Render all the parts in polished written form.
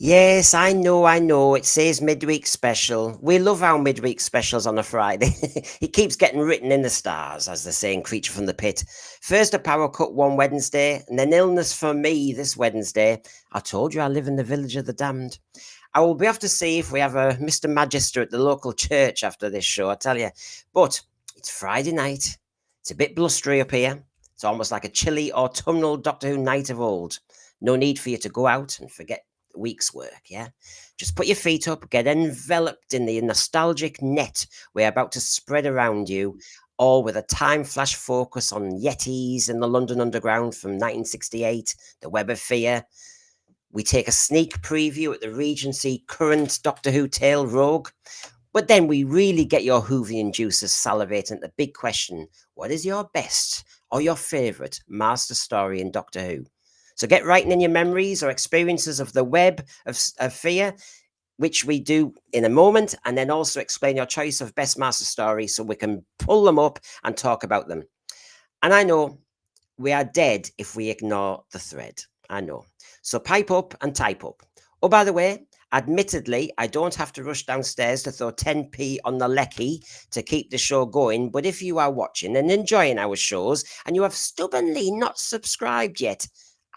Yes, I know. It says midweek special. We love our midweek specials on a Friday. It keeps getting written in the stars, as they say in Creature from the Pit. First a power cut one Wednesday, and then illness for me this Wednesday. I told you I live in the village of the damned. I will be off to see if we have a Mr. Magister at the local church after this show, I tell you. But it's Friday night. It's a bit blustery up here. It's almost like a chilly autumnal Doctor Who night of old. No need for you to go out and forget week's work, yeah? Just put your feet up, get enveloped in the nostalgic net we're about to spread around you, all with a time flash focus on Yetis in the London Underground from 1968, the Web of Fear. We take a sneak preview at the Regency current Doctor Who tale Rogue. But then we really get your Whovian juices salivating at the big question, what is your best or your favourite master story in Doctor Who? So get writing in your memories or experiences of the Web of Fear, which we do in a moment, and then also explain your choice of best master story so we can pull them up and talk about them. And I know we are dead if we ignore the thread. I know. So pipe up and type up. Oh, by the way, admittedly, I don't have to rush downstairs to throw 10p on the lecky to keep the show going. But if you are watching and enjoying our shows and you have stubbornly not subscribed yet,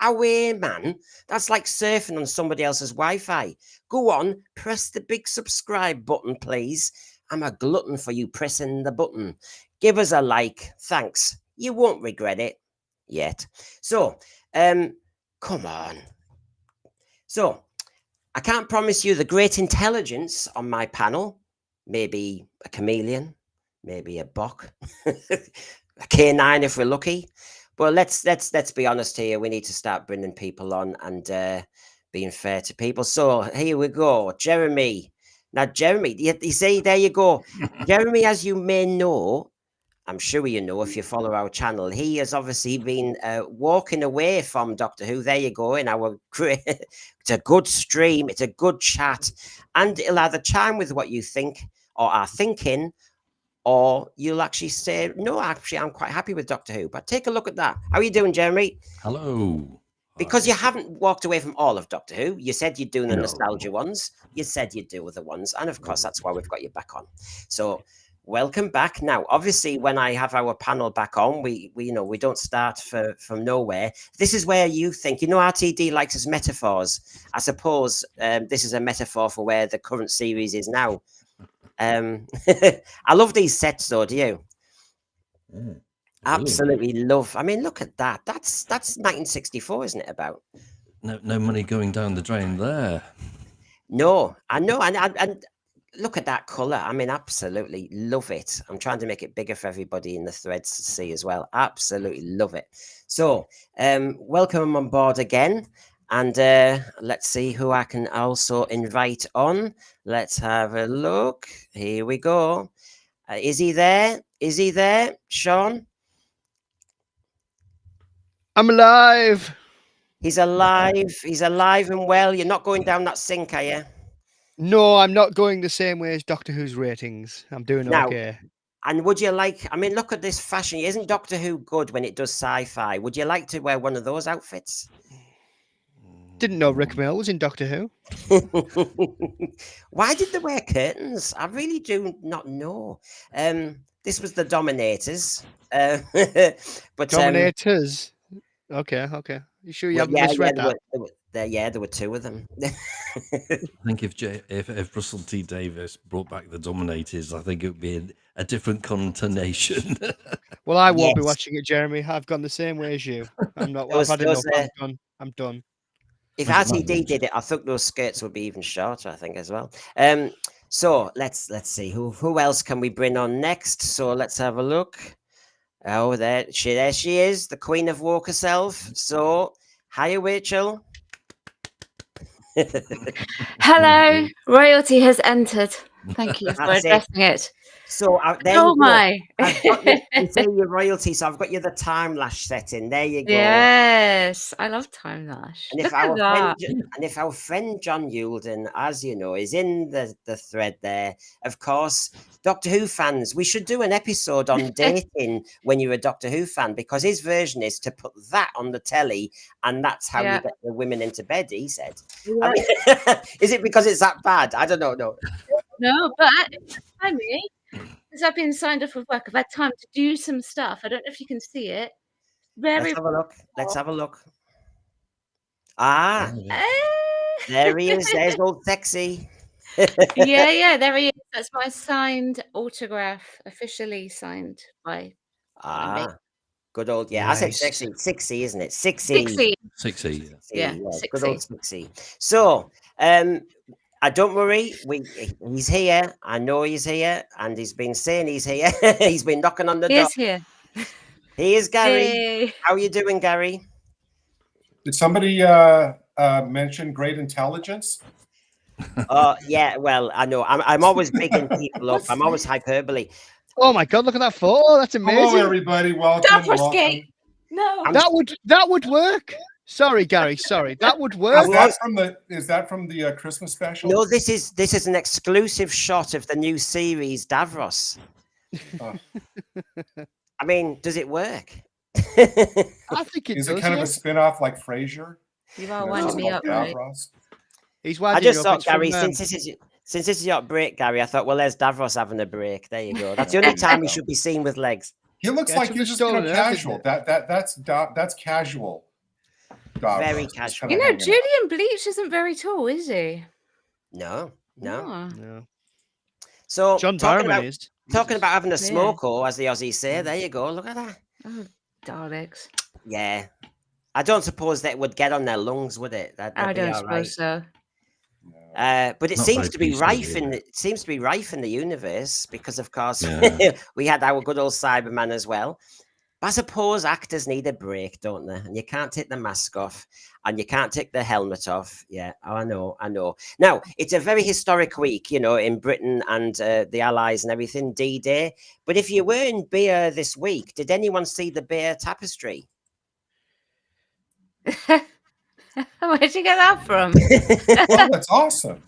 away, man. That's like surfing on somebody else's Wi-Fi. Go on, press the big subscribe button, please. I'm a glutton for you pressing the button. Give us a like. Thanks. You won't regret it yet. So, come on. So, I can't promise you the great intelligence on my panel. Maybe a chameleon, maybe a bok, a K9 if we're lucky. Well, let's be honest here. We need to start bringing people on and being fair to people. So here we go, Jeremy. Now, Jeremy, you see, there you go. Jeremy, as you may know, I'm sure you know if you follow our channel, he has obviously been walking away from Doctor Who. There you go. In our it's a good stream. It's a good chat, and it'll either chime with what you think or are thinking, or you'll actually say, no, actually, I'm quite happy with Doctor Who. But take a look at that. How are you doing, Jeremy? Hello. Because you haven't walked away from all of Doctor Who. You said you'd do the nostalgia ones. You said you'd do other ones. And of course, that's why we've got you back on. So welcome back. Now, obviously, when I have our panel back on, we don't start from nowhere. This is where you think, RTD likes his metaphors. I suppose this is a metaphor for where the current series is now. I love these sets, though. Do you? Absolutely love. I mean, look at that. That's 1964, isn't it? About no money going down the drain there. No, I know, and look at that color. I mean, absolutely love it. I'm trying to make it bigger for everybody in the threads to see as well. Absolutely love it. So, welcome on board again. And let's see who I can also invite on. Let's have a look. Here we go. Is he there? Is he there, Sean? I'm alive. He's alive. He's alive and well. You're not going down that sink, are you? No, I'm not going the same way as Doctor Who's ratings. I'm doing okay. And would you like, I mean, look at this fashion. Isn't Doctor Who good when it does sci-fi? Would you like to wear one of those outfits? Didn't know Rick Mill was in Doctor Who. Why did they wear curtains? I really do not know. This was the Dominators. But Dominators? Okay. You sure you haven't misread that? There were two of them. I think if Russell T Davies brought back the Dominators, I think it would be a different connotation. Well, I won't be Yes. watching it, Jeremy. I've gone the same way as you. I'm not. I've Those, had those, enough. I'm done. if Was it RTD did it, I think those skirts would be even shorter. I think as well. So let's see who else can we bring on next. So let's have a look. Oh, there she is, the Queen of Woke herself. So, hiya, Rachel. Hello, royalty has entered. Thank you for That's it. addressing it. So there Oh you go. my! I've got you say your royalty, so I've got you the time lash setting. There you go. Yes, I love time lash. And Look at that. if our friend John Yulden, as you know, is in the thread there, of course, Doctor Who fans, we should do an episode on dating when you're a Doctor Who fan, because his version is to put that on the telly, and that's how Yeah. you get the women into bed, he said. Yeah. I mean, is it because it's that bad? I don't know. No. No, but I mean, because I've been signed off of work, I've had time to do some stuff. I don't know if you can see it. Very. Let's have a look. Let's have a look. Ah, Eh. there he is. There's old sexy. Yeah, there he is. That's my signed autograph, officially signed by me. Ah, good old, yeah. I said Nice. sexy. 6C, isn't it? 6C. 60. 60. Yeah, Good old 60. 6C. So, don't worry. He's here. I know he's here, and he's been saying he's here. He's been knocking on the He door. is here. He is Gary. Yay. How are you doing, Gary? Did somebody mention great intelligence? Yeah. Well, I know. I'm always bigging people up. I'm always hyperbole. Oh my God! Look at that photo. That's amazing. Hello, everybody. Welcome. Davros welcome. Gate. No. That would work. Sorry, Gary. Sorry, that would work. Is that from the Christmas special? No, this is an exclusive shot of the new series Davros. Oh. I mean, does it work? I think it Is does. it kind of yeah. a spin-off like Frasier? You are You know, winding it's me called up, right? Davros? He's I winding just you up. thought, It's from, Gary, since this is your break, Gary, I thought, well, there's Davros having a break. There you go. That's the only time he should be seen with legs. He looks Yeah, like it's he's from just the Stolen Earth, casual. isn't That's casual. Davros. Very Just casual. kinda You know, hanging out. Julian Bleach isn't very tall, is he? No. Oh. No. So John talking Barrowman about is. talking about having a Yeah. smoke, as the Aussies say. There you go. Look at that. Oh, Daleks. Yeah. I don't suppose that would get on their lungs, would it? That'd I be don't all right. suppose so. But it Not seems very to be peaceful, rife yeah. it seems to be rife in the universe because, of course, Yeah. we had our good old Cyberman as well. But I suppose actors need a break, don't they? And you can't take the mask off, and you can't take the helmet off. Yeah, oh, I know. Now it's a very historic week, in Britain and the Allies and everything, D-Day. But if you were in Beer this week, did anyone see the Beer tapestry? Where'd you get that from? Oh, that's awesome.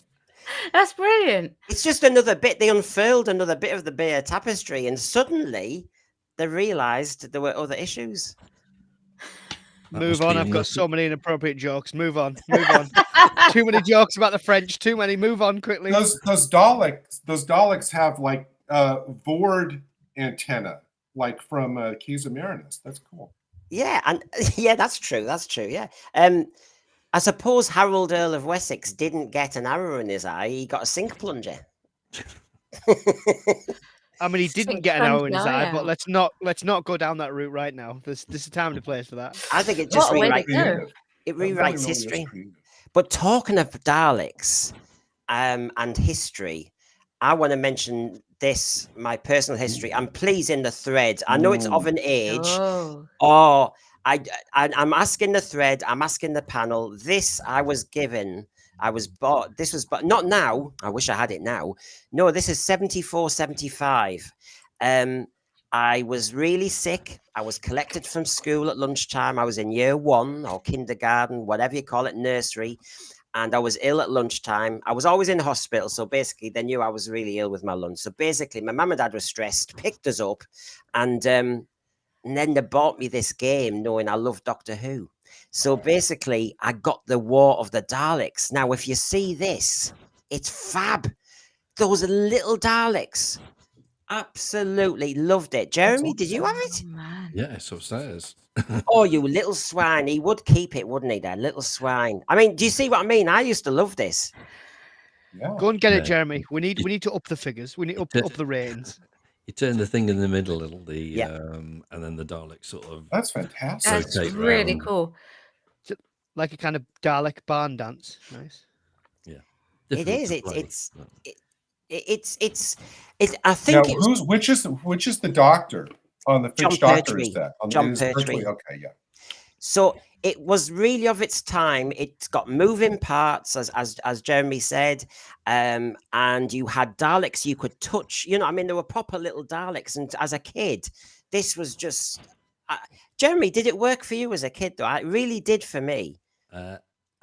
That's brilliant. It's just another bit. They unfurled another bit of the Beer tapestry, and suddenly they realised there were other issues. That Move must on. be I've in got the- so many inappropriate jokes. Move on. Move on. Too many jokes about the French. Too many. Move on quickly. Those Daleks have like Vord antenna, like from Keys of Marinus. That's cool. Yeah, and yeah, that's true. That's true. Yeah. I suppose Harold Earl of Wessex didn't get an arrow in his eye; he got a sink plunger. I mean, he So didn't get an friends arrow in his die eye, but out. let's not go down that route right now. This is time and place for that. I think it just What a way to rewrites go. Creative. it That really, rewrites really is history. creative. But talking of Daleks, and history, I want to mention this, my personal history. I'm pleasing the thread. I know it's of an age. Oh. Oh, I'm asking the thread. I'm asking the panel. This I was given. I was bought. This was, but not now. I wish I had it now. No, this is 74, 75. I was really sick. I was collected from school at lunchtime. I was in year 1 or kindergarten, whatever you call it, nursery. And I was ill at lunchtime. I was always in hospital. So basically, they knew I was really ill with my lunch. So basically, my mum and dad were stressed, picked us up, and then they bought me this game knowing I love Doctor Who. So basically, I got the War of the Daleks. Now, if you see this, it's fab. Those little Daleks. Absolutely loved it. Jeremy, did you have Oh, it? man. Yeah, it's upstairs. Oh, you little swine. He would keep it, wouldn't he, that little swine? I mean, do you see what I mean? I used to love this. Yeah. Go and get Yeah. it, Jeremy. We need to up the figures. We need up the ratings. You turn the thing in the middle, and Yeah. then the Daleks sort of That's fantastic. That's rotate really round. cool. Like a kind of Dalek barn dance. Nice. Yeah, It difficult is. to play. I think Now, it was which is the doctor on the John which doctor is Pertwee. that? John it is Pertwee. Okay, yeah. So it was really of its time. It's got moving parts, as Jeremy said, and you had Daleks you could touch. You know, I mean, there were proper little Daleks, and as a kid, this was just. Jeremy, did it work for you as a kid? Though it really did for me.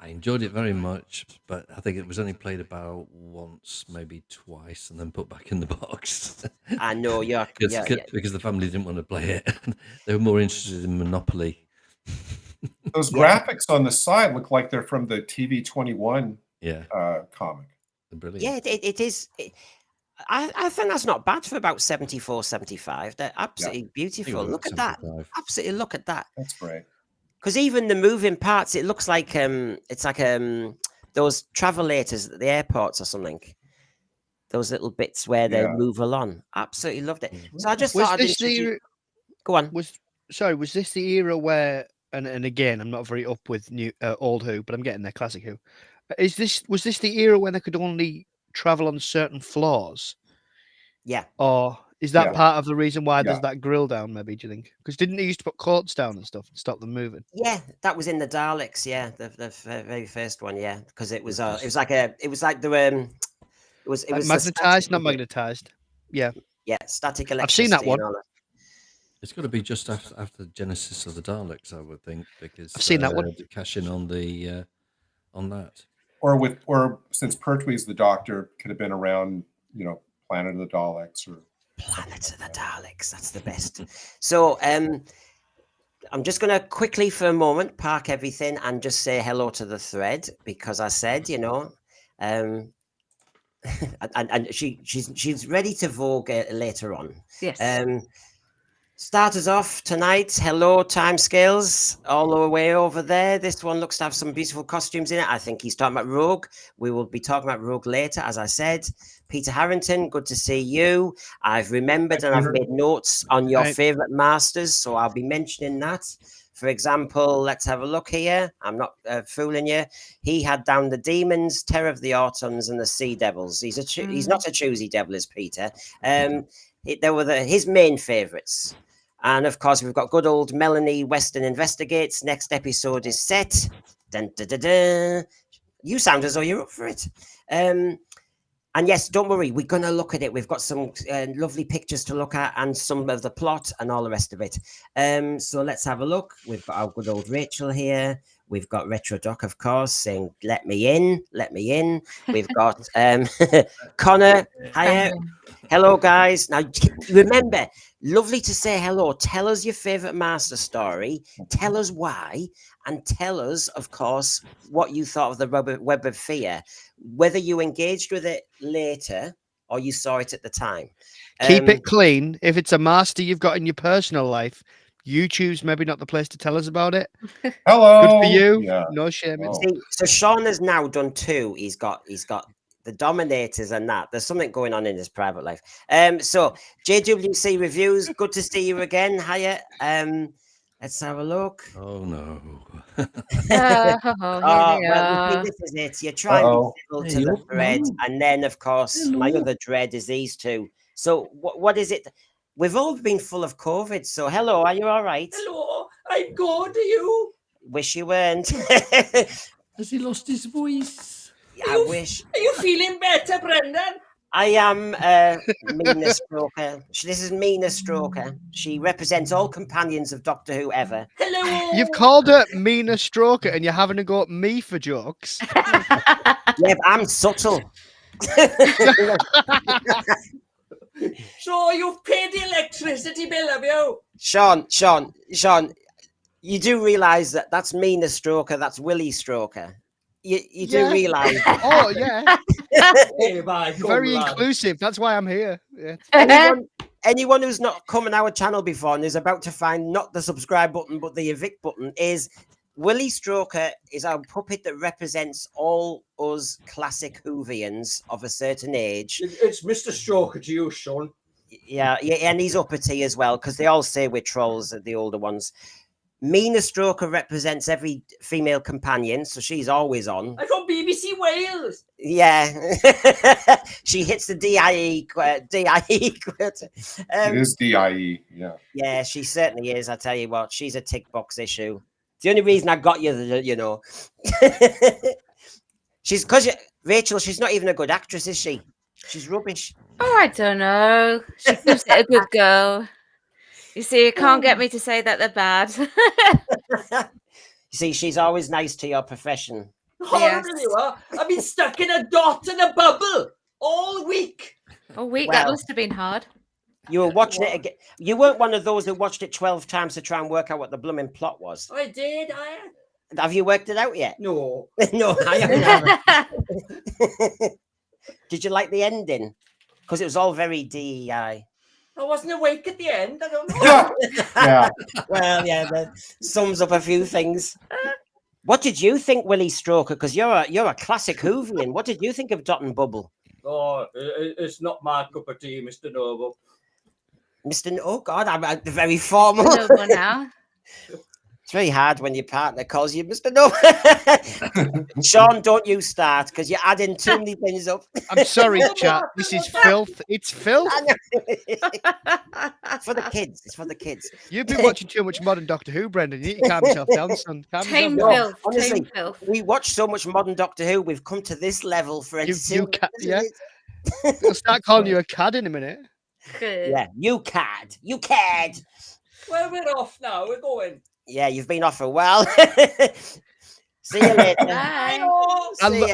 I enjoyed it very much, but I think it was only played about once, maybe twice, and then put back in the box. I know you're. Because the family didn't want to play it. They were more interested in Monopoly. Those Yeah. graphics on the side look like they're from the TV 21 Yeah, comic. brilliant. Yeah, it is. I think that's not bad for about 74, 75. They're absolutely beautiful. Look at that. 75. Absolutely look at that. That's great. Because even the moving parts, it looks like it's like those travelators at the airports or something. Those little bits where they Yeah. move along. Absolutely loved it. So I just Was thought I'd this introduce. Go on. Was this the era where and again I'm not very up with new old Who, but I'm getting there, classic Who. Was this the era when they could only travel on certain floors? Yeah. Or is that Yeah. part of the reason why there's Yeah. that grill down, maybe, do you think? Because didn't they used to put coats down and stuff to stop them moving? Yeah, that was in the Daleks. Yeah, the very first one. Yeah, because it was like the it was Like the magnetized, static, not wasn't it? magnetized. Yeah. Yeah, static I've seen that electricity and one. all that. It's got to be just after the Genesis of the Daleks, I would think, because I've seen that one. to cash in on the on that. Or since Pertwee's the doctor, could have been around, Planet of the Daleks or Planet of the Daleks. That's the best. So I'm just going to quickly for a moment park everything and just say hello to the thread because I said, and she's ready to vogue later on. Yes. Start us off tonight. Hello, Timescales, all the way over there. This one looks to have some beautiful costumes in it. I think he's talking about Rogue. We will be talking about Rogue later, as I said. Peter Harrington, good to see you. I've remembered and I've made notes on your favourite masters, so I'll be mentioning that. For example, let's have a look here. I'm not fooling you. He had down the demons, Terror of the Autons, and the Sea Devils. He's not a choosy devil, is Peter. They were his main favourites. And of course, we've got good old Melanie Weston Investigates. Next episode is set. Dun, dun, dun, dun. You sound as though you're up for it. And yes, don't worry, we're going to look at it. We've got some lovely pictures to look at and some of the plot and all the rest of it. So let's have a look. We've got our good old Rachel here. We've got Retro Doc, of course, saying, let me in, let me in. We've got Connor. Hiya. Hello, guys. Now, remember, lovely to say hello. Tell us your favourite master story. Tell us why. And tell us, of course, what you thought of the Web of Fear, whether you engaged with it later or you saw it at the time. Keep it clean. If it's a master you've got in your personal life, YouTube's maybe not the place to tell us about it. Hello. Good for you. Yeah. No shame. Oh. See, so Sean has now done 2. He's got the Dominators and that. There's something going on in his private life. So JWC Reviews, good to see you again. Hiya. Let's have a look. Oh no. Well, this is it. You try and be civil to the thread, and then, of course, my other dread is these two. So, what is it? We've all been full of COVID. So, hello, are you all right? Hello, I'm good. Are you? Wish you weren't. Has he lost his voice? I wish. Are you feeling better, Brendan? I am Mina Stroker. This is Mina Stroker. She represents all companions of Doctor Who ever. Hello. You've called her Mina Stroker and you're having to go at me for jokes. Yeah, but I'm subtle. So you've paid the electricity bill, have you? Sean, you do realise that that's Mina Stroker, that's Willie Stroker. You do Yeah. realise Oh yeah, Hey, my you're very God, lad. inclusive. That's why I'm here. Yeah. anyone who's not come on our channel before and is about to find not the subscribe button but the evict button is Willie Stroker is our puppet that represents all us classic Whovians of a certain age. It's Mr. Stroker to you, son. Yeah, and he's uppity as well because they all say we're trolls, the older ones. Mina Stroker represents every female companion, so she's always on. I'm from BBC Wales. Yeah, she hits the DIE. It is DIE. Yeah. Yeah, she certainly is. I tell you what, she's a tick box issue. It's the only reason I got you, you know. She's because Rachel. She's not even a good actress, is she? She's rubbish. Oh, I don't know. She keeps it a good girl. You see, you can't get me to say that they're bad. You see, she's always nice to your profession. Horrible you are. I've been stuck in a dot and a bubble all week. A week, that Well, must have been hard. You were watching it again. You weren't one of those who watched it 12 times to try and work out what the blooming plot was. I did. Have you worked it out yet? No. No, I haven't. Did you like the ending? Because it was all very DEI. I wasn't awake at the end. I don't know. Yeah. Well, yeah, that sums up a few things. What did you think, Willie Stroker? Because you're a classic Whovian. What did you think of Dot and Bubble? Oh, it's not my cup of tea, Mr. Noble. Oh God, I'm very formal. Noble now. It's very hard when your partner calls you Mr. No. Sean, don't you start because you're adding too many things up. I'm sorry, chat. This is filth. It's filth. For the kids. It's for the kids. You've been watching too much modern Doctor Who, Brendan. You need to calm yourself down, son. Calm Tame yourself down. filth. honestly, Tame filth. We watch so much modern Doctor Who, we've come to this level for entertainment. Yeah. I'll start calling you a cad in a minute. Good. Yeah, you cad. You cad. Well, we're off now. We're going. Yeah, you've been off for a while. See you later. Bye.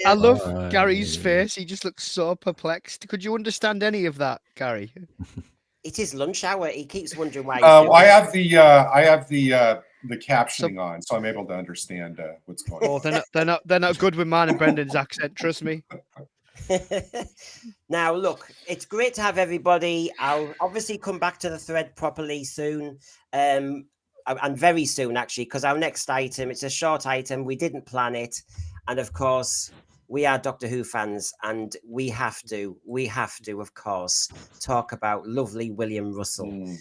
I love Bye. Gary's face. He just looks so perplexed. Could you understand any of that, Gary? It is lunch hour. He keeps wondering why. I have the captioning on, so I'm able to understand what's going on. Oh, they're not good with mine and Brendan's accent. Trust me. Now, look, it's great to have everybody. I'll obviously come back to the thread properly soon, and very soon, actually, because our next item, it's a short item. We didn't plan it. And of course, we are Doctor Who fans, and we have to, of course, talk about lovely William Russell.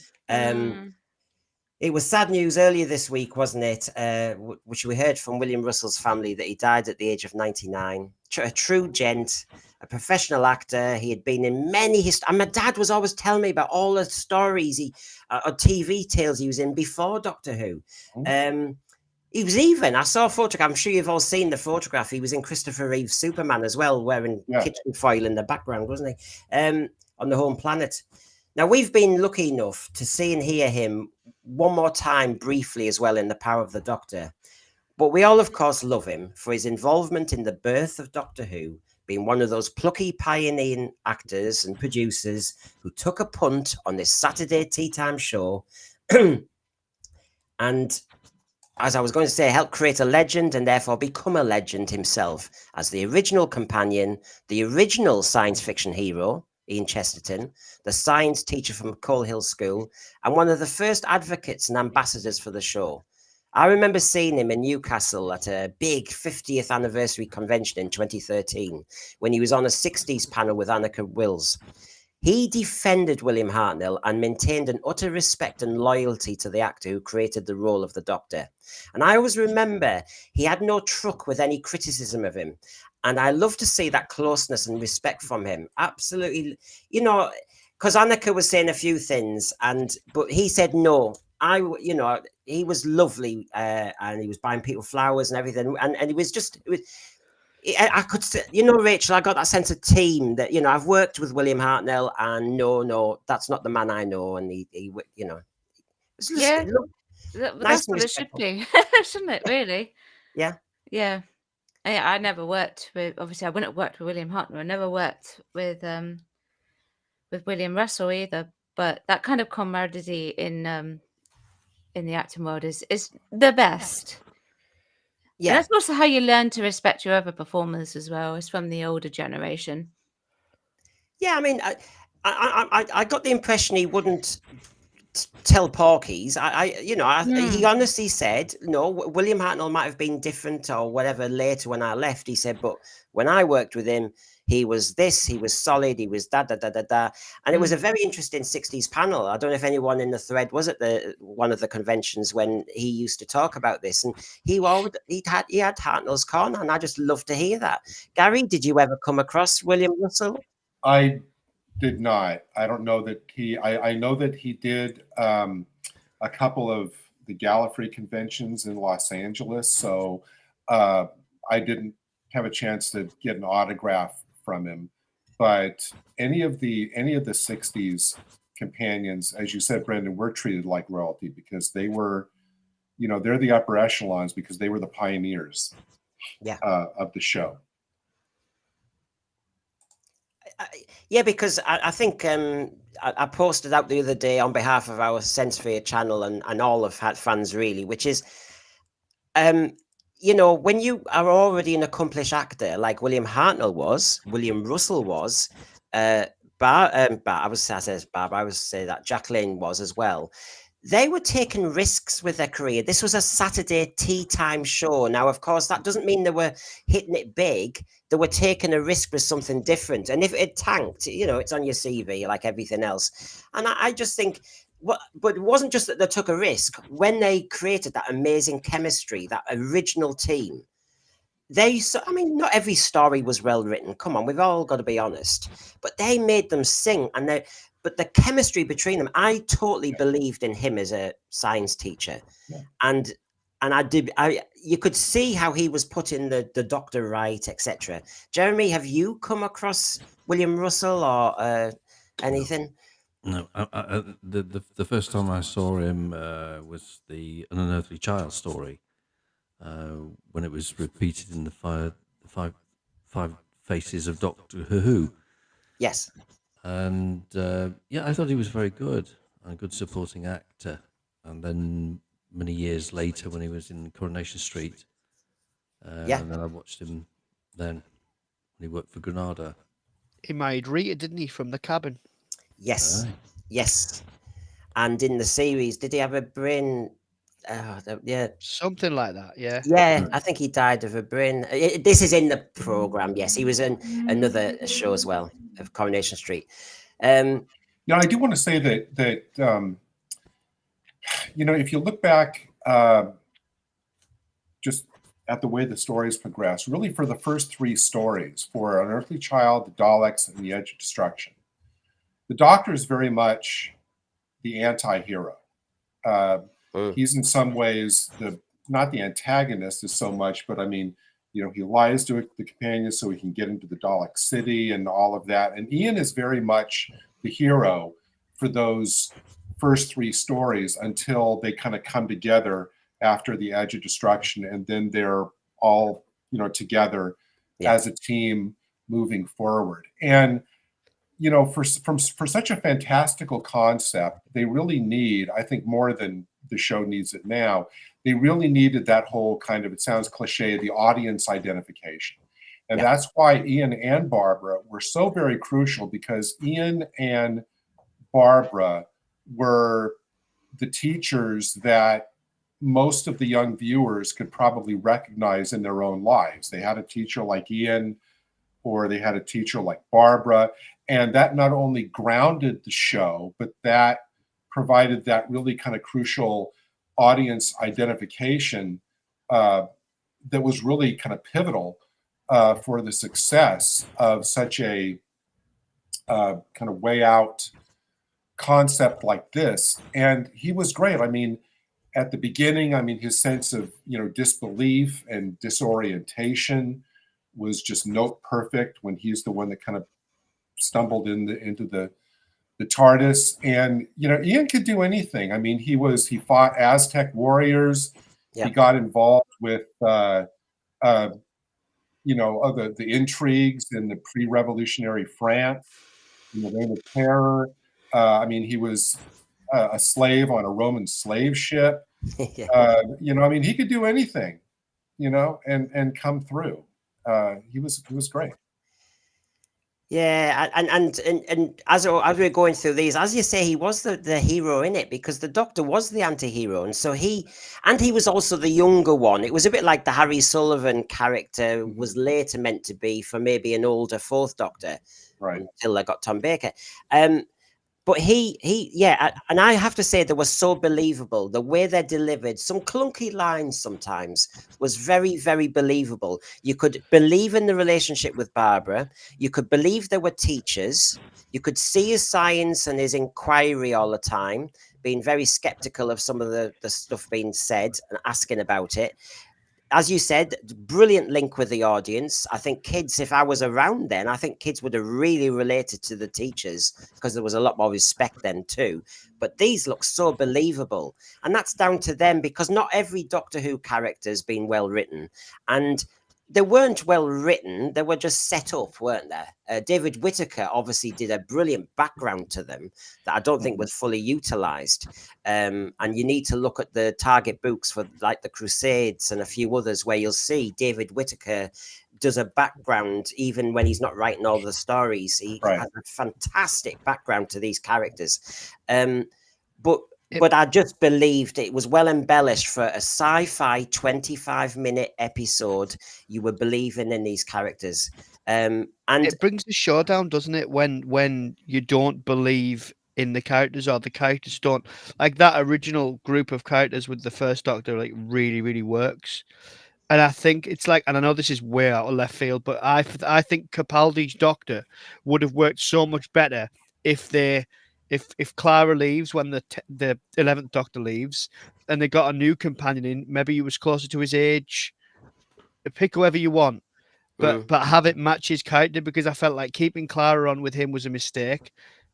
It was sad news earlier this week, wasn't it? Which we heard from William Russell's family that he died at the age of 99. A true gent, a professional actor. He had been in many and my dad was always telling me about all the stories or TV tales he was in before Doctor Who. He was even, I saw a photograph, I'm sure you've all seen the photograph. He was in Christopher Reeve's Superman as well, wearing kitchen foil in the background, wasn't he? On the Home Planet. Now, we've been lucky enough to see and hear him one more time briefly as well in The Power of the Doctor. But we all, of course, love him for his involvement in the birth of Doctor Who, being one of those plucky pioneering actors and producers who took a punt on this Saturday tea time show and, as I was going to say, helped create a legend and therefore become a legend himself as the original companion, the original science fiction hero, Ian Chesterton, the science teacher from Coal Hill School, and one of the first advocates and ambassadors for the show. I remember seeing him in Newcastle at a big 50th anniversary convention in 2013 when he was on a 60s panel with Anneke Wills. He defended William Hartnell and maintained an utter respect and loyalty to the actor who created the role of the Doctor. And I always remember he had no truck with any criticism of him. And I love to see that closeness and respect from him. Absolutely. You know, because Anneke was saying a few things, but he said no. He was lovely, and he was buying people flowers and everything. And it was just, I could say, Rachel, I got that sense of team that, I've worked with William Hartnell, and no, that's not the man I know. And he it's just, Yeah. nice That's and what it should respectful. be, shouldn't it, really? Yeah. Yeah. I never worked with, obviously I wouldn't have worked with William Hartnell. I never worked with William Russell either, but that kind of camaraderie in the acting world is the best. Yeah. that's also how you learn to respect your other performers as well. It's from the older generation. Yeah, I mean, I got the impression he wouldn't tell porkies. He Mm. honestly said, no, William Hartnell might have been different or whatever later when I left. He said, but when I worked with him, he was this, he was solid, he was da da da da da. And it was a very interesting 60s panel. I don't know if anyone in the thread was at one of the conventions when he used to talk about this. And he had Hartnell's corner, and I just love to hear that. Gary, did you ever come across William Russell? I did not. I don't know that I know that he did a couple of the Gallifrey conventions in Los Angeles. So I didn't have a chance to get an autograph from him. But any of the 60s companions, as you said, Brendan, were treated like royalty because they were, they're the upper echelons because they were the pioneers of the show. Yeah, because I think I posted out the other day on behalf of our Sensefear channel and all of Hat fans really, which is, when you are already an accomplished actor like William Hartnell was, William Russell was, I would say that Jacqueline was as well. They were taking risks with their career. This was a Saturday tea time show. Now, of course, that doesn't mean they were hitting it big. They were taking a risk with something different. And if it tanked, it's on your CV like everything else. And I just think, but it wasn't just that they took a risk. When they created that amazing chemistry, that original team, not every story was well written. Come on, we've all got to be honest. But they made them sing, but the chemistry between them, I totally believed in him as a science teacher, and you could see how he was putting the doctor right, etc. Jeremy, have you come across William Russell or anything? No, the first time I saw him was the An Unearthly Child story. When it was repeated in the five faces of Doctor Who. Yes. And I thought he was very good, a good supporting actor. And then many years later, when he was in Coronation Street, and then I watched him then when he worked for Granada. He married Rita, didn't he, from The Cabin? Yes. Yes. And in the series, did he have a brain? Something like that. Yeah. Yeah, I think he died of a brain. This is in the program. Yes, he was in another show as well of Coronation Street. I do want to say that if you look back just at the way the stories progress, really for the first three stories, for Unearthly Child, the Daleks, and the Edge of Destruction, the Doctor is very much the anti-hero. He's in some ways not the antagonist as so much, but he lies to the companions so he can get into the Dalek city and all of that. And Ian is very much the hero for those first three stories until they kind of come together after the Edge of Destruction, and then they're all together as a team moving forward. And for such a fantastical concept, they really need, I think more than the show needs it now, they really needed that whole kind of, it sounds cliche, the audience identification. And that's why Ian and Barbara were so very crucial, because Ian and Barbara were the teachers that most of the young viewers could probably recognize in their own lives. They had a teacher like Ian, or they had a teacher like Barbara, and that not only grounded the show, but that provided that really kind of crucial audience identification that was really kind of pivotal for the success of such a kind of way out concept like this. And he was great. At the beginning, his sense of disbelief and disorientation was just note perfect when he's the one that kind of stumbled into the TARDIS. And Ian could do anything. He fought Aztec warriors. He got involved with the intrigues in the pre-revolutionary France, in the Reign of Terror. He was a slave on a Roman slave ship. He could do anything. and come through. He was great. Yeah, and as we're going through these, as you say, he was the hero in it because the Doctor was the anti-hero, and so he was also the younger one. It was a bit like the Harry Sullivan character was later meant to be for maybe an older fourth Doctor, Right. until they got Tom Baker. But and I have to say they were so believable. The way they're delivered, some clunky lines sometimes, was very, very believable. You could believe in the relationship with Barbara. You could believe they were teachers. You could see his science and his inquiry all the time, being very skeptical of some of the stuff being said and asking about it. As you said, brilliant link with the audience. I think kids, if I was around then, I think kids would have really related to the teachers because there was a lot more respect then too. But these look so believable. And that's down to them because not every Doctor Who character has been well written. And they weren't well written. They were just set up, weren't they? David Whittaker obviously did a brilliant background to them that I don't think was fully utilised. And you need to look at the target books for like the Crusades and a few others where you'll see David Whittaker does a background even when he's not writing all the but he has a fantastic background to these characters. But I just believed it was well embellished for a sci-fi 25-minute episode. You were believing in these characters. And it brings the show down, doesn't it? When you don't believe in the characters or the characters don't, like that original group of characters with the first Doctor, like really, really works. And I think it's like, and I know this is way out of left field, but I think Capaldi's Doctor would have worked so much better if Clara leaves when the 11th Doctor leaves, and they got a new companion in. Maybe he was closer to his age. Pick whoever you want, but have it match his character, because I felt like keeping Clara on with him was a mistake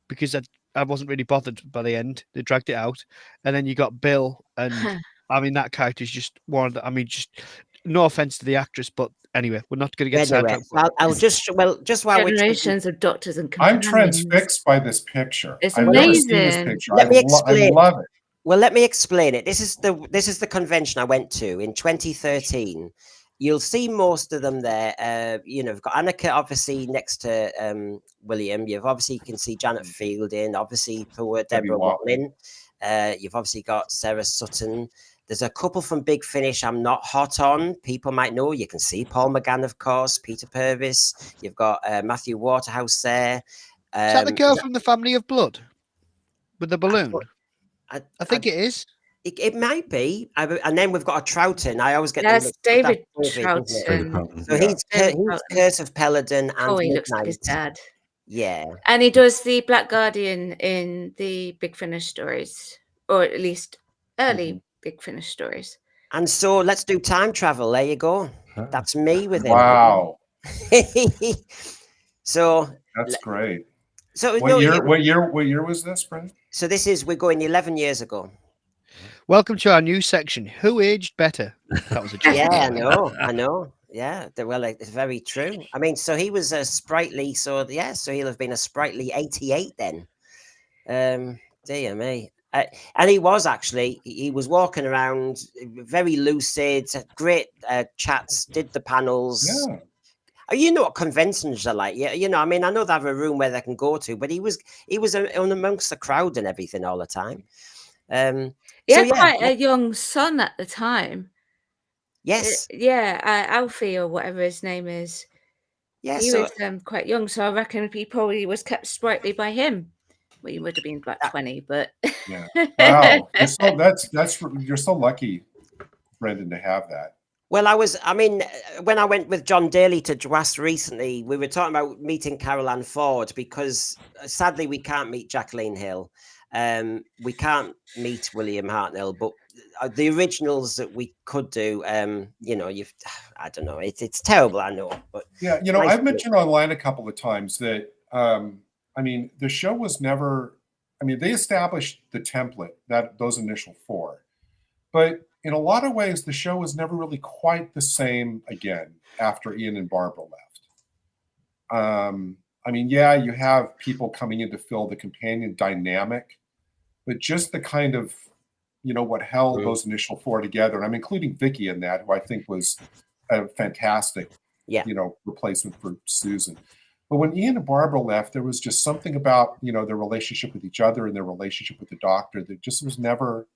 because I wasn't really bothered by the end. They dragged it out, and then you got Bill, and I mean that character is just one of the, I mean, just no offense to the actress, but anyway, we're not going to get sidetracked. I'll just while we're generations of doctors and companions. I'm transfixed by this picture. It's I've amazing. never seen this picture. Let me explain. I love it. Well, let me explain it. This is the convention I went to in 2013. You'll see most of them there. You've got Annika obviously next to William. You can see Janet Fielding, obviously for Deborah Watling. You've obviously got Sarah Sutton. There's a couple from Big Finish I'm not hot on. People might know. You can see Paul McGann, of course, Peter Purvis. You've got Matthew Waterhouse there. Is that the girl from the Family of Blood with the balloon? I think it is. It might be. And then we've got a Troughton. I always get David Troughton. So he's Curse of Peladon and oh, he looks like his dad. Yeah. And he does the Black Guardian in the Big Finish stories, or at least early Big Finish stories. And so let's do time travel. There you go. That's me with him. Wow. So that's great. So what year was this, Brendan? So we're going 11 years ago. Welcome to our new section. Who aged better? That was a joke. Yeah, I know. Yeah, well, it's very true. I mean, so he was a sprightly, so he'll have been a sprightly 88 then. Dear me. And he was walking around, very lucid, great chats, did the panels. Yeah. You know what conventions are like. Yeah, I mean, I know they have a room where they can go to, but he was amongst the crowd and everything all the time. He had quite a young son at the time. Yes. Alfie or whatever his name is. Yeah, he was quite young, so I reckon he probably was kept sprightly by him. Well, he would have been about 20, but yeah. Wow, you're so lucky, Brendan, to have that. Well, when I went with John Daly to Dwas recently, we were talking about meeting Carol Ann Ford because sadly we can't meet Jacqueline Hill. We can't meet William Hartnell, but the originals that we could do, I don't know, it's terrible, I know. But yeah, I've mentioned online a couple of times that, the show was never, they established the template, those initial 4, but in a lot of ways, the show was never really quite the same again after Ian and Barbara left. You have people coming in to fill the companion dynamic, but just the kind of what held those initial four together. And I'm including Vicky in that, who I think was a fantastic, replacement for Susan. But when Ian and Barbara left, there was just something about, their relationship with each other and their relationship with the Doctor that just was never.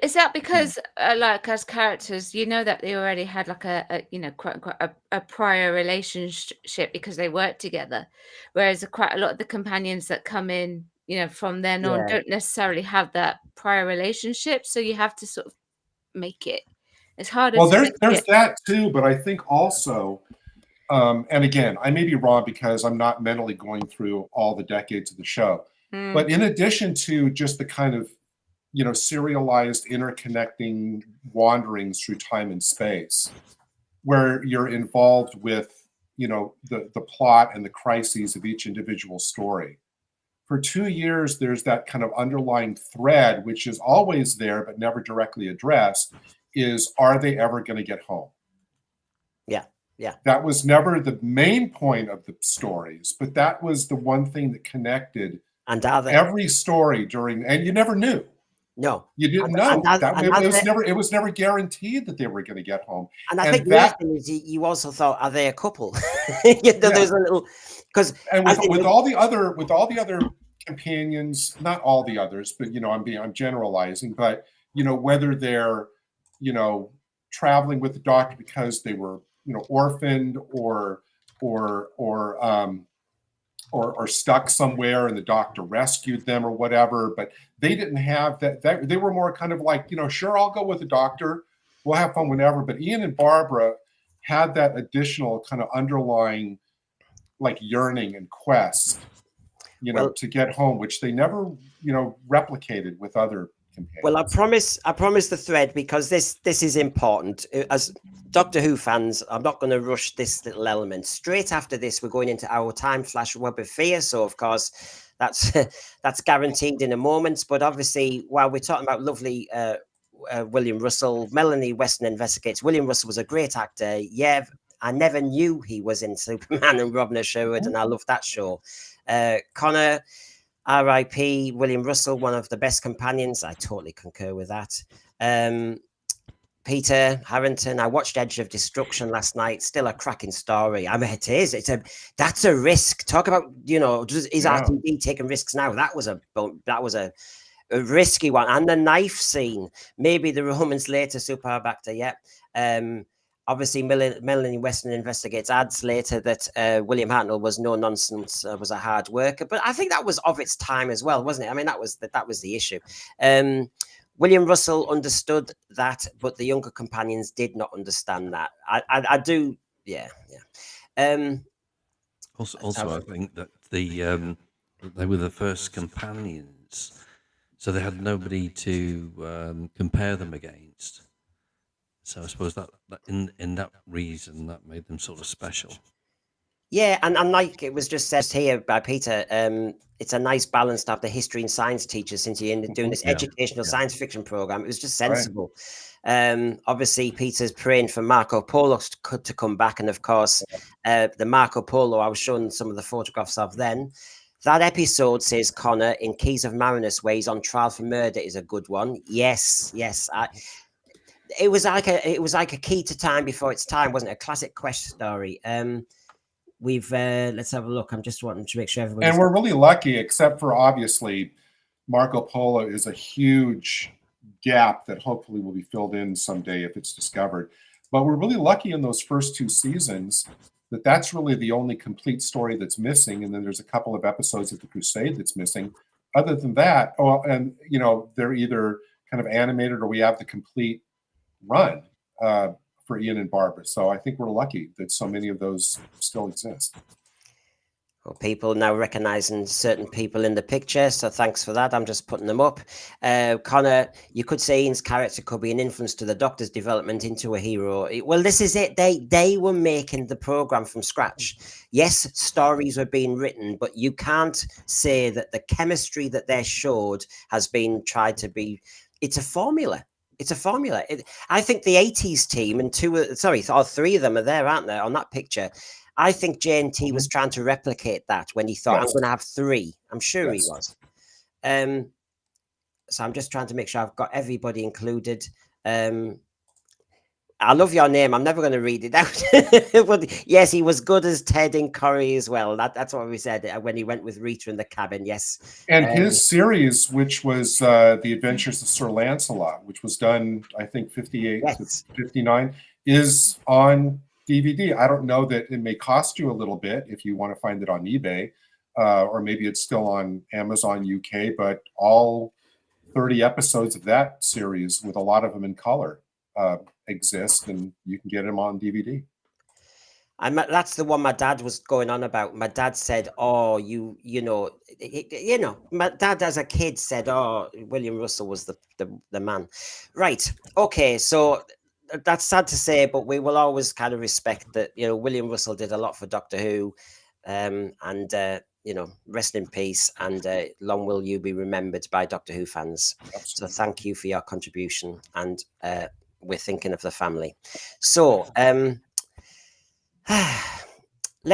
Is that because, like, as characters, that they already had like a quote unquote a prior relationship because they worked together, whereas quite a lot of the companions that come in, from then on, don't necessarily have that prior relationship. So you have to sort of make it. It's harder. Well, there's that too, but I think also, and again, I may be wrong because I'm not mentally going through all the decades of the show. But in addition to just the kind of serialized interconnecting wanderings through time and space, where you're involved with, the plot and the crises of each individual story. For 2 years, there's that kind of underlying thread, which is always there, but never directly addressed, is, are they ever going to get home? Yeah. That was never the main point of the stories, but that was the one thing that connected every story and you never knew. No, you didn't know. It was never guaranteed that they were going to get home. And I think the other thing is you also thought, are they a couple? There's a little with all the other companions, not all the others, but I'm generalizing, but whether they're traveling with the Doctor because they were orphaned or stuck somewhere and the Doctor rescued them or whatever, but they didn't have that. They were more kind of like, sure, I'll go with the Doctor, we'll have fun whenever. But Ian and Barbara had that additional kind of underlying like yearning and quest, to get home, which they never, replicated with other companions. Well, I promise the thread, because this is important. As Doctor Who fans, I'm not going to rush this little element. Straight after this, we're going into our time flash web of fear. So, of course, that's guaranteed in a moment. But obviously, while we're talking about lovely William Russell, Melanie Weston investigates. William Russell was a great actor. Yeah, I never knew he was in Superman and Robin of Sherwood, and I love that show. Connor, R.I.P. William Russell, one of the best companions. I totally concur with that. Peter Harrington. I watched Edge of Destruction last night. Still a cracking story. I mean, it is. That's a risk. Talk about is RTD taking risks now? That was a risky one. And the knife scene. Maybe the Romans later. Super Bacter. Yeah. Obviously, Melanie Weston investigates, adds later that William Hartnell was no nonsense, was a hard worker. But I think that was of its time as well, wasn't it? I mean, that was the issue. William Russell understood that, but the younger companions did not understand that. I do, yeah. Also, I think that they were the first companions, so they had nobody to compare them against. So I suppose that in that reason that made them sort of special. Yeah, and like it was just said here by Peter, it's a nice balance to have the history and science teachers since you're doing this educational science fiction program. It was just sensible. Right. Obviously, Peter's praying for Marco Polo to come back, and of course, the Marco Polo I was showing some of the photographs of then. That episode, says Connor, in Keys of Marinus, where he's on trial for murder, is a good one. Yes. It was like a key to time before its time, wasn't it? A classic quest story. We've let's have a look. I'm just wanting to make sure everybody. And we're really lucky, except for obviously Marco Polo is a huge gap that hopefully will be filled in someday if it's discovered. But we're really lucky in those first 2 seasons that that's really the only complete story that's missing. And then there's a couple of episodes of the Crusade that's missing. Other than that, they're either kind of animated or we have the complete run for Ian and Barbara. So I think we're lucky that so many of those still exist. Well, people now recognizing certain people in the picture, so thanks for that. I'm just putting them up. Connor, you could say Ian's character could be an influence to the Doctor's development into a hero. Well, this is it. They were making the program from scratch. Yes, stories were being written, but you can't say that the chemistry that they showed has been tried to be. It's a formula. It's a formula. I think the 80s team and 3 of them are there, aren't there, on that picture? I think JNT was trying to replicate that when he thought, I'm going to have 3. I'm sure he was. So I'm just trying to make sure I've got everybody included. I love your name. I'm never going to read it out. But yes, he was good as Ted in Corrie as well. That's what we said when he went with Rita in the cabin. Yes. And his series, which was The Adventures of Sir Lancelot, which was done, I think, 58 yes. to 59, is on DVD. I don't know that it may cost you a little bit if you want to find it on eBay, or maybe it's still on Amazon UK, but all 30 episodes of that series, with a lot of them in color, exist, and you can get them on DVD. And that's the one my dad was going on about. My dad said, "Oh, you know, my dad as a kid said, oh, William Russell was the man." Right. Okay. So that's sad to say, but we will always kind of respect that. William Russell did a lot for Doctor Who, and rest in peace, and long will you be remembered by Doctor Who fans. Absolutely. So thank you for your contribution, and we're thinking of the family. So.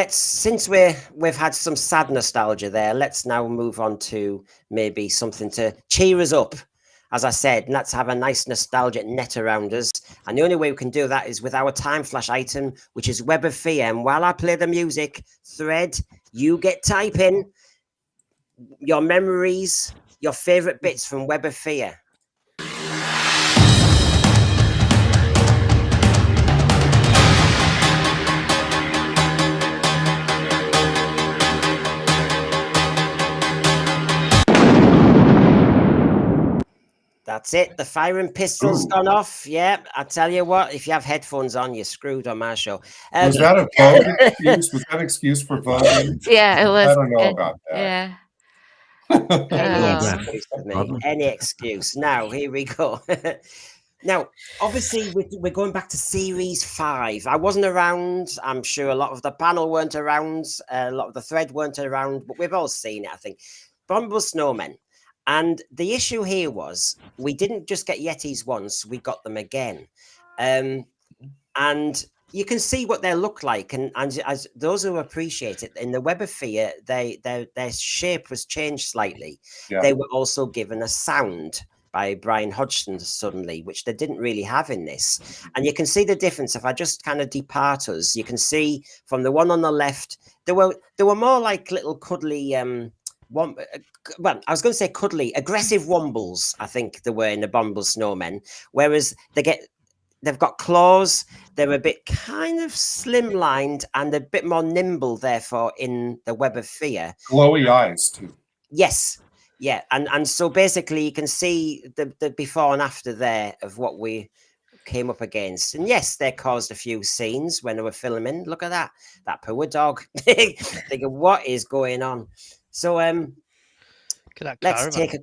Since we've had some sad nostalgia there, let's now move on to maybe something to cheer us up. As I said, let's have a nice nostalgic net around us. And the only way we can do that is with our time flash item, which is Web of Fear. And while I play the music, Thread, you get typing your memories, your favorite bits from Web of Fear. That's it. The firing pistol's gone off. Yeah, I tell you what, if you have headphones on, you're screwed on my show. Was that a vote excuse? Was that an excuse for voting? Yeah, it was. I don't know about that. Yeah. Any excuse. Now, here we go. Now, obviously, we're going back to series 5. I wasn't around. I'm sure a lot of the panel weren't around. A lot of the thread weren't around, but we've all seen it, I think. Abominable Snowmen. And the issue here was we didn't just get Yetis once, we got them again. And you can see what they look like. And as those who appreciate it, in the Web of Fear, their shape was changed slightly. Yeah. They were also given a sound by Brian Hodgson suddenly, which they didn't really have in this. And you can see the difference. If I just kind of depart us, you can see from the one on the left, they were more like little cuddly well, I was going to say cuddly, aggressive wombles, I think they were in the Abominable Snowmen, whereas they've got claws, they're a bit kind of slimlined and a bit more nimble, therefore, in the Web of Fear. Glowy eyes, too. Yes. Yeah, and so basically you can see the before and after there of what we came up against. And yes, they caused a few scenes when they were filming. Look at that poor dog. Thinking, what is going on? So let's take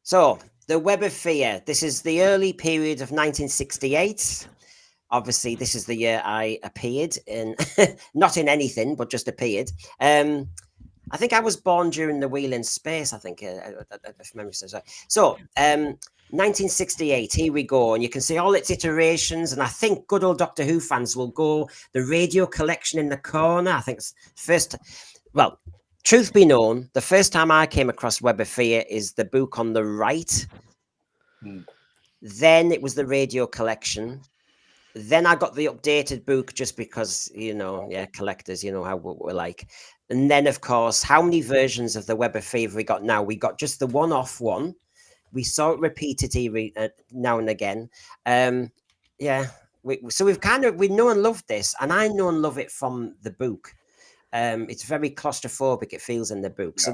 So the Web of Fear. This is the early period of 1968. Obviously, this is the year I appeared in, not in anything, but just appeared. I think I was born during the Wheel in Space, I think, if memory serves right. So 1968, here we go. And you can see all its iterations. And I think good old Doctor Who fans will go the radio collection in the corner. I think it's first... Well, truth be known, the first time I came across Web of Fear is the book on the right. Then it was the radio collection. Then I got the updated book just because, collectors, how we're like. And then, of course, how many versions of the Web of Fear we got now? We got just the one-off one. We saw it repeated now and again. So we know and love this. And I know and love it from the book. It's very claustrophobic, it feels in the book. Yeah. So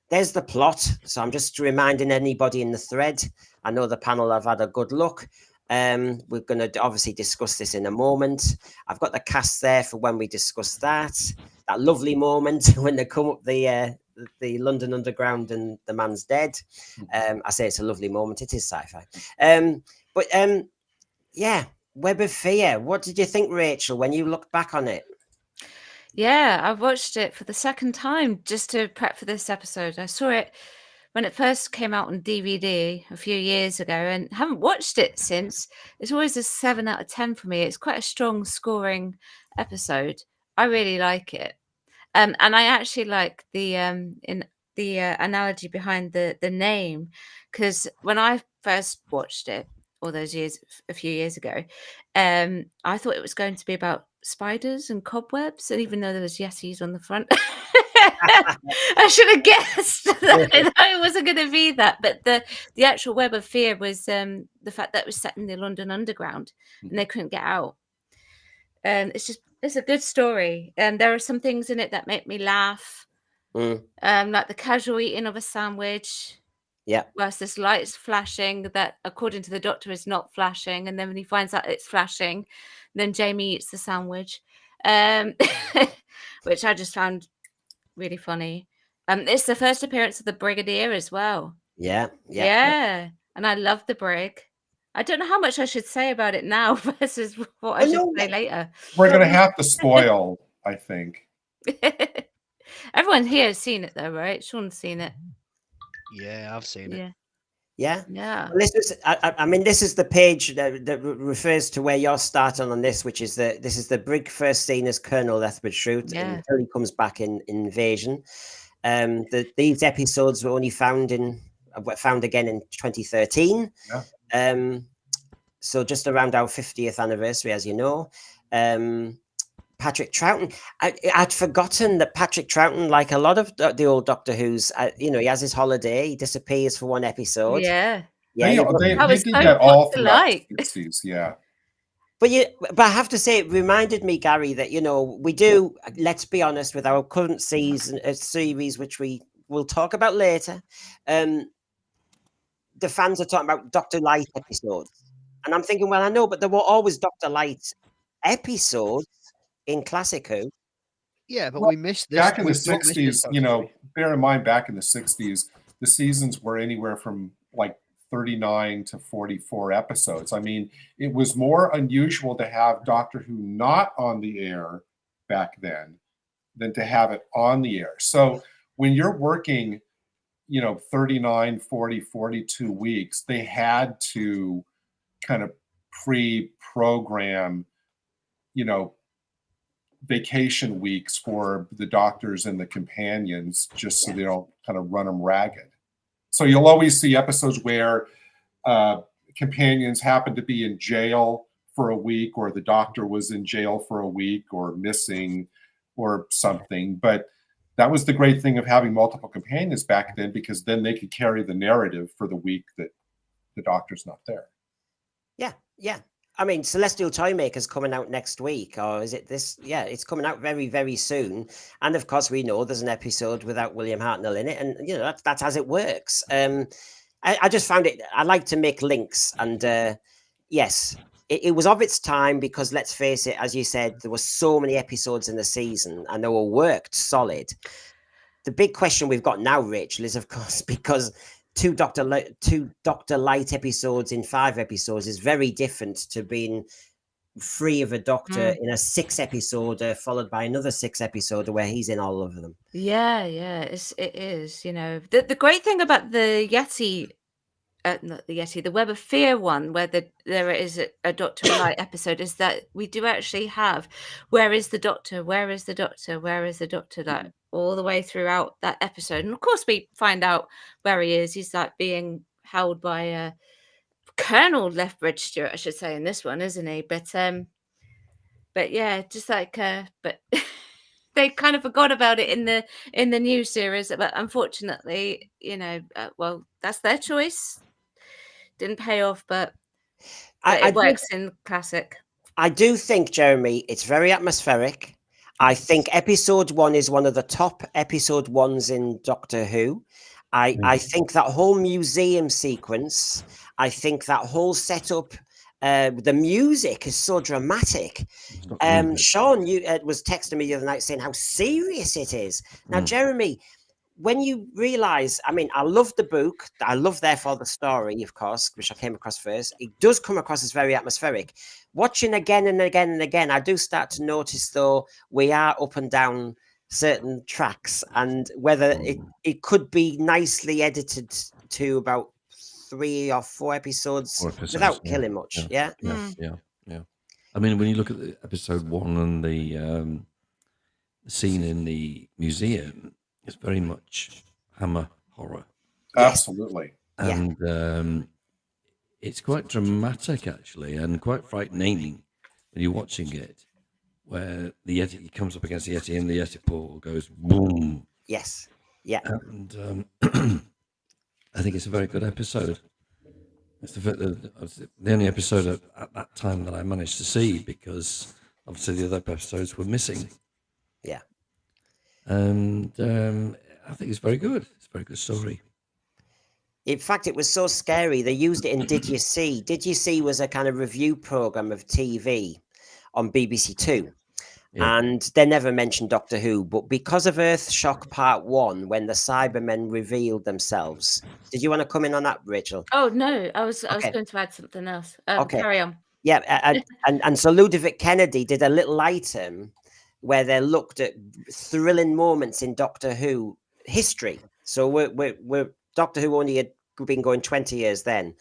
there's the plot. So I'm just reminding anybody in the thread. I know the panel have had a good look. We're going to obviously discuss this in a moment. I've got the cast there for when we discuss that lovely moment when they come up the London Underground and the man's dead. I say it's a lovely moment. It is sci-fi. Web of Fear. What did you think, Rachel, when you look back on it? Yeah, I watched it for the second time just to prep for this episode. I saw it when it first came out on DVD a few years ago and haven't watched it since. It's always a 7 out of 10 for me. It's quite a strong scoring episode. I really like it. And I actually like the in the analogy behind the name, because when I first watched it all those years, a few years ago, I thought it was going to be about spiders and cobwebs, and even though there was yetis on the front, I should have guessed that it wasn't going to be that. But the actual web of fear was the fact that it was set in the London Underground and they couldn't get out. It's a good story, and there are some things in it that make me laugh. Like the casual eating of a sandwich. Yeah. Whilst there's lights flashing that, according to the doctor, is not flashing, and then when he finds out it's flashing, then Jamie eats the sandwich, which I just found really funny. It's the first appearance of the Brigadier as well. Yeah. And I love the Brig. I don't know how much I should say about it now versus what I should say later. We're going to have to spoil, I think. Everyone here has seen it though, right? Sean's seen it. Yeah, I've seen it. Yeah. Well, I mean, this is the page that refers to where you're starting on this, which is this is the Brig first seen as Colonel Lethbridge Shute until he comes back in Invasion. These episodes were only found again in 2013. Yeah. So just around our 50th anniversary, as you know. Patrick Troughton. I'd forgotten that Patrick Troughton, like a lot of the old Doctor Who's, he has his holiday. He disappears for one episode. They did that all throughout the 60s. Yeah. But I have to say, it reminded me, Gary, that we do. Let's be honest, with our current series, which we will talk about later. The fans are talking about Dr. Light episodes, and I'm thinking, well, I know, but there were always Dr. Light episodes in Classic Who. Yeah, but we missed this. Back in the 60s, bear in mind, back in the 60s, the seasons were anywhere from like 39 to 44 episodes. I mean, it was more unusual to have Doctor Who not on the air back then than to have it on the air. So when you're working, 39, 40, 42 weeks, they had to kind of pre-program, vacation weeks for the doctors and the companions, just so they don't kind of run them ragged. So you'll always see episodes where companions happen to be in jail for a week, or the doctor was in jail for a week or missing or something. But that was the great thing of having multiple companions back then, because then they could carry the narrative for the week that the doctor's not there. Yeah. I mean, Celestial Toymaker's coming out next week, or is it this? Yeah, it's coming out very, very soon. And of course, we know there's an episode without William Hartnell in it, and that's as it works. I just found it. I like to make links, and yes, it was of its time, because let's face it, as you said, there were so many episodes in the season, and they were worked solid. The big question we've got now, Rachel, is of course, because two Dr. Light episodes in 5 episodes is very different to being free of a doctor in a 6 episode followed by another 6 episode where he's in all of them. Yeah, it is. The great thing about the Yeti, not the Yeti, the Web of Fear one, where there is a Doctor Light episode, is that we do actually have where is the Doctor, where is the Doctor, where is the Doctor, that all the way throughout that episode. And of course we find out where he is. He's like being held by Colonel Lethbridge Stewart, I should say, in this one, isn't he? But yeah, just like but they kind of forgot about it in the new series. But unfortunately, well, that's their choice. Didn't pay off, but it works in Classic. I do think, Jeremy, it's very atmospheric. I think episode 1 is one of the top episode 1s in Doctor Who. I think that whole museum sequence, I think that whole setup, the music is so dramatic. Sean, you was texting me the other night saying how serious it is. Now, Jeremy, when you realize, I mean, I love the book. I love, therefore, the story, of course, which I came across first. It does come across as very atmospheric. Watching again and again and again, I do start to notice, though, we are up and down certain tracks, and whether it could be nicely edited to about 3 or 4 episodes without killing much. Yeah. I mean, when you look at the episode 1 and the scene in the museum, it's very much Hammer horror, Yes. Absolutely. Yeah. and it's quite dramatic actually, and quite frightening when you're watching it, where the Yeti comes up against the Yeti and the Yeti portal goes boom, Yes. Yeah. and I think it's a very good episode. It's the only episode at that time that I managed to see, because obviously the other episodes were missing. Yeah. And I think it's very good. It's a very good story. In fact, it was so scary. They used it in Did You See? Did You See was a kind of review program of TV on BBC Two. Yeah. And they never mentioned Doctor Who, but because of Earthshock Part 1, when the Cybermen revealed themselves. Did you want to come in on that, Rachel? Oh no, I was Okay. going to add something else. Okay. Carry on. Yeah, and so Ludovic Kennedy did a little item where they looked at thrilling moments in Doctor Who history. So we're Doctor Who only had been going 20 years then,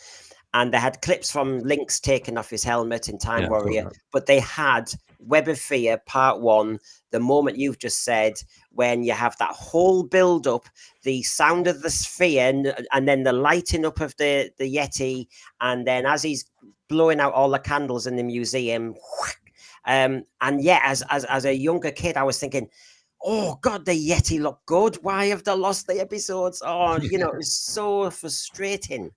and they had clips from Lynx taking off his helmet in Time Yeah, I saw Warrior, that. but they had Web of Fear Part 1, the moment you've just said, when you have that whole build up, the sound of the sphere, and then the lighting up of the Yeti, and then as he's blowing out all the candles in the museum. And yeah, as a younger kid, I was thinking, oh God, the Yeti look good. Why have they lost the episodes? Oh, you know, it was so frustrating.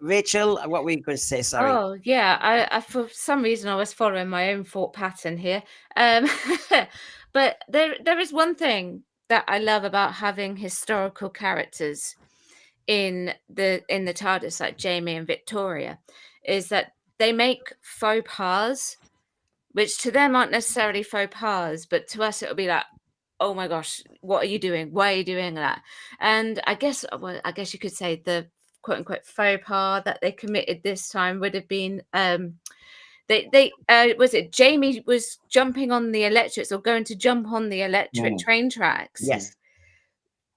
Rachel, what were you going to say? Sorry. Oh yeah, I for some reason I was following my own thought pattern here. But there is one thing that I love about having historical characters in the TARDIS, like Jamie and Victoria, is that they make faux pas, which to them aren't necessarily faux pas, but to us it'll be like, oh my gosh, what are you doing? Why are you doing that? And I guess you could say the quote unquote faux pas that they committed this time would have been they was it Jamie was jumping on the electrics, or going to jump on the electric train tracks. Yes.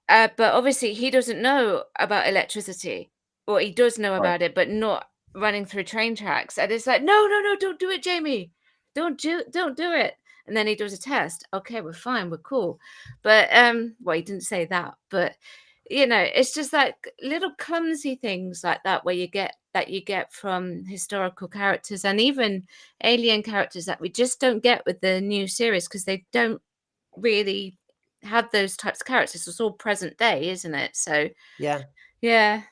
But obviously he doesn't know about electricity, or he does know about it, but not running through train tracks. And it's like, no, don't do it, Jamie. Don't do it. And then he does a test. Okay, we're fine, we're cool. But well, he didn't say that, but you know, it's just like little clumsy things like that where you get from historical characters, and even alien characters that we just don't get with the new series, because they don't really have those types of characters. It's all present day, isn't it? So Yeah. yeah.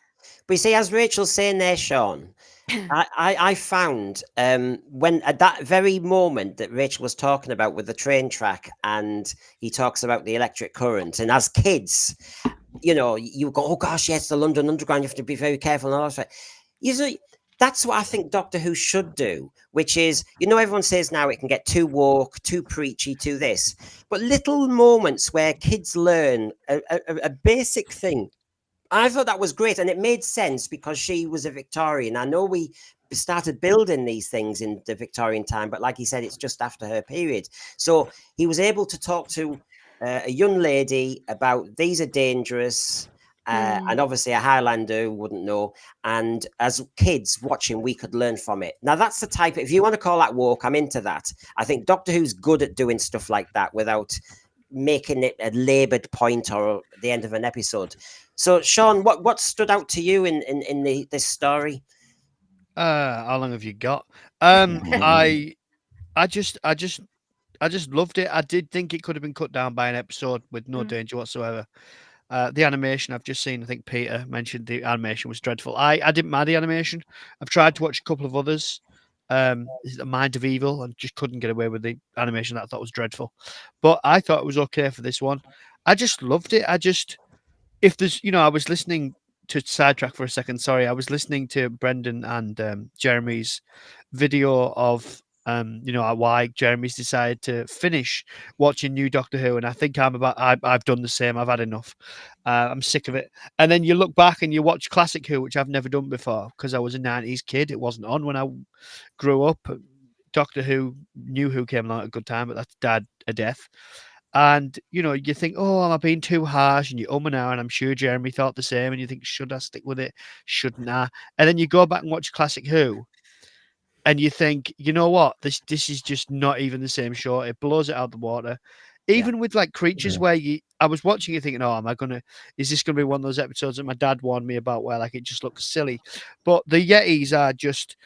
But you see, as Rachel's saying there, Sean, I found when at that very moment that Rachel was talking about with the train track, and he talks about the electric current, and as kids, you know, you go, oh gosh, yes, the London Underground, you have to be very careful and all that. You see, that's what I think Doctor Who should do, which is, you know, everyone says now it can get too woke, too preachy, too this, but little moments where kids learn a basic thing. I thought that was great, and it made sense because she was a Victorian. I know we started building these things in the Victorian time, but like he said, it's just after her period. So he was able to talk to a young lady about these are dangerous, and obviously a Highlander wouldn't know. And as kids watching, we could learn from it. Now that's the type. If you want to call that woke, I'm into that. I think Doctor Who's good at doing stuff like that without making it a laboured point or the end of an episode. So, Sean, what stood out to you in this story? How long have you got? I just loved it. I did think it could have been cut down by an episode with no danger whatsoever. The animation I've just seen, I think Peter mentioned the animation was dreadful. I didn't mind the animation. I've tried to watch a couple of others. Is it The Mind of Evil? And just couldn't get away with the animation that I thought was dreadful. But I thought it was okay for this one. I just loved it. If there's, I was listening to sidetrack for a second. Sorry, I was listening to Brendan and Jeremy's video of why Jeremy's decided to finish watching new Doctor Who, and I think I've done the same. I've had enough. I'm sick of it. And then you look back and you watch classic Who, which I've never done before because I was a 90s kid. It wasn't on when I grew up. Doctor Who, New Who came along at a good time, but that's died a death. And you think, oh, am I being too harsh? And you and now, and I'm sure Jeremy thought the same. And you think, should I stick with it? Shouldn't I? And then you go back and watch Classic Who, and you think, you know what? This is just not even the same show. It blows it out the water. Even with like creatures where I was watching it thinking, oh, is this gonna be one of those episodes that my dad warned me about where like it just looks silly? But the Yetis are just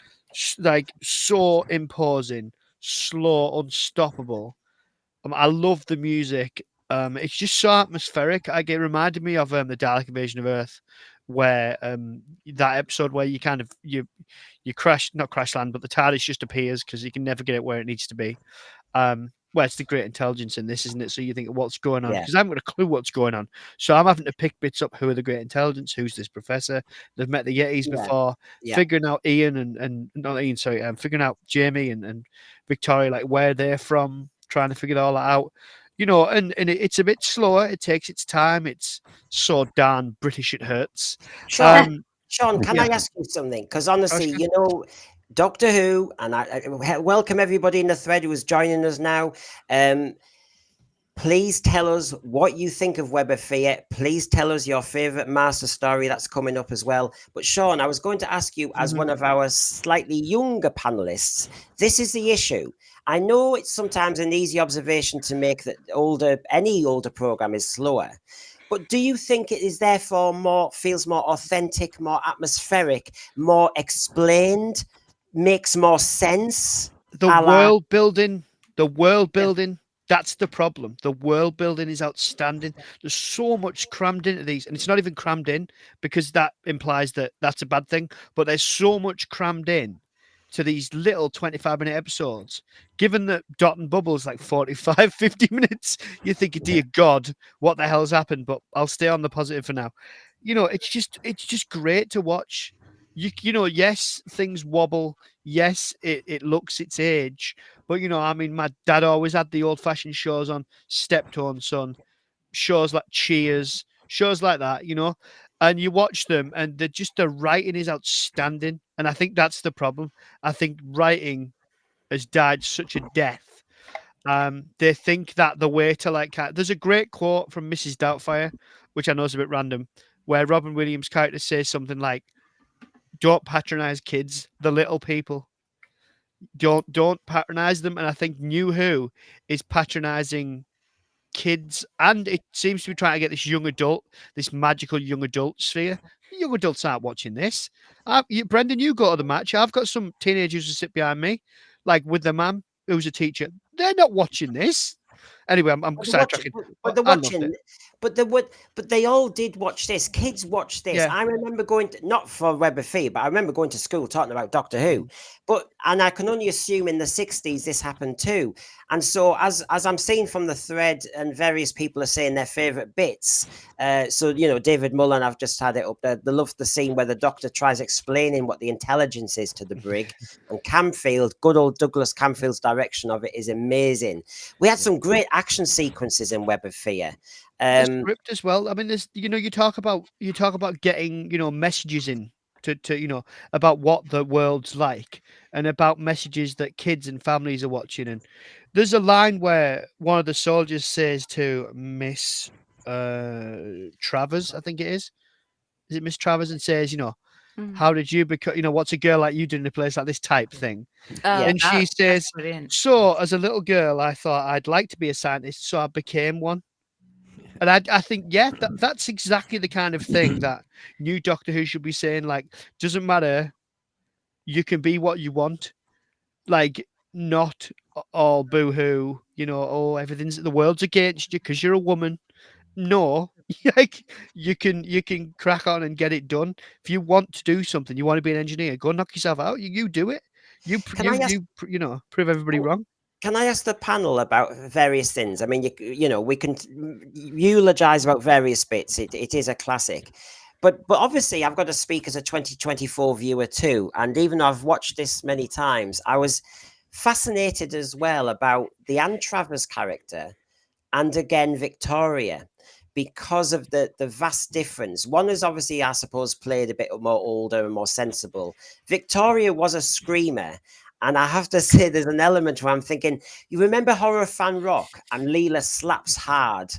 like so imposing, slow, unstoppable. I love the music. It's just so atmospheric. It reminded me of the Dalek Invasion of Earth, where that episode where you kind of you not crash land, but the TARDIS just appears because you can never get it where it needs to be. Well, it's the great intelligence in this, isn't it? So you think, what's going on? Yeah. Because I haven't got a clue what's going on. So I'm having to pick bits up. Who are the great intelligence? Who's this professor? They've met the Yetis before. Yeah. Figuring out Ian and not Ian, sorry, figuring out Jamie and Victoria, like where they're from, trying to figure all that out. You know, and it's a bit slower. It takes its time. It's so darn British it hurts. Sean, can yeah. I ask you something? Because honestly, sure. you know, Doctor Who, and I welcome everybody in the thread who is joining us now. Please tell us what you think of Web of Fear. Please tell us your favorite master story that's coming up as well. But Sean, I was going to ask you, as one of our slightly younger panelists, this is the issue. I know it's sometimes an easy observation to make that any older program is slower. But do you think it is therefore feels more authentic, more atmospheric, more explained, makes more sense? The world building, that's the problem. The world building is outstanding. There's so much crammed into these, and it's not even crammed in because that implies that that's a bad thing. But there's so much crammed in to these little 25-minute episodes. Given that Dot and Bubble is like 45, 50 minutes, you're thinking, dear God, what the hell's happened? But I'll stay on the positive for now. You know, it's just great to watch. You know, yes, things wobble. Yes, it looks its age. But, you know, I mean, my dad always had the old-fashioned shows on, Steptoe Son, shows like Cheers, shows like that, you know. And you watch them, and the writing is outstanding. And I think that's the problem. I think writing has died such a death. They think that the way to there's a great quote from Mrs. Doubtfire, which I know is a bit random, where Robin Williams' character says something like, "Don't patronize kids, the little people. Don't patronize them." And I think New Who is patronizing kids, and it seems to be trying to get this magical young adult sphere. Young adults aren't watching this. Brendan, you go to the match. I've got some teenagers who sit behind me, like with the mum who's a teacher. They're not watching this. Anyway, I'm sidetracking. But they're watching. But they all did watch this. Kids watch this. Yeah. I remember going to, not for Web of Fear, but I remember going to school talking about Doctor Who. And I can only assume in the 60s this happened too. And so as I'm seeing from the thread, and various people are saying their favourite bits. So, you know, David Mullen, I've just had it up there. They love the scene where the Doctor tries explaining what the intelligence is to the brig. And Camfield, good old Douglas Camfield's direction of it is amazing. We had some great action sequences in Web of Fear. Script as well. I mean, there's, you know, you talk about getting, you know, messages in to you know, about what the world's like, and about messages that kids and families are watching. And there's a line where one of the soldiers says to Miss Travers, I think it is it Miss Travers, and says, you know, how did you become, you know, what's a girl like you doing in a place like this type thing? And she says, so as a little girl, I thought I'd like to be a scientist, so I became one. And I think, yeah, that's exactly the kind of thing that new Doctor Who should be saying. Like, doesn't matter, you can be what you want. Like, not all boo-hoo, you know, oh, the world's against you because you're a woman. No, like you can crack on and get it done. If you want to do something, you want to be an engineer, go knock yourself out. You do it. You know, prove everybody wrong. Can I ask the panel about various things? I mean, you know, we can eulogize about various bits. It is a classic, but obviously, I've got to speak as a 2024 viewer too. And even though I've watched this many times, I was fascinated as well about the Anne Travers character, and again Victoria, because of the vast difference. One is obviously, I suppose, played a bit more older and more sensible. Victoria was a screamer. And I have to say, there's an element where I'm thinking, you remember Horror Fan Rock, and Leela slaps hard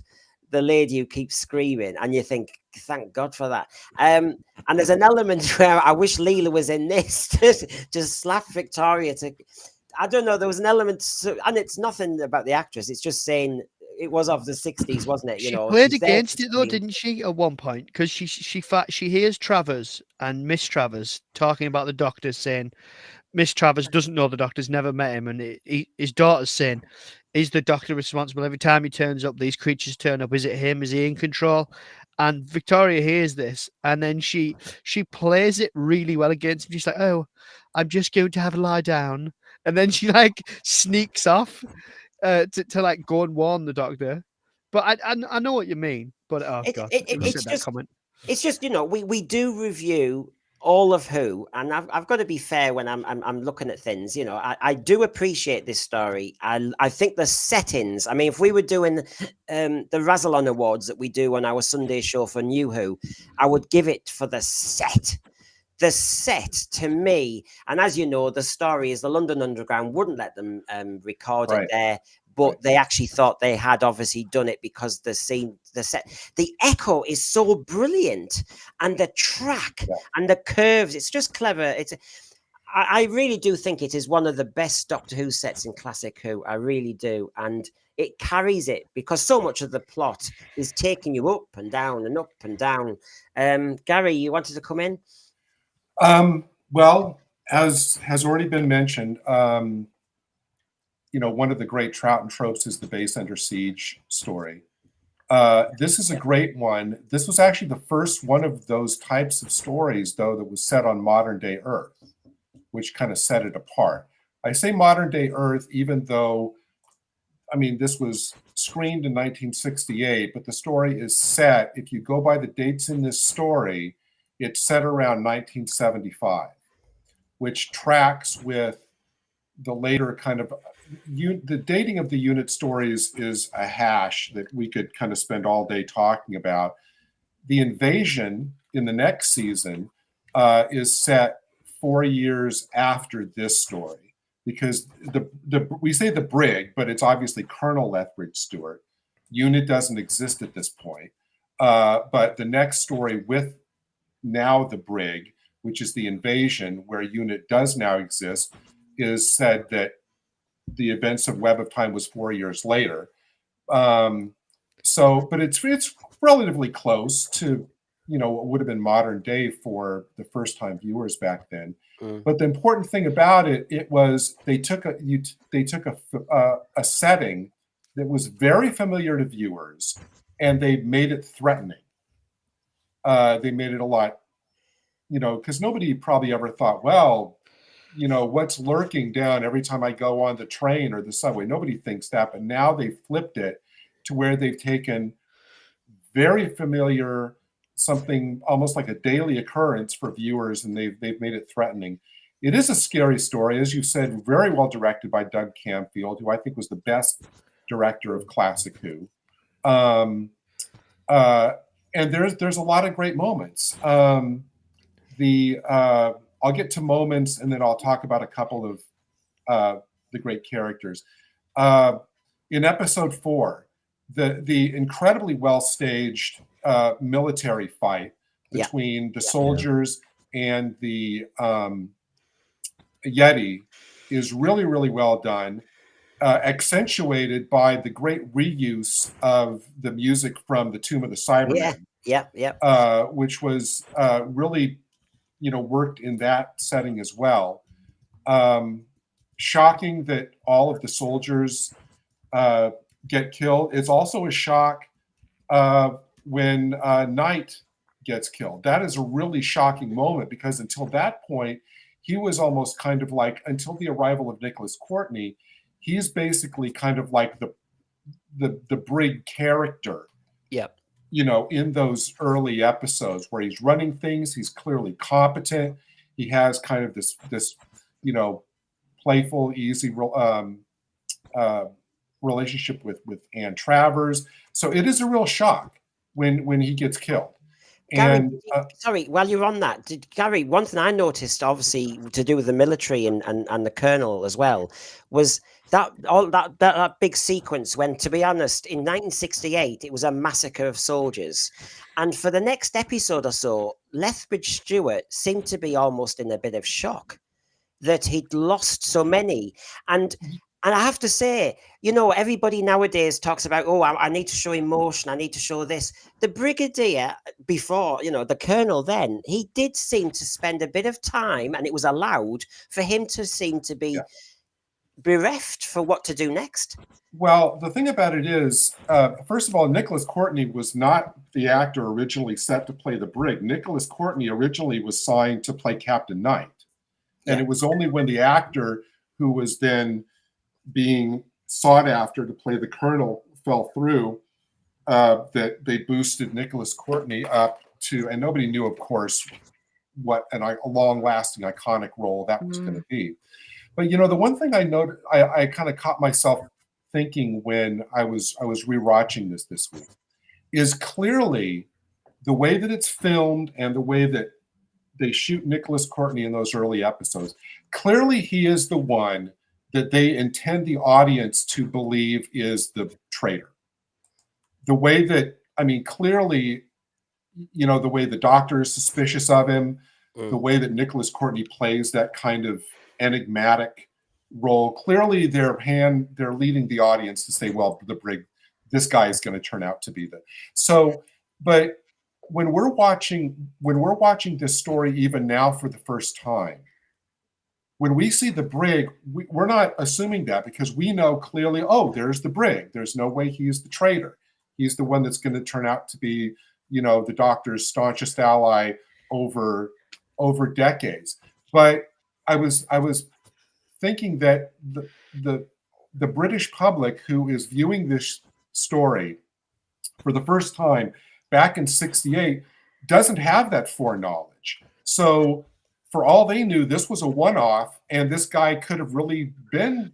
the lady who keeps screaming, and you think, thank God for that. And there's an element where I wish Leela was in this to just slap Victoria. I don't know, there was an element, and it's nothing about the actress, it's just saying it was of the 60s, wasn't it? You She know, played she's there against to it though, scream. didn't she? At one point, because she hears Travers and Miss Travers talking about the doctor, saying Miss Travers doesn't know the doctor's never met him, and his daughter's saying, "Is the doctor responsible every time he turns up? These creatures turn up. Is it him? Is he in control?" And Victoria hears this, and then she plays it really well against him. She's like, "Oh, I'm just going to have a lie down," and then she like sneaks off to like go and warn the doctor. But I know what you mean. But oh god, who said that comment? It's just, you know, we do review all of Who, and I've got to be fair when I'm looking at things. You know, I do appreciate this story. I think the settings. I mean, if we were doing the Razzleon Awards that we do on our Sunday show for New Who, I would give it for the set. The set to me, and as you know, the story is the London Underground wouldn't let them record it there, but they actually thought they had obviously done it because the set, the echo is so brilliant, and the track and the curves, it's just clever. I really do think it is one of the best Doctor Who sets in classic Who. I really do, and it carries it because so much of the plot is taking you up and down and up and down. Gary, you wanted to come in? Well, as has already been mentioned, you know, one of the great Troughton tropes is the base under siege story. This is a great one. This was actually the first one of those types of stories, though, that was set on modern day Earth, which kind of set it apart. I say modern day Earth, even though, I mean, this was screened in 1968, but the story is set, if you go by the dates in this story, it's set around 1975, which tracks with the later kind of the dating of the unit stories is a hash that we could kind of spend all day talking about. The invasion in the next season is set 4 years after this story, because we say the brig, but it's obviously Colonel Lethbridge Stewart. Unit doesn't exist at this point, but the next story with now the brig, which is the invasion, where Unit does now exist, is said that the events of Web of Time was 4 years later. So, but it's relatively close to, you know, what would have been modern day for the first time viewers back then. But the important thing about it was they took a setting that was very familiar to viewers, and they made it threatening. They made it a lot, you know, because nobody probably ever thought, well, you know, what's lurking down every time I go on the train or the subway? Nobody thinks that, but now they've flipped it to where they've taken very familiar, something almost like a daily occurrence for viewers, and they've made it threatening. It is a scary story, as you said, very well directed by Doug Camfield, who I think was the best director of classic Who. And there's a lot of great moments. I'll get to moments, and then I'll talk about a couple of the great characters. In episode 4, the incredibly well staged military fight between the soldiers and the Yeti is really, really well done, accentuated by the great reuse of the music from the Tomb of the Cybermen. Which was really, you know, worked in that setting as well. Shocking that all of the soldiers get killed. It's also a shock when Knight gets killed. That is a really shocking moment, because until that point, he was almost kind of like, until the arrival of Nicholas Courtney, he's basically kind of like the brig character. You know, in those early episodes where he's running things, he's clearly competent. He has kind of this you know, playful, easy relationship with Ann Travers. So it is a real shock when he gets killed. Gary, sorry, while you're on that, Gary, one thing I noticed, obviously, to do with the military and the colonel as well, was that big sequence when, to be honest, in 1968, it was a massacre of soldiers. And for the next episode or so, Lethbridge Stewart seemed to be almost in a bit of shock that he'd lost so many. And And I have to say, you know, everybody nowadays talks about, oh, I need to show emotion. I need to show this. The brigadier before, you know, the colonel then, he did seem to spend a bit of time, and it was allowed for him to seem to be bereft for what to do next. Well, the thing about it is, first of all, Nicholas Courtney was not the actor originally set to play the brig. Nicholas Courtney originally was signed to play Captain Knight. And it was only when the actor who was then being sought after to play the colonel fell through that they boosted Nicholas Courtney up to, and nobody knew, of course, what a long-lasting iconic role that was going to be. But you know, the one thing I noted, I kind of caught myself thinking when I was rewatching this week, is clearly the way that it's filmed and the way that they shoot Nicholas Courtney in those early episodes. Clearly, he is the one that they intend the audience to believe is the traitor. The way that, I mean, clearly, you know, the way the doctor is suspicious of him, the way that Nicholas Courtney plays that kind of enigmatic role. Clearly, they're leading the audience to say, well, the brig, this guy is going to turn out to be the. So, but when we're watching this story, even now for the first time, when we see the brig, we're not assuming that, because we know clearly, oh, there's the brig. There's no way he's the traitor. He's the one that's going to turn out to be, you know, the doctor's staunchest ally over decades. But I was thinking that the British public who is viewing this story for the first time back in '68 doesn't have that foreknowledge. So for all they knew, this was a one-off, and this guy could have really been,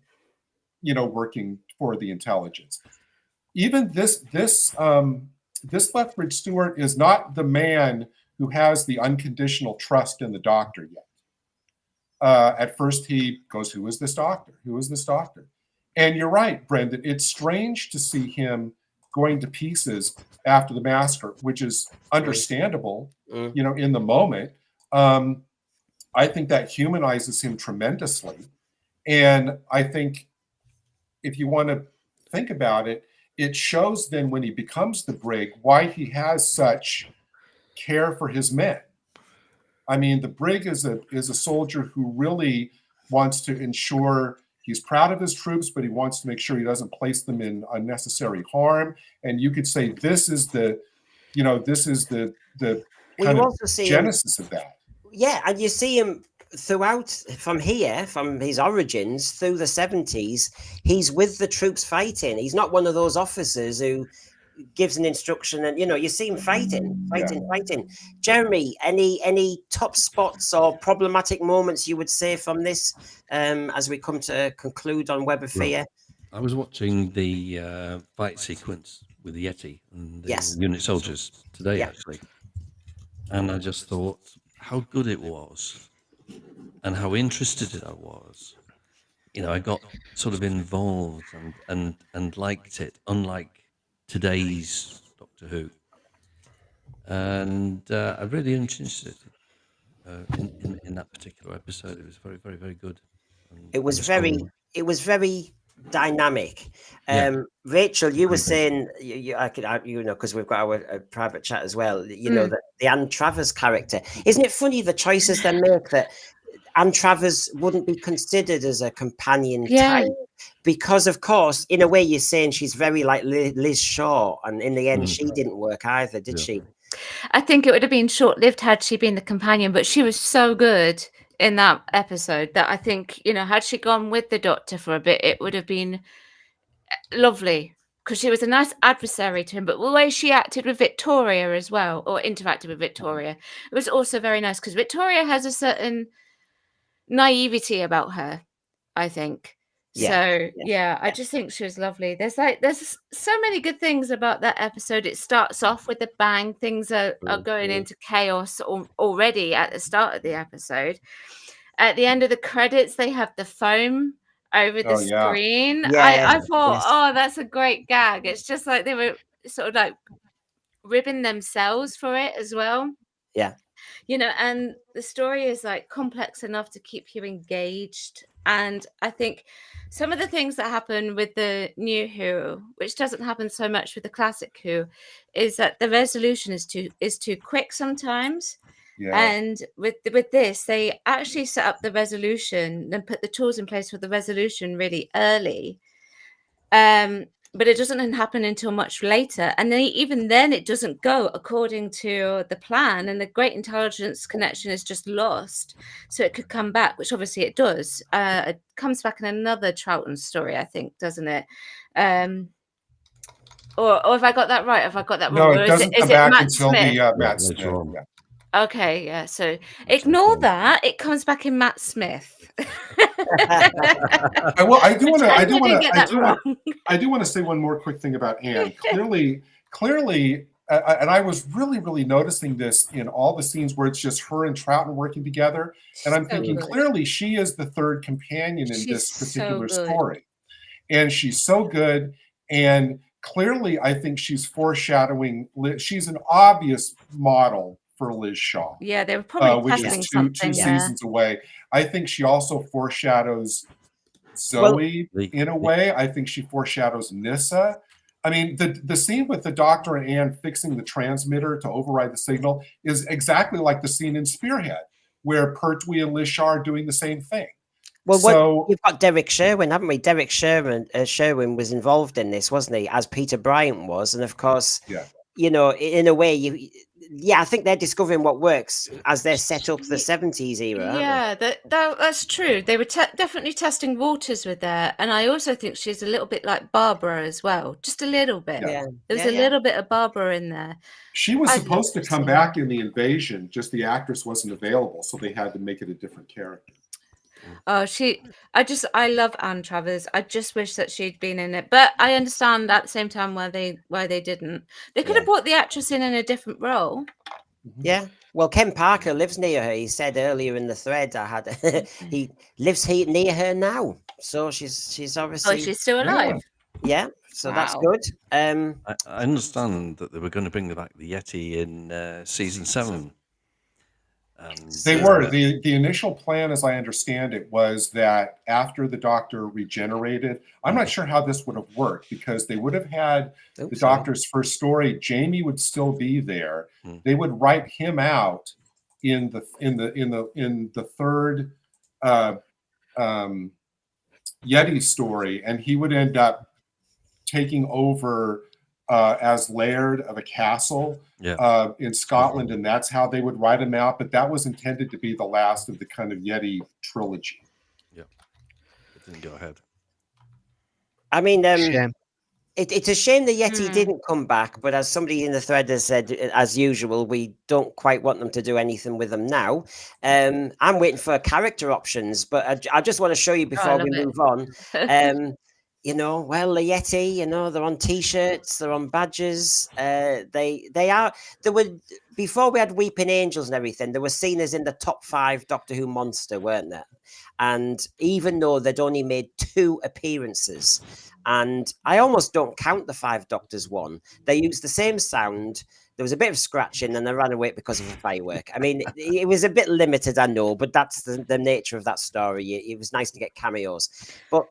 you know, working for the intelligence. Even this Lethbridge Stewart is not the man who has the unconditional trust in the doctor yet. At first he goes, who is this doctor? Who is this doctor? And you're right, Brendan, it's strange to see him going to pieces after the massacre, which is understandable, you know, in the moment. I think that humanizes him tremendously. And I think if you want to think about it, it shows then when he becomes the brig, why he has such care for his men. I mean, the brig is a soldier who really wants to ensure he's proud of his troops, but he wants to make sure he doesn't place them in unnecessary harm. And you could say this is the kind of genesis of that. Yeah, and you see him throughout from his origins through the 70s. He's with the troops fighting. He's not one of those officers who gives an instruction and, you know, you see him fighting. Jeremy, any top spots or problematic moments you would say from this as we come to conclude on Web of Fear? I was watching the fight sequence with the Yeti and the unit soldiers today, actually, and I just thought how good it was and how interested I was. You know, I got sort of involved and liked it, unlike today's Doctor Who. And I really interested in that particular episode. It was very, very, very good. It was very dynamic. Rachel, you were saying, you know, because we've got our private chat as well, you know, that the Anne Travers character. Isn't it funny the choices they make, that Anne Travers wouldn't be considered as a companion type? Because, of course, in a way, you're saying she's very like Liz Shaw, and in the end, she didn't work either, did she? I think it would have been short-lived had she been the companion, but she was so good in that episode that I think, you know, had she gone with the Doctor for a bit, it would have been lovely, because she was a nice adversary to him. But the way she acted with Victoria as well, or interacted with Victoria, it was also very nice, because Victoria has a certain naivety about her, I think. So I just think she was lovely. There's so many good things about that episode. It starts off with a bang. Things are going into chaos already at the start of the episode. At the end of the credits, they have the foam over the screen. I thought, oh, that's a great gag. It's just like they were sort of like ribbing themselves for it as well. Yeah. You know, and the story is like complex enough to keep you engaged And I think some of the things that happen with the new Who, which doesn't happen so much with the classic Who, is that the resolution is too quick sometimes. Yeah. And with this, they actually set up the resolution and put the tools in place for the resolution really early. But it doesn't happen until much later. And then even then it doesn't go according to the plan, and the great intelligence connection is just lost. So it could come back, which obviously it does. It comes back in another Troughton story, I think, doesn't it? Or have I got that right? Have I got that No, wrong? it Or doesn't come is it back Matt until Smith? the Matt later Smith. on. Yeah. Okay, yeah. So ignore that. It comes back in Matt Smith. I do want to say one more quick thing about Anne. Clearly, and I was really noticing this in all the scenes where it's just her and Troughton working together. And I'm thinking, clearly, she is the third companion in this particular story, and she's so good. And clearly, I think she's foreshadowing. She's an obvious model for Liz Shaw. Yeah, they were probably which testing is something. two seasons away. I think she also foreshadows Zoe in a way. I think she foreshadows Nyssa. I mean, the scene with the Doctor and Anne fixing the transmitter to override the signal is exactly like the scene in Spearhead, where Pertwee and Liz Shaw are doing the same thing. Well, we've got Derek Sherwin, haven't we? Derek Sherwin was involved in this, wasn't he? As Peter Bryant was, and of course, you know, in a way, I think they're discovering what works as they're set up the 70s era. Yeah, that's true. They were definitely testing waters with that, and I also think she's a little bit like Barbara as well, just a little bit. Yeah. There was a little bit of Barbara in there. She was supposed to come back in The Invasion, just the actress wasn't available, so they had to make it a different character. Oh, I love Anne Travers. I just wish that she'd been in it, but I understand at the same time why they didn't. They could have brought the actress in a different role. Yeah. Well, Ken Parker lives near her. He said earlier in the thread he lives near her now. So she's obviously she's still alive. Yeah. So that's good. I understand that they were going to bring back the Yeti in season 7. They were. The initial plan, as I understand it, was that after the Doctor regenerated, I'm not sure how this would have worked, because they would have had the Doctor's first story. Jamie would still be there. They would write him out in the third Yeti story, and he would end up taking over as Laird of a castle in Scotland, and that's how they would write him out. But that was intended to be the last of the kind of Yeti trilogy. Yeah, it didn't go ahead. I mean, it's a shame the Yeti didn't come back, but as somebody in the thread has said, as usual, we don't quite want them to do anything with them now. I'm waiting for character options, but I just want to show you before we move on. You know, well, the Yeti, you know, they're on T-shirts, they're on badges. They were, before we had Weeping Angels and everything, they were seen as in the top 5 Doctor Who monster, weren't they? And even though they'd only made 2 appearances, and I almost don't count the 5 Doctors one, they used the same sound. There was a bit of scratching, and they ran away because of a firework. I mean, it was a bit limited, I know, but that's the nature of that story. It was nice to get cameos, but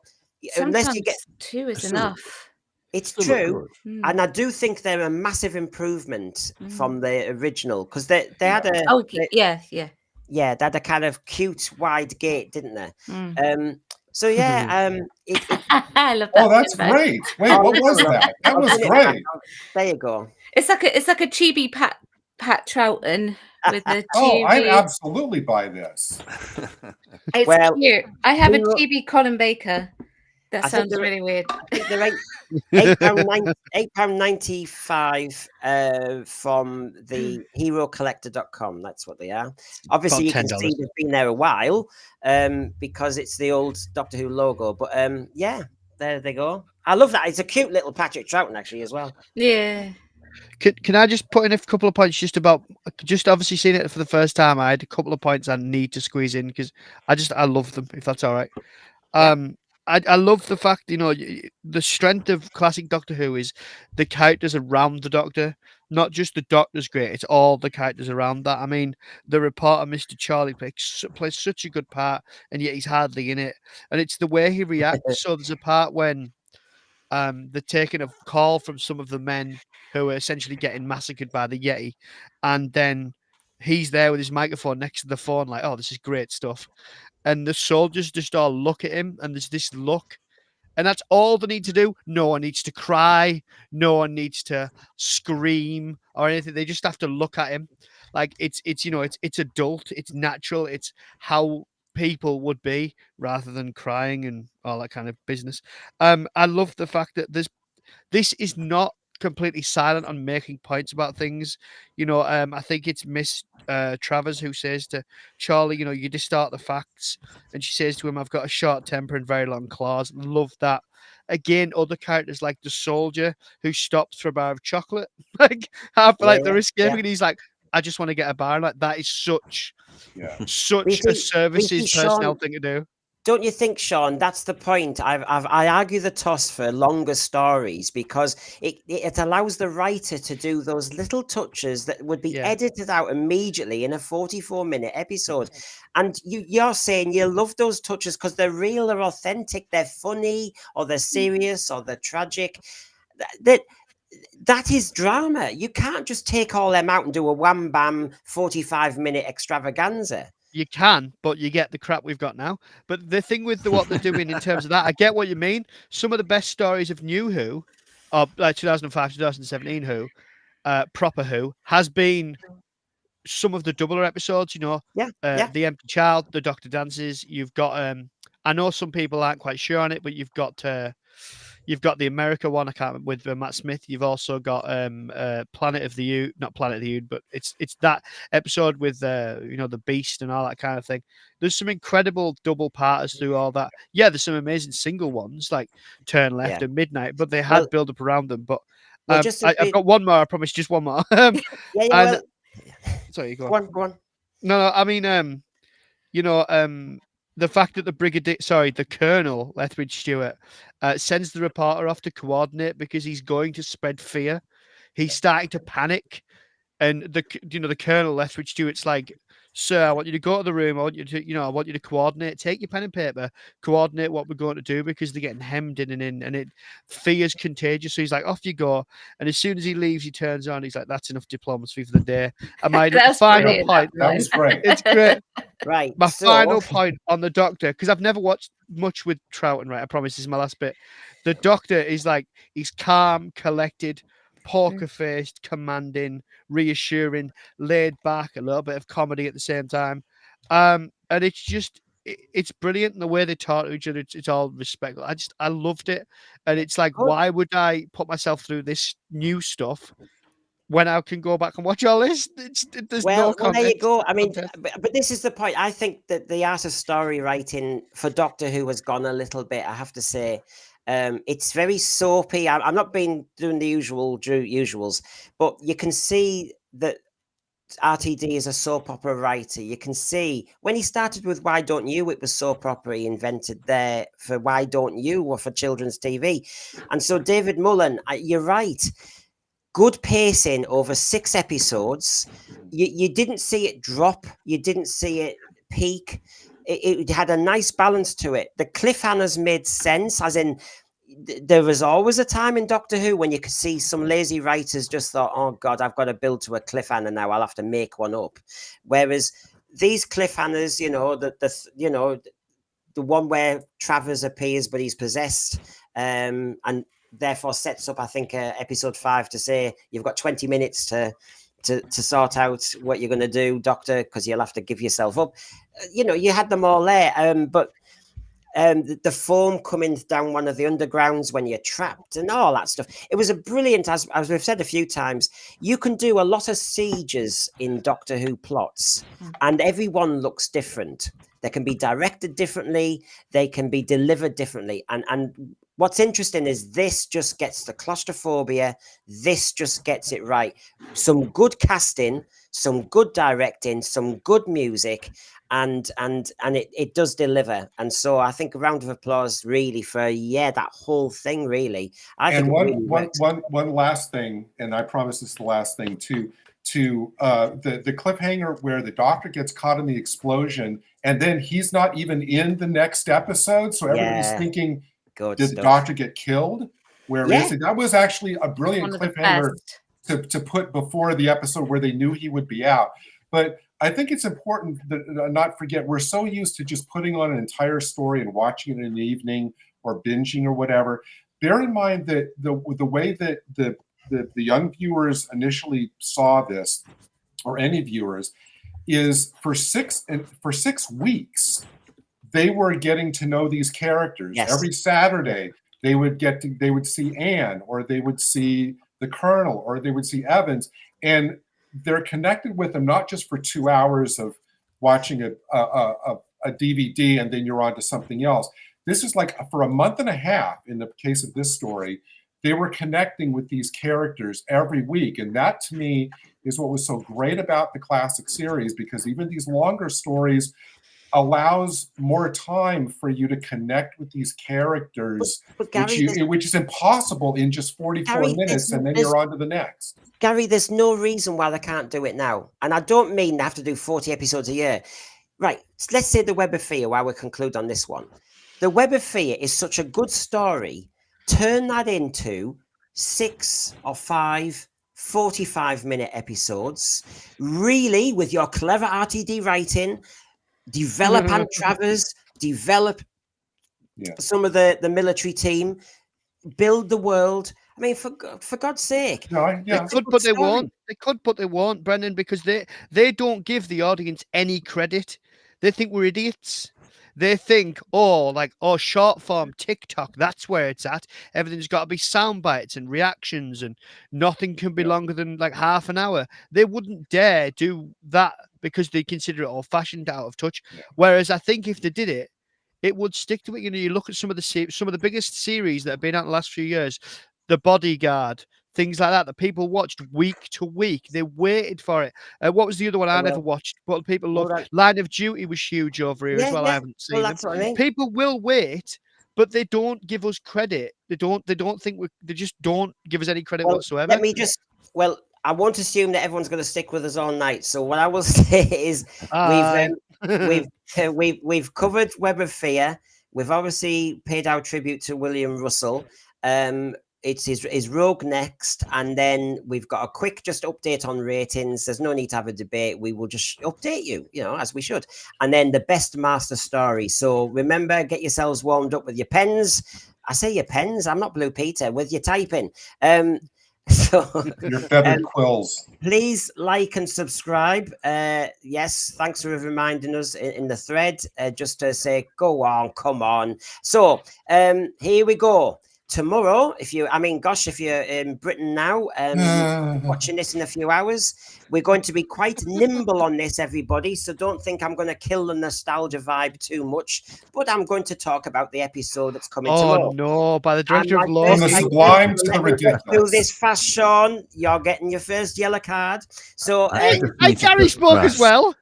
sometimes unless you get 2 is enough. It's true, and I do think they're a massive improvement from the original, because they had a they had a kind of cute wide gate, didn't they? So yeah, I love that. Oh, that's great! Wait, what was that? That was great. There you go. It's like a chibi Pat Troughton with the Oh, I'd absolutely buy this. It's cute. I have a chibi Colin Baker. That sounds really weird. I think they're £8.95 from the herocollector.com. That's what they are. Obviously, you can see they've been there a while because it's the old Doctor Who logo. But yeah, there they go. I love that. It's a cute little Patrick Troughton, actually, as well. Yeah. Can I just put in a couple of points just obviously seeing it for the first time? I had a couple of points I need to squeeze in because I love them, if that's all right. I love the fact, you know, the strength of classic Doctor Who is the characters around the Doctor. not just the Doctor's great, it's all the characters around that. I mean, the reporter, Mr. Charlie, plays such a good part, and yet he's hardly in it. And it's the way he reacts. So there's a part when they're taking a call from some of the men who are essentially getting massacred by the Yeti, and then he's there with his microphone next to the phone, like, "Oh, this is great stuff." And the soldiers just all look at him, and there's this look, and that's all they need to do. No one needs to cry, no one needs to scream or anything. They just have to look at him. Like it's it's adult, it's natural, it's how people would be rather than crying and all that kind of business. I love the fact that this is not completely silent on making points about things. I think it's Miss Travers who says to Charlie, you distort the facts. And she says to him, I've got a short temper and very long claws. Love that. Again, other characters like the soldier who stops for a bar of chocolate, like they're escaping, and he's like, I just want to get a bar. Like that is such a services personnel thing to do. Don't you think, Sean? That's the point. I argue the toss for longer stories because it allows the writer to do those little touches that would be edited out immediately in a 44-minute episode. And you're saying you love those touches because they're real, they're authentic, they're funny, or they're serious, or they're tragic. That is drama. You can't just take all them out and do a wham bam 45-minute extravaganza. You can, but you get the crap we've got now. But the thing with what they're doing in terms of that, I get what you mean. Some of the best stories of New Who, or like 2005, 2017 Who, proper Who, has been some of the doubler episodes. The Empty Child, the Doctor Dances. You've got, I know some people aren't quite sure on it, but you've got the America one. I can't remember, with Matt Smith. You've also got Planet of the U, not Planet of the U, but it's that episode with the Beast and all that kind of thing. There's some incredible double parters through all that. Yeah, there's some amazing single ones like Turn Left and Midnight, but they had build up around them. But I've got one more. I promise, just one more. Sorry, go on. No, I mean, the fact that the Colonel Lethbridge Stewart sends the reporter off to coordinate because he's going to spread fear. He's starting to panic, and the Colonel Lethbridge Stewart's like, "Sir, I want you to go to the room. I want you to coordinate. Take your pen and paper, coordinate what we're going to do because they're getting hemmed in and in, and fear's contagious." So he's like, "Off you go." And as soon as he leaves, he turns on. He's like, "That's enough diplomacy for the day." And my final point. That was great. It's great. Right. My final point on the Doctor, because I've never watched much with Troughton, right? I promise this is my last bit. The Doctor is like, he's calm, collected, poker faced, commanding, reassuring, laid back, a little bit of comedy at the same time. And it's just, it's brilliant. And the way they talk to each other, it's all respectful. I loved it. And it's like, why would I put myself through this new stuff when I can go back and watch all this? There's no context. Well, there you go. I mean, but this is the point. I think that the art of story writing for Doctor Who has gone a little bit, I have to say. It's very soapy. I'm not doing the usuals, but you can see that RTD is a soap opera writer. You can see when he started with Why Don't You, it was soap opera he invented there for Why Don't You or for children's TV. And so David Mullen, you're right. Good pacing over 6 episodes. You didn't see it drop. You didn't see it peak. It had a nice balance to it. The cliffhangers made sense, as in there was always a time in Doctor Who when you could see some lazy writers just thought, oh God, I've got to build to a cliffhanger now. I'll have to make one up. Whereas these cliffhangers, the one where Travers appears but he's possessed, and therefore sets up, I think, episode 5 to say you've got 20 minutes to sort out what you're going to do, Doctor, because you'll have to give yourself up. You had them all there, but the foam coming down one of the undergrounds when you're trapped and all that stuff. It was a brilliant, as we've said a few times, you can do a lot of sieges in Doctor Who plots, and everyone looks different. They can be directed differently, they can be delivered differently, and what's interesting is this just gets the claustrophobia. This just gets it right. Some good casting, some good directing, some good music, and it does deliver. And so I think a round of applause really for that whole thing. Really, I think And it one really one works. one last thing, and I promise this is the last thing too. To the cliffhanger where the doctor gets caught in the explosion, and then he's not even in the next episode, so everybody's Yeah, thinking, good did the stuff. doctor get killed? Where Yeah. is it? That was actually a brilliant One of the cliffhanger best. to put before the episode where they knew he would be out. But I think it's important that not forget, we're so used to just putting on an entire story and watching it in the evening or binging or whatever. Bear in mind that the way that the young viewers initially saw this, or any viewers, is for 6 weeks they were getting to know these characters. Yes. Every Saturday they would see Anne, or they would see the Colonel, or they would see Evans, and they're connected with them not just for 2 hours of watching a DVD and then you're on to something else. This is like for a month and a half. In the case of this story, they were connecting with these characters every week, and that to me is what was so great about the classic series, because even these longer stories allows more time for you to connect with these characters, But Gary, which is impossible in just 44 Gary, minutes, and then you're on to the next. Gary, there's no reason why they can't do it now. And I don't mean they have to do 40 episodes a year. Right, let's say The Web of Fear, while we conclude on this one. The Web of Fear is such a good story. Turn that into 6 or 5 45-minute episodes, really, with your clever RTD writing. Develop Anne Travers, develop some of the military team, build the world. I mean, for God's sake. They could, but they won't. They could, but they won't, Brendan, because they don't give the audience any credit. They think we're idiots. They think, short form TikTok, that's where it's at. Everything's got to be sound bites and reactions, and nothing can be longer than like half an hour. They wouldn't dare do that because they consider it old-fashioned, out of touch. Whereas I think if they did it, it would stick to it. You look at some of the biggest series that have been out in the last few years, The Bodyguard, things like that people watched week to week. They waited for it. What was the other one I never watched, but people loved? Line of Duty was huge over here as well. I haven't seen them. What I mean. People will wait, but they don't give us credit. They don't think they just don't give us any credit whatsoever. I won't assume that everyone's going to stick with us all night. So what I will say is we've covered Web of Fear. We've obviously paid our tribute to William Russell. It's his Rogue next, and then we've got a quick just update on ratings. There's no need to have a debate. We will just update you, as we should. And then the best master story. So remember, get yourselves warmed up with your pens. I say your pens. I'm not Blue Peter. With your typing. So your feathered quills. Please like and subscribe. Yes, thanks for reminding us in the thread. Just to say, go on, come on. So here we go. Tomorrow, if you're in Britain now, watching this in a few hours, we're going to be quite nimble on this, everybody. So don't think I'm going to kill the nostalgia vibe too much, but I'm going to talk about the episode that's coming tomorrow. Oh no, by the director of law. From the sublime to the ridiculous. Do this fast, Sean. You're getting your first yellow card. So Gary spoke as well.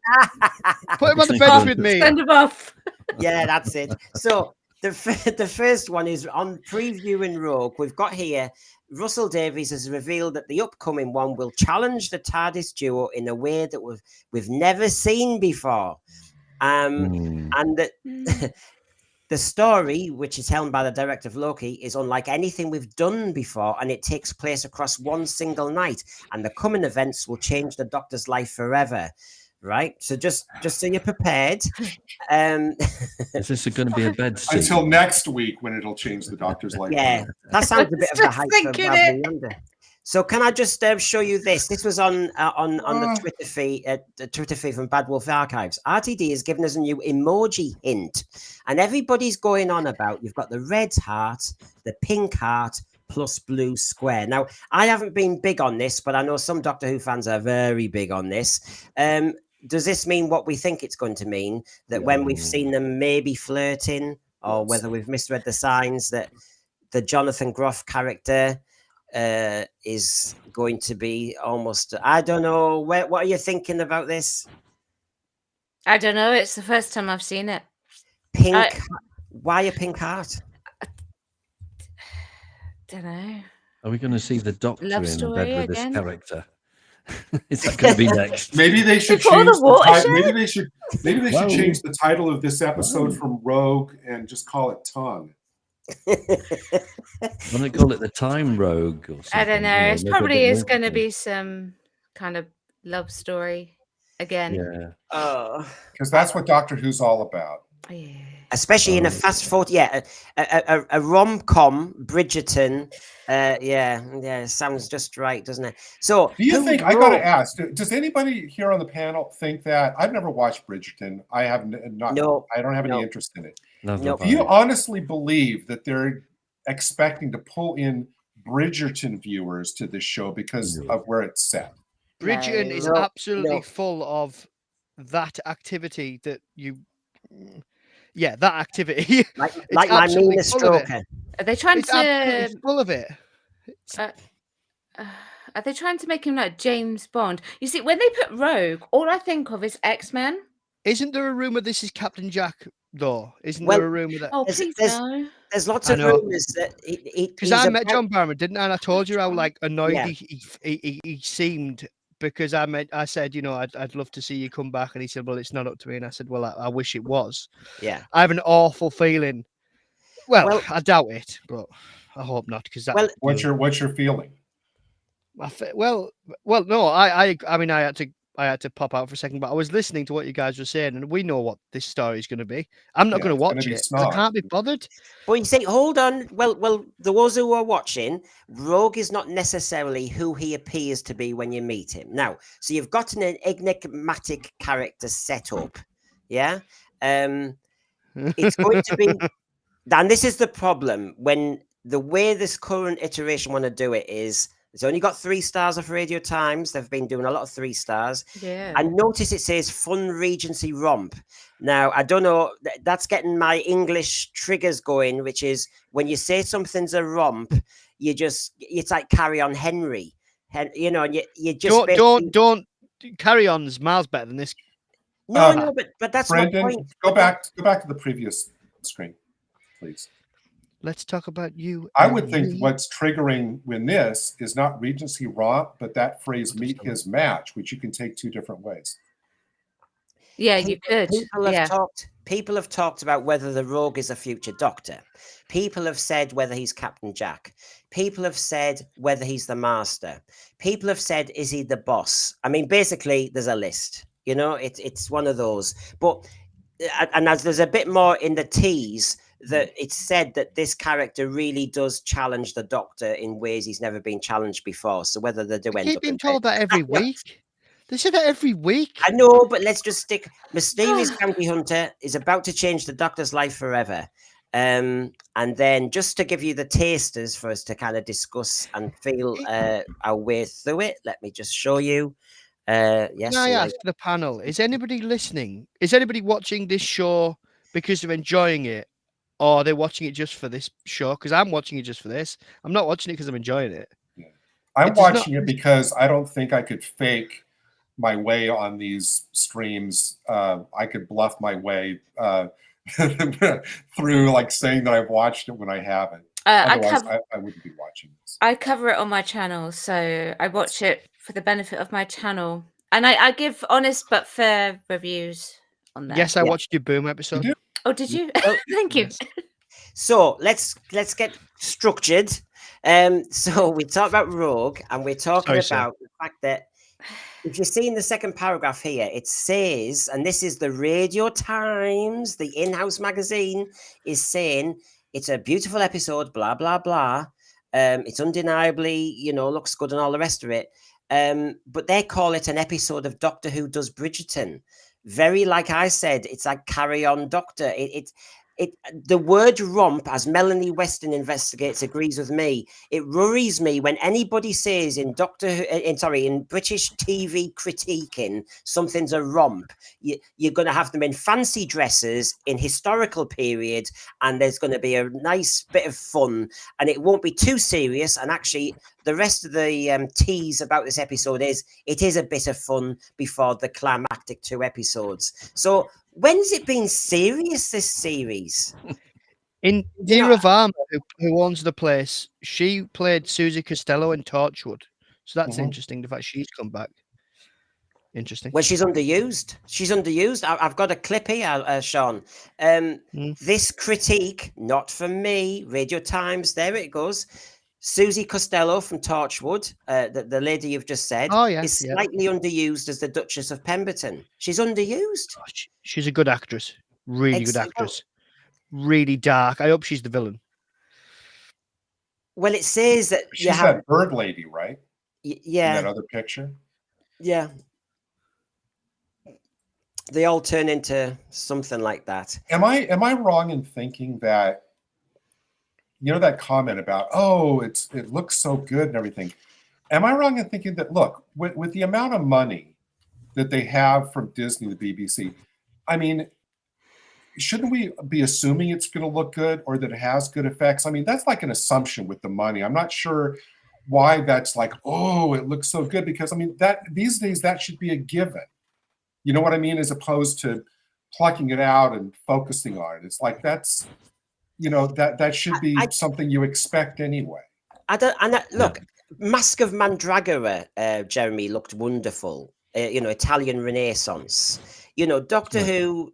Put him on the bench with me. Send him off. Yeah, that's it. So the first one is on previewing Rogue. We've got here Russell Davies has revealed that the upcoming one will challenge the TARDIS duo in a way that we've never seen before. And the story, which is helmed by the director of Loki, is unlike anything we've done before, and it takes place across one single night. And the coming events will change the Doctor's life forever. Right, so just so you're prepared. Is this going to be a bed scene? Until next week, when it'll change the Doctor's life. Yeah, that sounds a bit of a hype for Bradley Yonder. So can I just show you this? This was on the Twitter feed from Bad Wolf Archives. RTD has given us a new emoji hint, and everybody's going on about you've got the red heart, the pink heart, plus blue square. Now, I haven't been big on this, but I know some Doctor Who fans are very big on this. Does this mean what we think it's going to mean? That when we've seen them maybe flirting, or whether we've misread the signs, that the Jonathan Groff character is going to be almost... I don't know. What are you thinking about this? I don't know. It's the first time I've seen it. Pink. Why a pink heart? Don't know. Are we going to see the Doctor Love in story bed with again? this character? Is that going to be next? Maybe they should Before change the watershed? maybe they should Whoa. change the title of this episode Whoa. from Rogue and just call it Tongue. Why don't they call it the Time Rogue or something? I don't know. You It's make it a probably bit is more going to fun. be some kind of love story again. Yeah. Oh. Because that's what Doctor Who's all about. Yeah. Especially in a fast forward, a rom-com, Bridgerton. Sounds just right, doesn't it? So, Do you who think, I got to wrote- ask, does anybody here on the panel think that? I've never watched Bridgerton. I have not. No, I don't have any no. interest in it. Neither Nope. have Do you I. honestly believe that they're expecting to pull in Bridgerton viewers to this show because No. of where it's set? Bridgerton is No, absolutely no. full of that activity that you. Yeah, that activity. like It's my absolutely Mina full of it. Stroker? Are they trying It's absolutely to? full of it. Are they trying to make him like James Bond? You see, when they put Rogue, all I think of is X-Men. Isn't there a rumor this is Captain Jack though? Isn't Well, there a rumor that? Oh, There's- please there's- no. There's lots I of know. rumors that Because I met about- John Barrowman, didn't I? And I told you how like annoyed Yeah. he seemed because I said, you know, I'd love to see you come back, and he said, well, it's not up to me, and I said, well, I wish it was. Yeah. I have an awful feeling. Well, Well- I doubt it, but I hope not, because that. Well, What's your feeling? Well, no, I mean, I had to pop out for a second, but I was listening to what you guys were saying, and we know what this story is going to be. I'm not Yeah, going to it's gonna watch be it. 'Cause snog. I can't be bothered. But you see, hold on. Well, those who are watching, Rogue is not necessarily who he appears to be when you meet him. Now, so you've got an enigmatic character set up, yeah. It's going to be, and this is the problem when the way this current iteration want to do it is. It's only got 3 stars of Radio Times. They've been doing a lot of 3 stars. Yeah. And notice it says Fun Regency Romp. Now, I don't know, that's getting my English triggers going, which is when you say something's a romp, it's like Carry On Henry. You know, and you just Don't carry on's miles better than this. No, but that's my Brendan, point. go back to the previous screen, please. Let's talk about you. I and would think me. what's triggering in this is not Regency romp, but that phrase meet his match, which you can take 2 different ways. Yeah, you could. People have talked about whether the Rogue is a future Doctor. People have said whether he's Captain Jack. People have said whether he's the Master. People have said, is he the boss? I mean, basically, there's a list. You know, it's one of those. But and as there's a bit more in the tease that it's said that this character really does challenge the Doctor in ways he's never been challenged before. So whether they do I end keep up being in told that every week. They say that every week. I know, but let's just stick. Mysterious Bounty Hunter is about to change the Doctor's life forever. And then just to give you the tasters for us to kind of discuss and feel our way through it, let me just show you. Yes. Can I ask the panel, is anybody listening? Is anybody watching this show because they're enjoying it? Or are they watching it just for this show? Because I'm watching it just for this. I'm not watching it because I'm enjoying it. I'm It does not- watching it because I don't think I could fake my way on these streams. I could bluff my way through like saying that I've watched it when I haven't. Otherwise, I wouldn't be watching this. I cover it on my channel, so I watch it for the benefit of my channel, and I give honest but fair reviews on there. Yes, I watched your Boom episode. You do? Oh, did you? Thank you. Yes. So let's get structured. So we talk about Rogue, and we're talking about the fact that if you see in the second paragraph here, it says, and this is the Radio Times, the in-house magazine, is saying it's a beautiful episode, blah blah blah. It's undeniably, looks good and all the rest of it. But they call it an episode of Doctor Who does Bridgerton. Very, like I said, it's like Carry On Doctor. The word romp, as Melanie Weston investigates, agrees with me. It worries me when anybody says in British TV critiquing something's a romp. You're going to have them in fancy dresses in historical period, and there's going to be a nice bit of fun, and it won't be too serious. And actually, the rest of the tease about this episode is it is a bit of fun before the climactic 2 episodes. So when's it been serious, this series? In Indira Varma, who owns the place, she played Susie Costello in Torchwood. So that's interesting, the fact she's come back. Interesting. Well, she's underused. She's underused. I've got a clip here, Sean. This critique, not from me, Radio Times, there it goes. Susie Costello from Torchwood, the lady you've just said, is slightly underused as the Duchess of Pemberton. She's underused. Oh, she's a good actress. Really good actress. Really dark. I hope she's the villain. Well, it says that she's that bird lady, right? Yeah. In that other picture. Yeah. They all turn into something like that. Am I wrong in thinking that, you know, that comment about, oh, it looks so good and everything? Am I wrong in thinking that, look, with the amount of money that they have from Disney, the BBC, I mean, shouldn't we be assuming it's going to look good or that it has good effects? I mean, that's like an assumption with the money. I'm not sure why that's like, oh, it looks so good, because I mean, that these days that should be a given. You know what I mean? As opposed to plucking it out and focusing on it. It's like, that's, you know, that should be something you expect anyway. Look, Mask of Mandragora, Jeremy, looked wonderful. You know, Italian Renaissance. You know, Doctor Who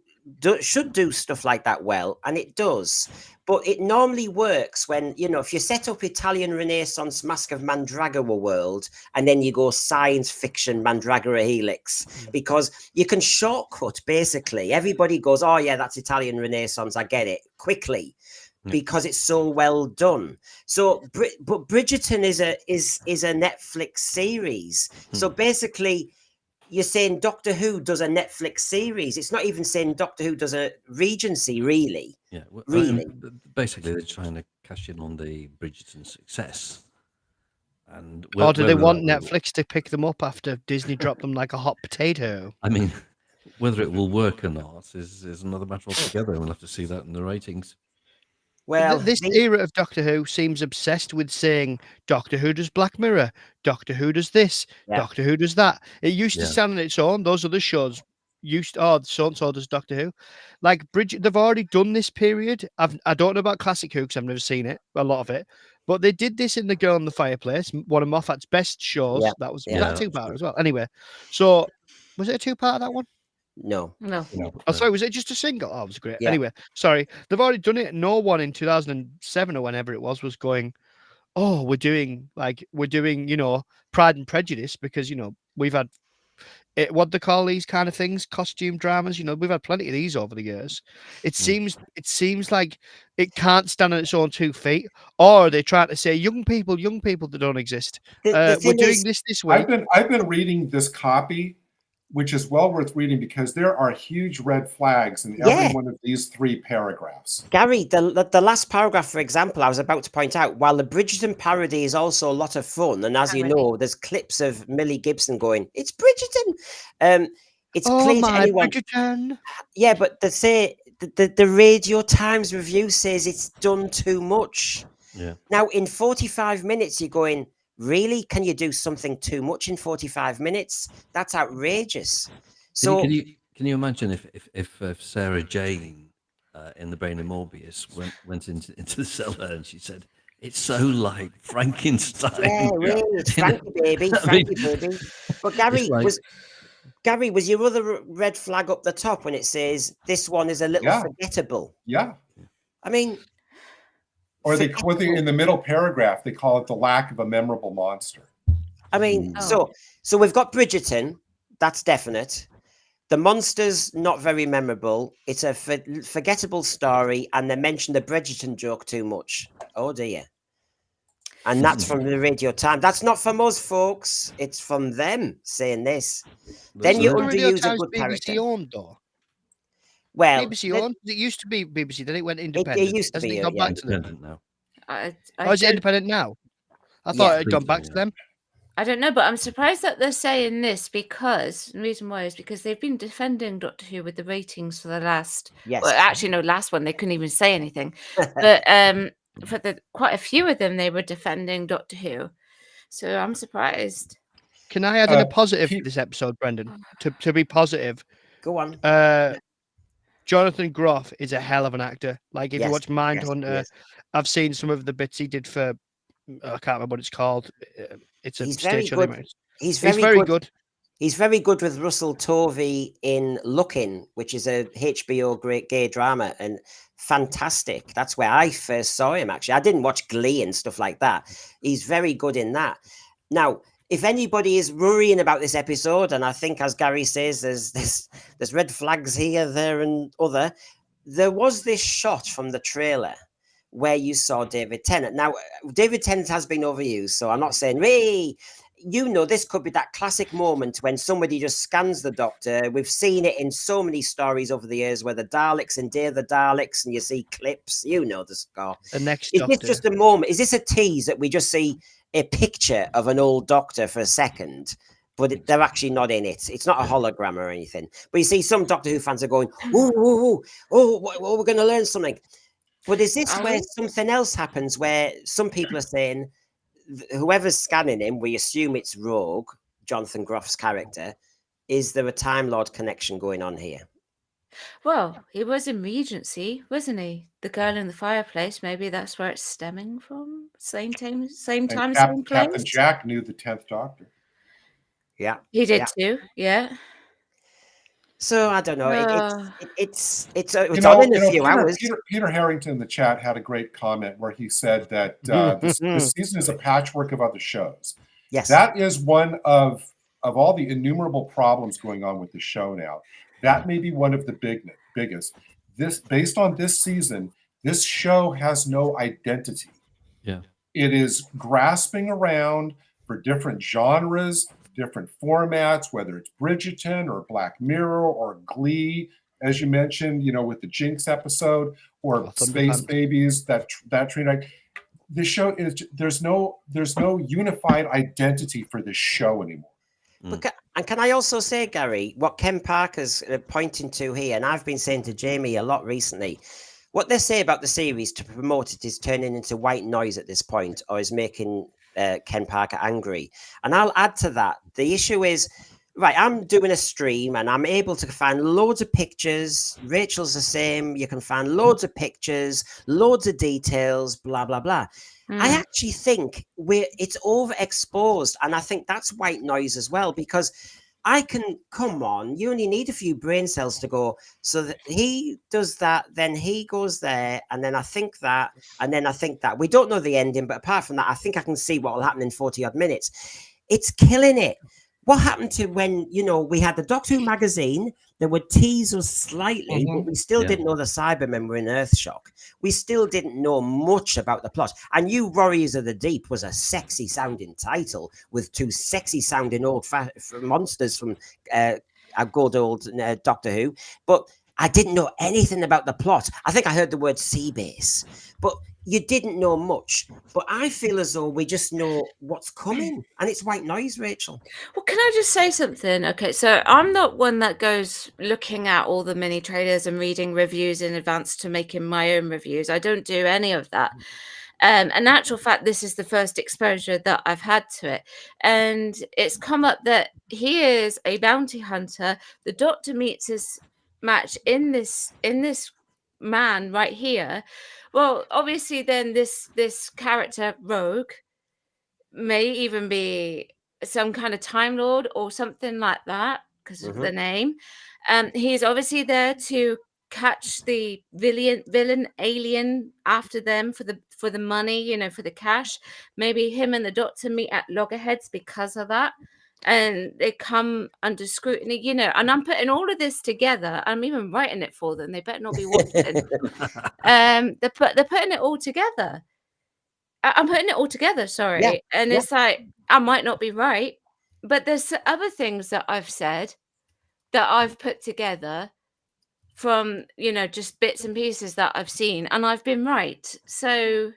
should do stuff like that well, and it does. But it normally works when, you know, if you set up Italian Renaissance Mask of Mandragora world, and then you go science fiction Mandragora Helix, because you can shortcut, basically. Everybody goes, oh yeah, that's Italian Renaissance, I get it, quickly, because it's so well done. So, but Bridgerton is a Netflix series. So basically, you're saying Doctor Who does a Netflix series. It's not even saying Doctor Who does a Regency, really. Yeah, well, really. Basically, they're trying to cash in on the Bridgerton success. And or do they want Netflix to pick them up after Disney dropped them like a hot potato? I mean, whether it will work or not is another matter altogether. We'll have to see that in the ratings. Well, this era of Doctor Who seems obsessed with saying Doctor Who does Black Mirror, Doctor Who does this, Doctor Who does that. It used to stand on its own. Those other shows so and so does Doctor Who. Like Bridget, they've already done this period. I don't know about Classic Who because I've never seen it, a lot of it. But they did this in The Girl in the Fireplace, one of Moffat's best shows. Yeah. That was that a two-part as well. Anyway, so was it a two-part, that one? No. Oh, sorry, was it just a single? Oh, it was great. Anyway, sorry. They've already done it. No one in 2007 or whenever it was going, oh, we're doing, you know, Pride and Prejudice, because, you know, we've had what they call these kind of things, costume dramas. You know, we've had plenty of these over the years. It seems like it can't stand on its own 2 feet, or they're trying to say young people that don't exist. We're doing this week. I've been reading this copy, which is well worth reading, because there are huge red flags in every one of these 3 paragraphs. Gary, the last paragraph, for example, I was about to point out, while the Bridgerton parody is also a lot of fun, and as you know, there's clips of Millie Gibson going, "It's Bridgerton." It's clear to anyone. Bridgerton. Yeah, but they say the Radio Times review says it's done too much. Yeah. Now, in 45 minutes, you're going, really? Can you do something too much in 45 minutes? That's outrageous. So can you imagine if Sarah Jane in The Brain of Morbius went into the cellar and she said, "It's so like Frankenstein." Yeah, really, it's Frankie baby, Frankie baby. But Gary, was your other red flag up the top when it says this one is a little forgettable? Yeah. I mean, or in the middle paragraph, they call it the lack of a memorable monster. I mean, so we've got Bridgerton, that's definite. The monster's not very memorable. It's a forgettable story, and they mention the Bridgerton joke too much. Oh dear. And that's from the Radio Times. That's not from us, folks. It's from them saying this. Then you underuse a good character. BBC owned, though. Well, BBC owned. It used to be BBC. Then it went independent. It used to be gone back to them independent now. Is it independent now? I thought it had gone back to them. I don't know, but I'm surprised that they're saying this, because the reason why is because they've been defending Doctor Who with the ratings for the last. Yes. Well, actually, no, last one they couldn't even say anything, but for quite a few of them, they were defending Doctor Who. So I'm surprised. Can I add in a positive Pete- for this episode, Brendan? To be positive, Go on. Jonathan Groff is a hell of an actor. Like if you Yes, watch Mindhunter, yes. I've seen some of the bits he did for. I can't remember what it's called. It's a He's very stage show. good. He's He's very very good. good. He's very good with Russell Tovey in Looking, which is a HBO great gay drama, and fantastic. That's where I first saw him, actually. I didn't watch Glee and stuff like that. He's very good in that. Now, if anybody is worrying about this episode, and I think, as Gary says, there's red flags here, there, and other, there was this shot from the trailer where you saw David Tennant. Now, David Tennant has been overused, so I'm not saying, hey, you know, this could be that classic moment when somebody just scans the Doctor. We've seen it in so many stories over the years where the Daleks and Day of the Daleks, and you see clips. You know the score. The next Is Doctor. this just a moment? Is this a tease that we just see a picture of an old Doctor for a second, but they're actually not in it? It's not a hologram or anything. But you see some Doctor Who fans are going, oh, we're going to learn something. But is this where something else happens, where some people are saying, whoever's scanning him, we assume it's Rogue, Jonathan Groff's character. Is there a Time Lord connection going on here? Well, he was in Regency, wasn't he? The girl in the fireplace. Maybe that's where it's stemming from. Same time, same Captain place. Jack knew the 10th Doctor. Yeah, He did too. Yeah. So I don't know. It's on in a few hours. Peter Harrington in the chat had a great comment where he said that this season is a patchwork of other shows. Yes, that is one of all the innumerable problems going on with the show now. That may be one of the biggest. This, based on this season, this show has no identity. Yeah, it is grasping around for different genres, different formats, whether it's Bridgerton or Black Mirror or Glee, as you mentioned, with the Jinx episode, or Space Babies, that train. This show is, there's no unified identity for this show anymore. And can I also say, Gary, what Ken Parker's pointing to here, and I've been saying to Jamie a lot recently, what they say about the series to promote it is turning into white noise at this point, or is making Ken Parker angry. And I'll add to that. The issue is, right, I'm doing a stream and I'm able to find loads of pictures. Rachel's the same. You can find loads of pictures, loads of details, blah, blah, blah. I actually think it's overexposed. And I think that's white noise as well, because come on, you only need a few brain cells to go, so that he does that, then he goes there, and then I think that, and then I think that. We don't know the ending, but apart from that, I think I can see what will happen in 40 odd minutes. It's killing it. What happened to when, we had the Doctor Who magazine, there would tease us slightly, but we still didn't know the Cybermen were in Earthshock. We still didn't know much about the plot. And You Warriors of the Deep was a sexy sounding title with two sexy sounding old monsters from a good old Doctor Who. But I didn't know anything about the plot. I think I heard the word Seabase, but you didn't know much. But I feel as though we just know what's coming, and it's white noise, Rachel. Well, can I just say something? Okay, so I'm not one that goes looking at all the mini trailers and reading reviews in advance to making my own reviews. I don't do any of that. In actual fact, this is the first exposure that I've had to it. And it's come up that he is a bounty hunter. The Doctor meets his match in this man right here. Well, obviously then this character Rogue may even be some kind of Time Lord or something like that because of the name. He's obviously there to catch the villain alien after them for the money, for the cash. Maybe him and the Doctor meet at loggerheads because of that, and they come under scrutiny, and I'm putting all of this together. I'm even writing it for them. They better not be watching. They're putting it all together. I'm putting it all together, sorry. And it's like, I might not be right, but there's other things that I've said that I've put together from, just bits and pieces that I've seen, and I've been right. So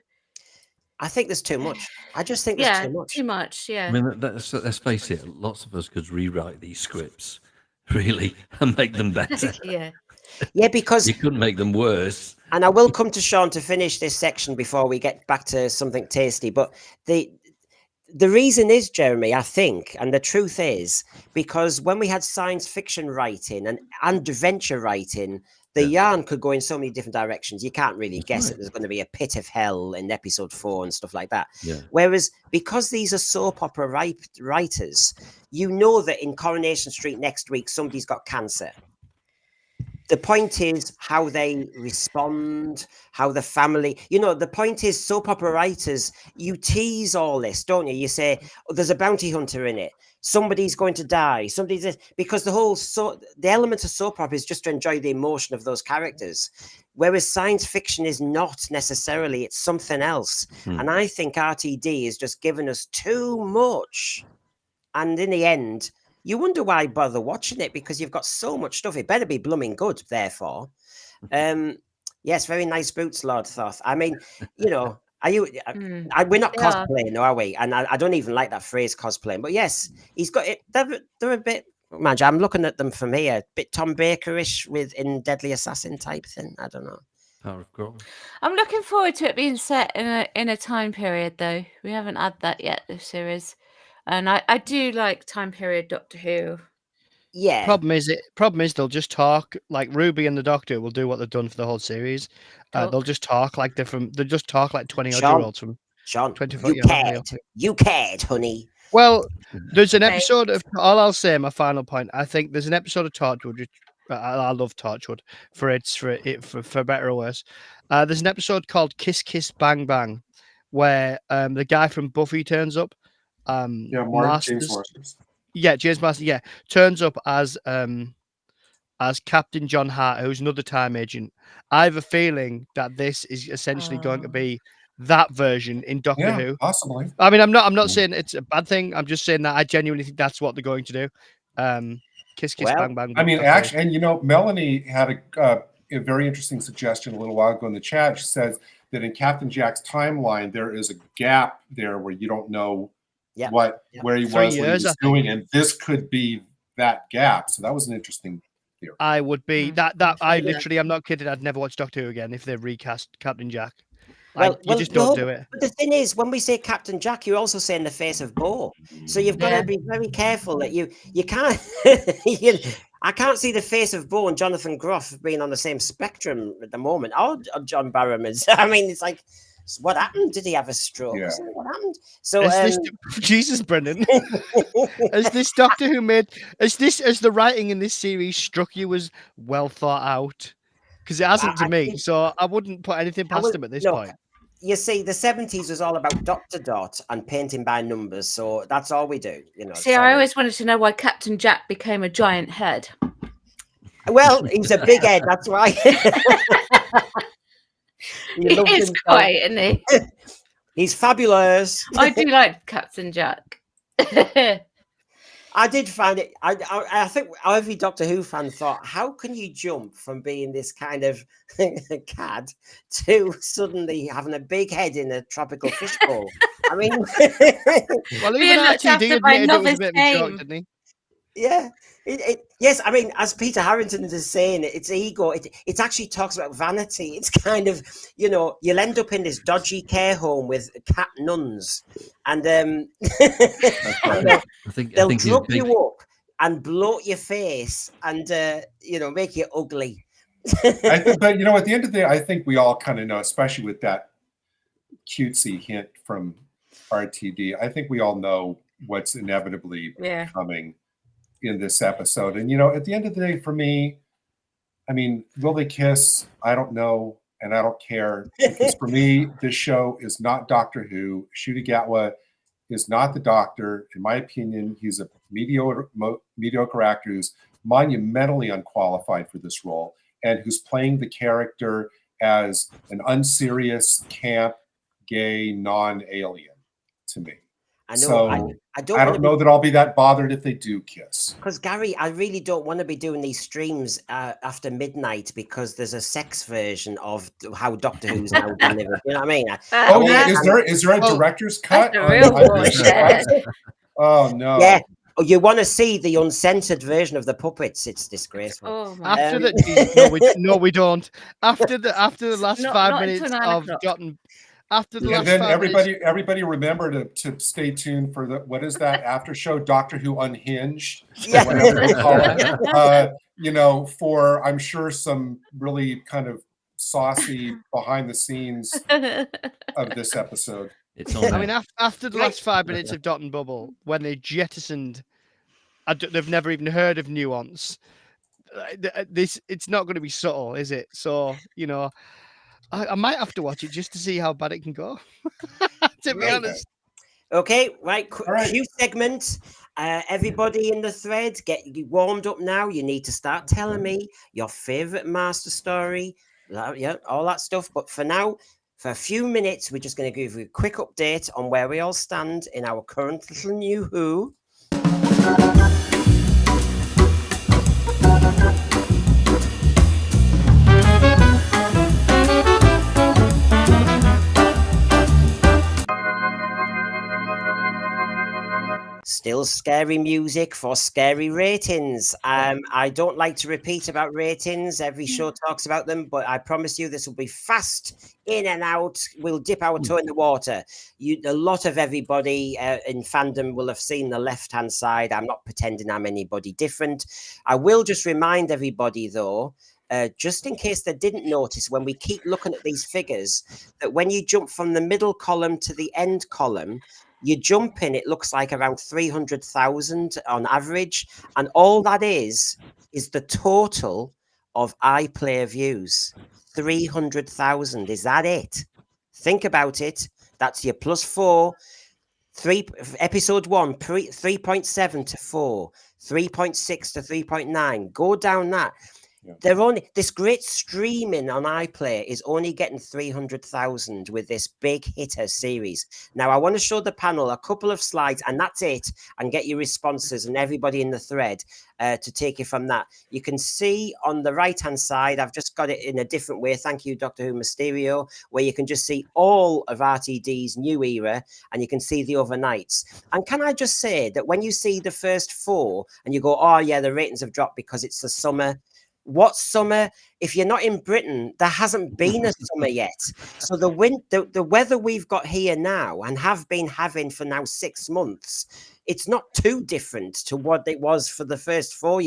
I think there's too much. I just think there's too much. Too much, yeah. I mean, let's face it, lots of us could rewrite these scripts, really, and make them better. Yeah, because you couldn't make them worse. And I will come to Sean to finish this section before we get back to something tasty. But the reason is, Jeremy, I think, and the truth is, because when we had science fiction writing and adventure writing, the yarn could go in so many different directions. You can't really guess that there's going to be a pit of hell in episode 4 and stuff like that. Yeah. Whereas because these are soap opera writers, you know that in Coronation Street next week, somebody's got cancer. The point is how they respond, how the family, the point is soap opera writers, you tease all this, don't you? You say, oh, there's a bounty hunter in it. Somebody's going to die. Because the element of soap opera is just to enjoy the emotion of those characters. Whereas science fiction is not necessarily, it's something else. And I think RTD has just given us too much. And in the end, you wonder why bother watching it, because you've got so much stuff. It better be blooming good, therefore. Yes, very nice boots, Lord Thoth. I mean, are you? We're not cosplaying, are we? And I don't even like that phrase, cosplaying. But yes, he's got it. They're a bit. Imagine, I'm looking at them from here, a bit Tom Baker-ish in Deadly Assassin type thing. I don't know. Power of Grog. I'm looking forward to it being set in a time period, though. We haven't had that yet, this series. And I do like time period Doctor Who. Yeah. Problem is they'll just talk like Ruby and the Doctor will do what they've done for the whole series. They'll just talk like they'll just talk like 20-odd-year-olds from Sean, 24 you cared, honey. Well, there's an episode of I'll say my final point. I think there's an episode of Torchwood. I love Torchwood for better or worse. There's an episode called Kiss Kiss Bang Bang, where the guy from Buffy turns up. James Masters. Yeah, James Masters. Yeah, turns up as Captain John Hart, who's another time agent. I have a feeling that this is essentially going to be that version in Doctor Who. Possibly. I mean, I'm not saying it's a bad thing. I'm just saying that I genuinely think that's what they're going to do. Kiss, kiss, bang, bang. I mean, actually, and Melanie had a very interesting suggestion a little while ago in the chat. She says that in Captain Jack's timeline, there is a gap there where you don't know where he was, what he was doing, and this could be that gap. So that was an interesting theory. I would be I literally, I'm not kidding. I'd never watch Doctor Who again if they recast Captain Jack. You just don't do it. But the thing is, when we say Captain Jack, you're also saying the face of Bo. So you've got to be very careful that you can't. I can't see the face of Bo and Jonathan Groff being on the same spectrum at the moment. Or John Barham is. I mean, it's like, what happened? Did he have a stroke? Yeah. What happened? So Jesus, Brendan, has this Doctor Who has the writing in this series struck you as well thought out? Because it hasn't to me, so I wouldn't put anything past him at this point. You see, the 70s was all about Dr. Dot and painting by numbers, so that's all we do. See, I always wanted to know why Captain Jack became a giant head. Well, he's a big head, that's why. He is quite, isn't he? He's fabulous. I do like Captain Jack. I did find it. I think every Doctor Who fan thought, how can you jump from being this kind of cad to suddenly having a big head in a tropical fishbowl? I mean, well, even RTD admitted it was a bit of a joke, didn't he? Yeah. Yes, I mean, as Peter Harrington is saying, it's ego. It actually talks about vanity. It's kind of, you'll end up in this dodgy care home with cat nuns, and they'll drug you up and bloat your face and make you ugly. But at the end of the day, I think we all kind of know, especially with that cutesy hint from RTD. I think we all know what's inevitably coming in this episode. And at the end of the day, for me, I mean, will they kiss? I don't know, and I don't care, because for me, this show is not Doctor Who. Ncuti Gatwa is not the Doctor. In my opinion, he's a mediocre actor who's monumentally unqualified for this role, and who's playing the character as an unserious, camp, gay, non-alien to me. I know. I don't know that I'll be that bothered if they do kiss. Because Gary, I really don't want to be doing these streams after midnight, because there's a sex version of how Doctor Who's now delivered. You know what I mean? Is there a director's cut? Oh no. Yeah. Oh, you want to see the uncensored version of the puppets? It's disgraceful. Oh, after the no, we don't. After the last 5 minutes of Dot After the And last then 5 minutes, everybody remember to stay tuned for what is that after show, Doctor Who Unhinged, Yeah. whatever they call it. For I'm sure some really kind of saucy behind the scenes of this episode. It's on I there. mean, after the Right. last 5 minutes of Dot and Bubble, when they jettisoned, they've never even heard of nuance. It's not going to be subtle, is it? So I might have to watch it just to see how bad it can go. To be Right. honest. Okay, right. All right. Cue segment. Everybody in the thread, get warmed up now. You need to start telling me your favorite master story. Yeah, all that stuff. But for now, for a few minutes, we're just going to give you a quick update on where we all stand in our current little new Who. Still scary music for scary ratings. I don't like to repeat about ratings. Every show talks about them, but I promise you this will be fast in and out. We'll dip our toe in the water. A lot of everybody in fandom will have seen the left-hand side. I'm not pretending I'm anybody different. I will just remind everybody, though, just in case they didn't notice, when we keep looking at these figures, that when you jump from the middle column to the end column, you jump in, it looks like around 300,000 on average. And all that is the total of iPlayer views. 300,000. Is that it? Think about it. That's your +4. Episode 1, 3.7 to 4, 3.6 to 3.9. Go down that. Yeah. They're only this great streaming on iPlayer is only getting 300,000 with this big hitter series. Now I want to show the panel a couple of slides, and that's it, and get your responses and everybody in the thread to take you from that. You can see on the right hand side, I've just got it in a different way. Thank you, Doctor Who Mysterio, where you can just see all of RTD's new era, and you can see the overnights. And can I just say that when you see the first 4 and you go, oh yeah, the ratings have dropped because it's the summer. What summer? If you're not in Britain, there hasn't been a summer yet. So the weather we've got here now and have been having for now 6 months, it's not too different to what it was for the first 4,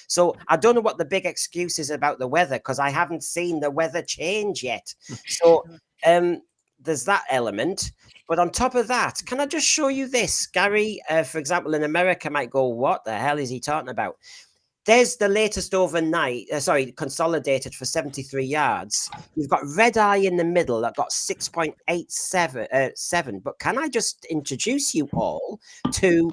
So I don't know what the big excuse is about the weather, because I haven't seen the weather change yet. So there's that element. But on top of that, can I just show you this? Gary, for example, in America might go, what the hell is he talking about? There's the latest overnight, consolidated for 73 yards. You've got Red Eye in the middle that got 6.87. But can I just introduce you all to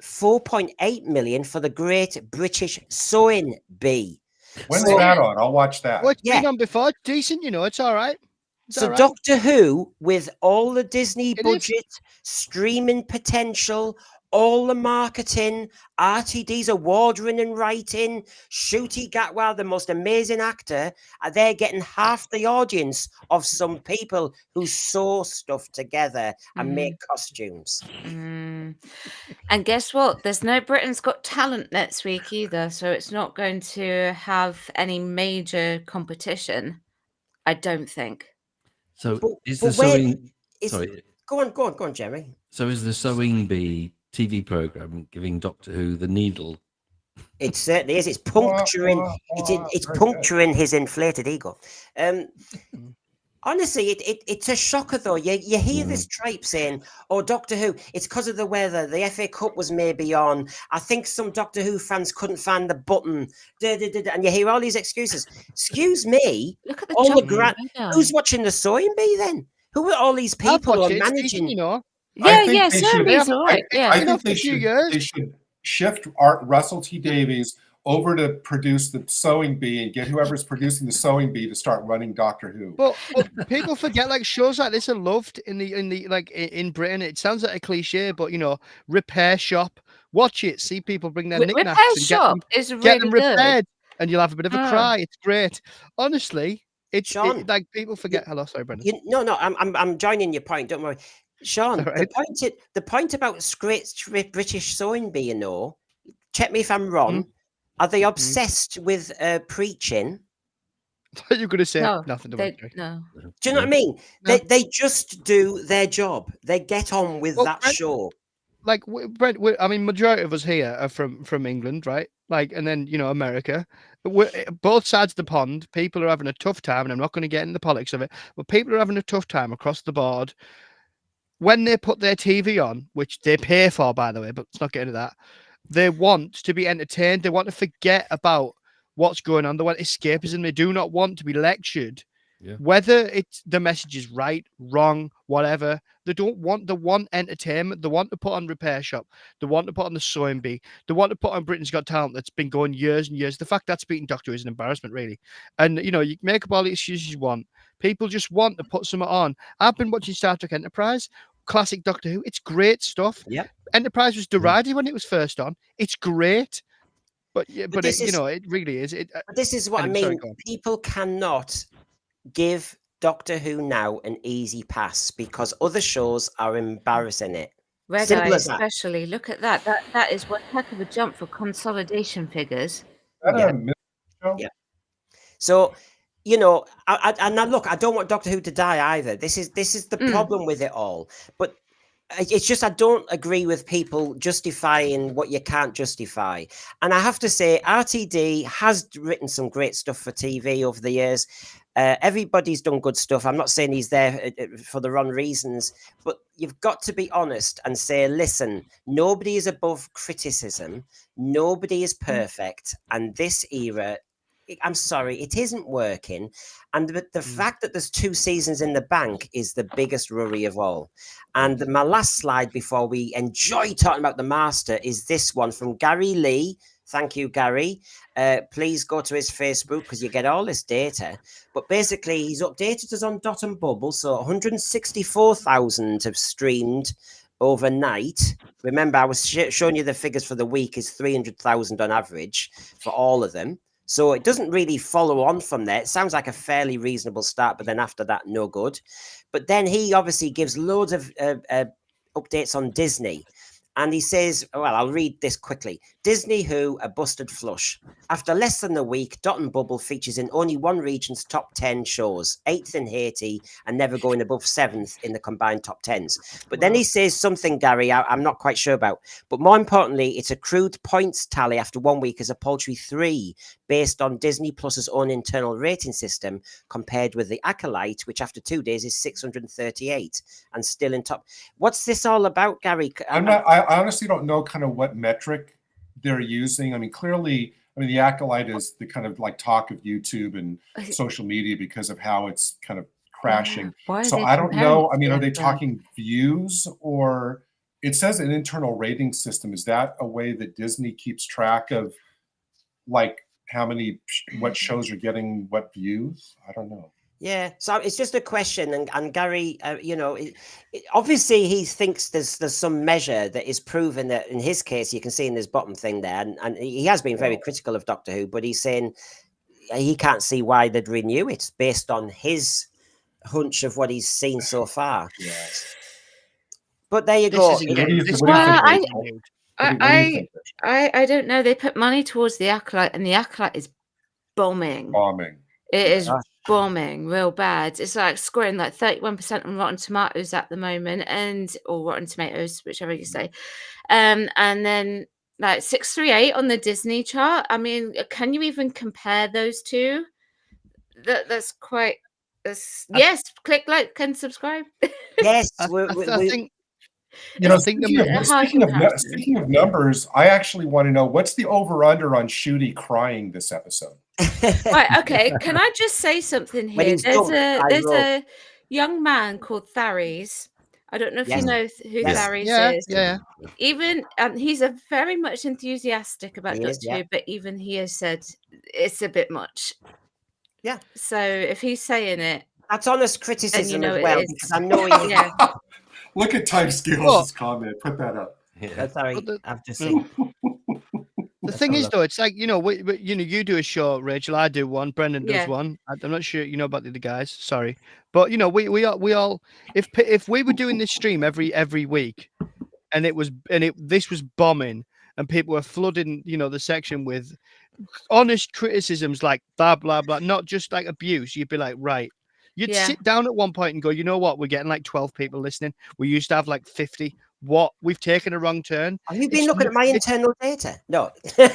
4.8 million for the Great British Sewing Bee? When's that on? I'll watch that. Well, it's been on before. It's decent, it's all right. So Doctor Who, with all the Disney It budget, streaming potential, all the marketing, RTD's award-winning writing, Ncuti Gatwa, the most amazing actor, they're getting half the audience of some people who sew stuff together and make costumes. And guess what? There's no Britain's Got Talent next week either, so it's not going to have any major competition, I don't think. So is but the sewing? Sorry, go on, Jerry. So is the Sewing Bee TV program giving Doctor Who the needle? It certainly is. It's puncturing. It's puncturing his inflated ego. Honestly, it's a shocker though. You hear this tripe saying, "Oh, Doctor Who, it's because of the weather. The FA Cup was maybe on. I think some Doctor Who fans couldn't find the button." And you hear all these excuses. Excuse me. Look at the all jump the Who's watching the Sewing Bee then? Who are all these people who are managing? Yeah, Sewing Bee's all right. I think they should shift Russell T Davies over to produce the Sewing Bee and get whoever's producing the Sewing Bee to start running Doctor Who. But people forget, like, shows like this are loved in Britain. It sounds like a cliche, but Repair Shop. Watch it. See people bring their knickknacks and get them repaired, and you'll have a bit of a cry. It's great. Honestly, like people forget. Hello, sorry, Brendan. No, I'm joining your point. Don't worry, Sean. Right. The point about great British Sewing Bee, check me if I'm wrong. Are they obsessed with preaching? thought you were going to say No, nothing to they Jerry. no. Do you know what I mean? No. They just do their job. They get on with Well, that Brent- show. Like Brent, I mean, majority of us here are from England, right? Like, and then America. Both sides of the pond, people are having a tough time, and I'm not going to get into the politics of it, but people are having a tough time across the board when they put their TV on, which they pay for, by the way. But let's not get into that. They want to be entertained. They want to forget about what's going on. They want escapism. They do not want to be lectured. Yeah. Whether it's the message is right, wrong, whatever, they want entertainment. They want to put on Repair Shop. They want to put on the Sewing Bee. They want to put on Britain's Got Talent that's been going years and years. The fact that's beating Doctor Who is an embarrassment, really. And you can make up all the excuses you want. People just want to put something on. I've been watching Star Trek Enterprise, classic Doctor Who. It's great stuff. Yeah. Enterprise was derided when it was first on. It's great. But this is- it really is. But this is what I anyway, sorry, mean. go on. People cannot give Doctor Who now an easy pass because other shows are embarrassing it. Red Simple Eye as that. especially. Look at that. That is one heck of a jump for consolidation figures. Is that Yeah. a mystery show? Yeah. So, and look, I don't want Doctor Who to die either. This is the problem with it all. But it's just I don't agree with people justifying what you can't justify. And I have to say, RTD has written some great stuff for TV over the years. Everybody's done good stuff. I'm not saying he's there for the wrong reasons, but you've got to be honest and say, listen, nobody is above criticism. Nobody is perfect. And this era, I'm sorry, it isn't working. And the fact that there's 2 seasons in the bank is the biggest worry of all. And my last slide before we enjoy talking about the Master is this one from Gary Lee. Thank you, Gary. Please go to his Facebook because you get all this data. But basically, he's updated us on Dot and Bubble. So 164,000 have streamed overnight. Remember, I was showing you the figures for the week is 300,000 on average for all of them. So it doesn't really follow on from there. It sounds like a fairly reasonable start, but then after that, no good. But then he obviously gives loads of updates on Disney. And he says, well, I'll read this quickly. Disney Who, a busted flush. After less than a week, Dot and Bubble features in only one region's top 10 shows, 8th in Haiti, and never going above 7th in the combined top 10s. But then he says something, Gary, I'm not quite sure about. But more importantly, it's a crude points tally after 1 week as a paltry 3, based on Disney Plus's own internal rating system, compared with the Acolyte, which after 2 days is 638 and still in top. What's this all about, Gary? I honestly don't know kind of what metric they're using. I mean, clearly, the Acolyte is the kind of like talk of YouTube and social media because of how it's kind of crashing. So I don't know. I mean, are they talking views, or it says an internal rating system? Is that a way that Disney keeps track of like what shows are getting what views? I don't know. Yeah, so it's just a question, and Gary, obviously he thinks there's some measure that is proven that in his case, you can see in this bottom thing there, and he has been very critical of Doctor Who, but he's saying he can't see why they'd renew it based on his hunch of what he's seen so far. Yes. But there you This go. is What do you think? I don't know. They put money towards the Acolyte, and the Acolyte is bombing. It is bombing real bad. It's like scoring like 31% on Rotten Tomatoes at the moment, or Rotten Tomatoes, whichever you say. And then like 638 on the Disney chart. I mean, can you even compare those two? That's quite. Yes, click like and subscribe. Yes, I think. Speaking of numbers, I actually want to know what's the over/under on Shooty crying this episode. Right, okay. Can I just say something here? There's a young man called Tharies. I don't know if you know who Tharies is. Yeah. Even he's a very much enthusiastic about Doctor Who, but even he has said it's a bit much. Yeah. So if he's saying it, that's honest criticism as well. Because I know Look at Time Scales' comment. Put that up. Yeah. Sorry, I've just seen. The thing is, though, it's like you do a show, Rachel. I do one. Brendan does one. I'm not sure you know about the other guys. Sorry, but we all. If we were doing this stream every week, and this was bombing, and people were flooding, the section with honest criticisms like blah blah blah, not just like abuse. You'd be like, right. You'd sit down at one point and go, you know what? We're getting like 12 people listening. We used to have like 50. What? We've taken a wrong turn. Have you been looking at my internal data? No. No,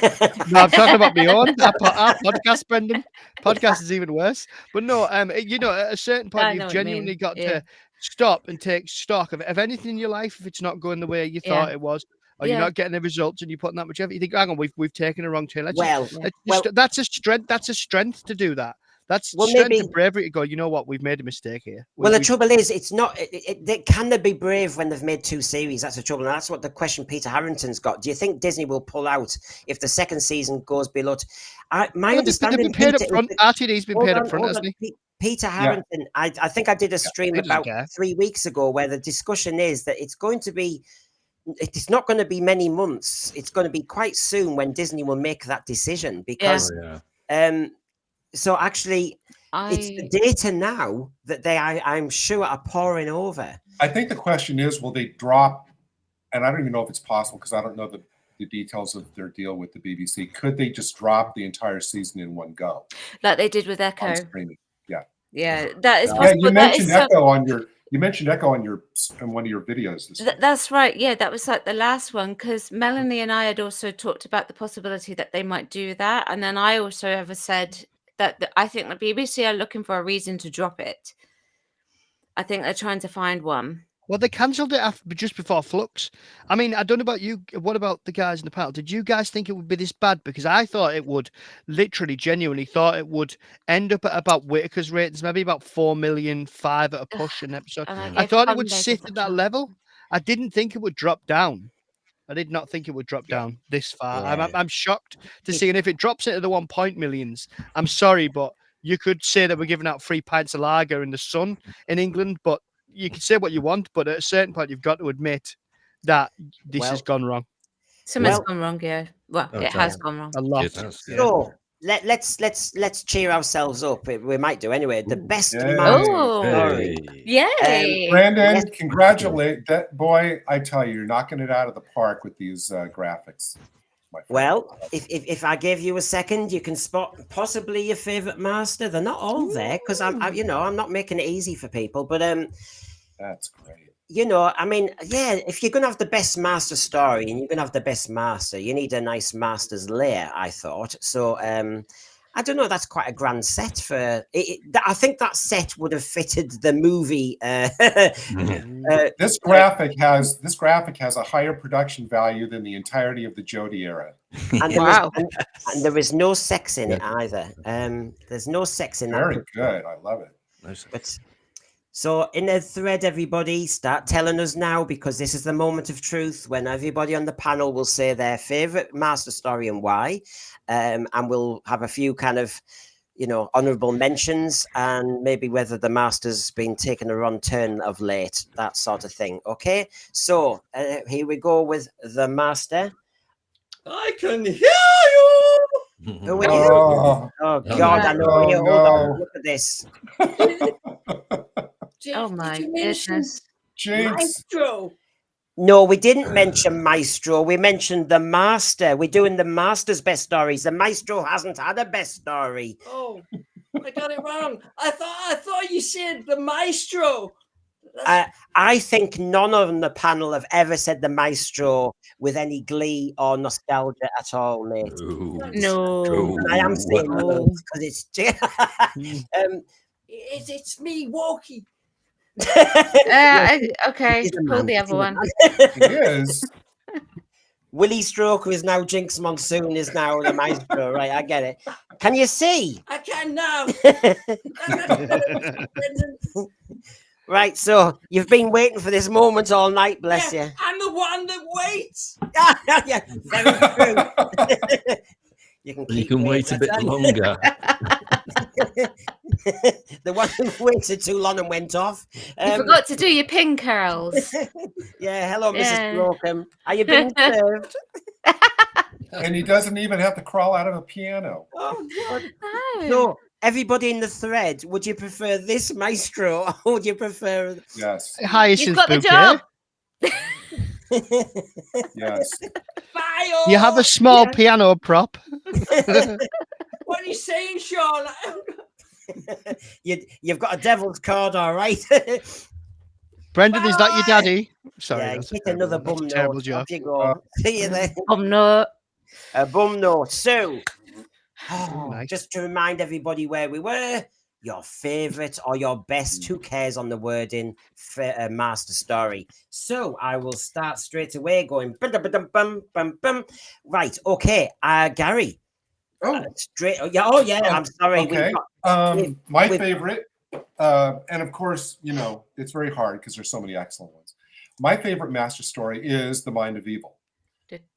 I'm talking about my own. Our podcast, Brendan. Podcast is even worse. But no, at a certain point, you've genuinely got to stop and take stock of anything in your life. If it's not going the way you thought it was, or you're not getting the results, and you're putting that much effort, you think, hang on, we've taken a wrong turn. That's a strength. That's a strength to do that. That's strength and bravery to go, you know what, we've made a mistake here. The trouble is, it's not, can they be brave when they've made 2 series? That's the trouble. And that's what the question Peter Harrington's got. Do you think Disney will pull out if the second season goes below? My understanding is RTD's been paid up front, hasn't he? Peter Harrington, I think I did a stream about 3 weeks ago where the discussion is that it's not going to be many months. It's going to be quite soon when Disney will make that decision because... So actually, it's the data now that I'm sure, are pouring over. I think the question is, will they drop, and I don't even know if it's possible because I don't know the details of their deal with the BBC. Could they just drop the entire season in one go? Like they did with Echo. Yeah, that is possible. You mentioned Echo on your... You mentioned Echo in one of your videos. That's right. Yeah, that was like the last one because Melanie and I had also talked about the possibility that they might do that. And then I also ever said that I think the BBC are looking for a reason to drop it. I think they're trying to find one. Well, they cancelled it just before Flux. I mean, I don't know about you. What about the guys in the panel? Did you guys think it would be this bad? Because I thought it would, genuinely thought it would end up at about Whitaker's ratings, maybe about 4 million, 5 at a push an episode. I thought it would sit at that level. I didn't think it would drop down. I did not think it would drop down this far. Yeah. I'm shocked to see. And if it drops into the 1 point millions, I'm sorry, but you could say that we're giving out 3 pints of lager in the sun in England, but you can say what you want, but at a certain point, you've got to admit that this has gone wrong. Something's gone wrong, yeah. Well, it has gone wrong. A lot. So let's cheer ourselves up. We might do anyway. The best. Yay! Brandon, congratulate that boy. I tell you, you're knocking it out of the park with these graphics. Well, if I give you a second, you can spot possibly your favorite master. They're not all there because I'm not making it easy for people, but that's great. I mean, if you're going to have the best master story and you're going to have the best master, you need a nice master's lair, I thought. So, I don't know. That's quite a grand set for it. I think that set would have fitted the movie. This graphic has a higher production value than the entirety of the Jodie era. And there is no sex in it either. There's no sex in that. Very good. I love it. Nice. But so in the thread, everybody start telling us now, because this is the moment of truth when everybody on the panel will say their favorite master story and why. And we'll have a few kind of, honorable mentions and maybe whether the master's been taking a wrong turn of late, that sort of thing. Okay, so here we go with the master. I can hear you. Who are you? Oh God, I know. Hold on, look at this. Oh my goodness. Maestro. No, we didn't mention Maestro. We mentioned the Master. We're doing the Master's best stories. The Maestro hasn't had a best story. Oh, I got it wrong. I thought you said the Maestro. I think none on the panel have ever said the Maestro with any glee or nostalgia at all, mate. No. I am saying no because it's it's me, Walkie. Okay, pull the other one. It is. Willie Stroker is now Jinx Monsoon is now the Maestro, right? I get it. Can you see? I can now. Right, so you've been waiting for this moment all night, bless you. I'm the one that waits. Yeah, very true. You can wait a bit longer. The one who waited too long and went off. You forgot to do your pin curls. Yeah, hello, Mrs. Slocum. Are you being served? And he doesn't even have to crawl out of a piano. Oh, God. No. So, everybody in the thread, would you prefer this Maestro or would you prefer... Yes. Hyacinth You've got the job. Yes. Ayo! You have a small Yeah. piano prop. What are you saying, Sean? You've got a devil's card, all right. Brendan, is that your Bye. daddy? Sorry, Yeah, that's hit a terrible, another that's bum a terrible note. joke. Off you go. See you then. No. A bum note. So, Nice. just to remind everybody where we were, your favourite or your best, who cares on the wording, master story. So, I will start straight away going, bum. Right, okay, Gary. Straight, I'm sorry. Okay. My favorite, and of course, it's very hard because there's so many excellent ones. My favorite master story is The Mind of Evil.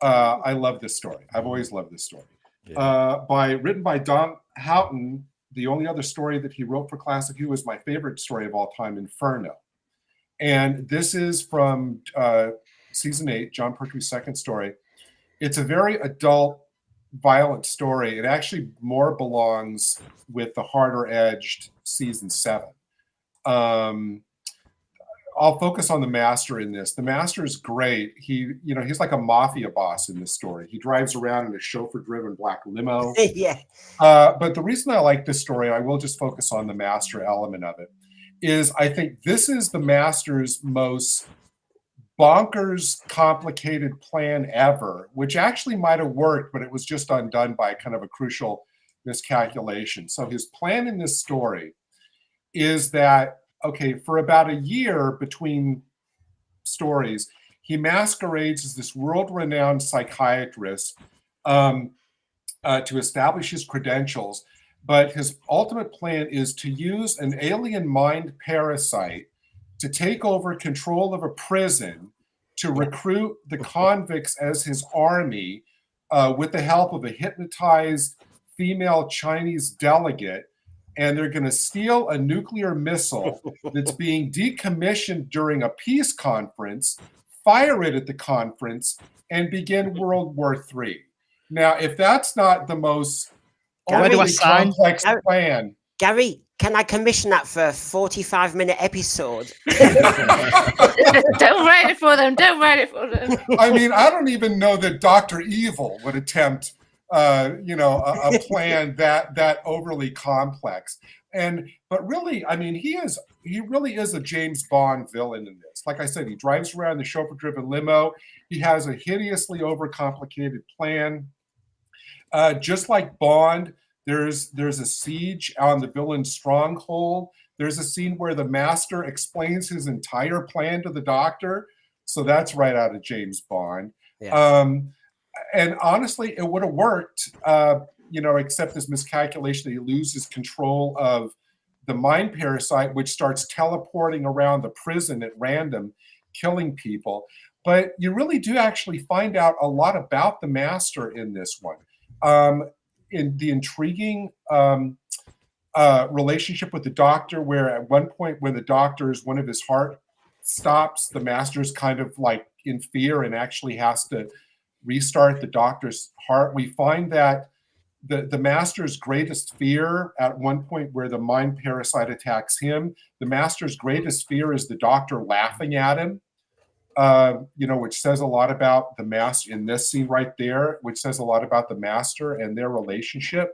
I love this story. I've always loved this story. Written by Don Houghton. The only other story that he wrote for Classic Who is my favorite story of all time, Inferno. And this is from season 8, John Pertwee's second story. It's a very adult, violent story. It actually more belongs with the harder edged season 7. I'll focus on the master in this. The master is great. He's like a mafia boss in this story. He drives around in a chauffeur-driven black limo. Yeah. But the reason I like this story, I will just focus on the master element of it, is I think this is the master's most bonkers, complicated plan ever, which actually might have worked, but it was just undone by kind of a crucial miscalculation. So his plan in this story is that, okay, for about a year between stories, he masquerades as this world-renowned psychiatrist to establish his credentials, but his ultimate plan is to use an alien mind parasite to take over control of a prison, to recruit the convicts as his army with the help of a hypnotized female Chinese delegate. And they're going to steal a nuclear missile that's being decommissioned during a peace conference, fire it at the conference, and begin World War III. Now, if that's not the most overly complex plan. Gary, can I commission that for a 45-minute episode? Don't write it for them. Don't write it for them. I mean, I don't even know that Dr. Evil would attempt a plan that overly complex. But really, I mean, he really is a James Bond villain in this. Like I said, he drives around in the chauffeur-driven limo. He has a hideously overcomplicated plan. Just like Bond, there's a siege on the villain's stronghold. There's a scene where the master explains his entire plan to the doctor. So that's right out of James Bond. Yeah. And honestly, it would have worked, except this miscalculation that he loses control of the mind parasite, which starts teleporting around the prison at random, killing people. But you really do actually find out a lot about the master in this one. In the intriguing relationship with the doctor, where at one point when the doctor's one of his heart stops, the master's kind of like in fear and actually has to restart the doctor's heart. We find that the master's greatest fear at one point where the mind parasite attacks him, the master's greatest fear is the doctor laughing at him, which says a lot about the master in this scene right there, which says a lot about the master and their relationship.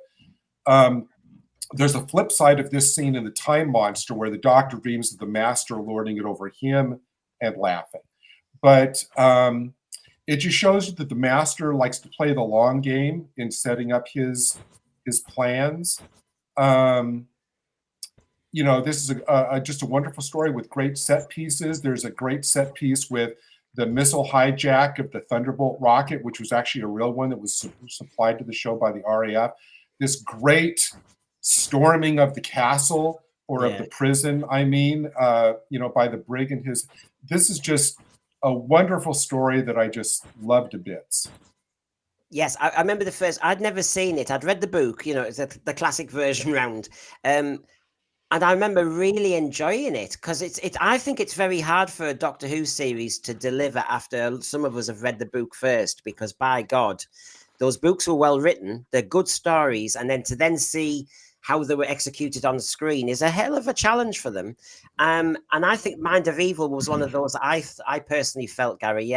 There's a flip side of this scene in The Time Monster where the doctor dreams of the master lording it over him and laughing. But it just shows you that the master likes to play the long game in setting up his plans. This is just a wonderful story with great set pieces. There's a great set piece with the missile hijack of the Thunderbolt rocket, which was actually a real one that was supplied to the show by the RAF. This great storming of the castle of the prison, by the brig and his. This is just a wonderful story that I just love to bits. Yes, I remember the first. I'd never seen it. I'd read the book. It's the classic version round, and I remember really enjoying it because it's. I think it's very hard for a Doctor Who series to deliver after some of us have read the book first, because by God, those books were well written. They're good stories, and then to see how they were executed on screen is a hell of a challenge for them. And I think Mind of Evil was one of those I personally felt, Gary,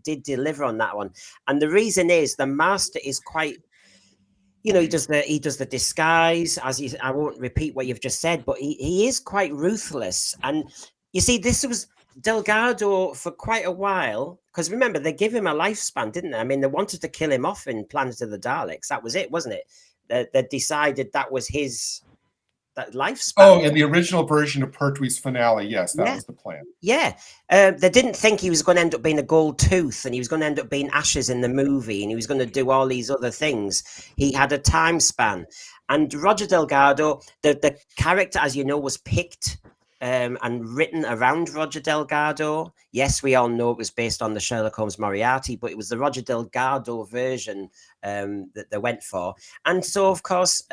did deliver on that one. And the reason is the master is quite, you know, he does the disguise, I won't repeat what you've just said, but he is quite ruthless. And you see, this was Delgado for quite a while, because remember, they give him a lifespan, didn't they? I mean, they wanted to kill him off in Planet of the Daleks. That was it, wasn't it? They decided that was that lifespan. Oh, in the original version of Pertwee's finale, yes, that was the plan. Yeah. They didn't think he was going to end up being a gold tooth, and he was going to end up being Ashes in the movie, and he was going to do all these other things. He had a time span. And Roger Delgado, the character, as you know, was picked and written around Roger Delgado. Yes, we all know it was based on the Sherlock Holmes Moriarty, but it was the Roger Delgado version that they went for. And so, of course,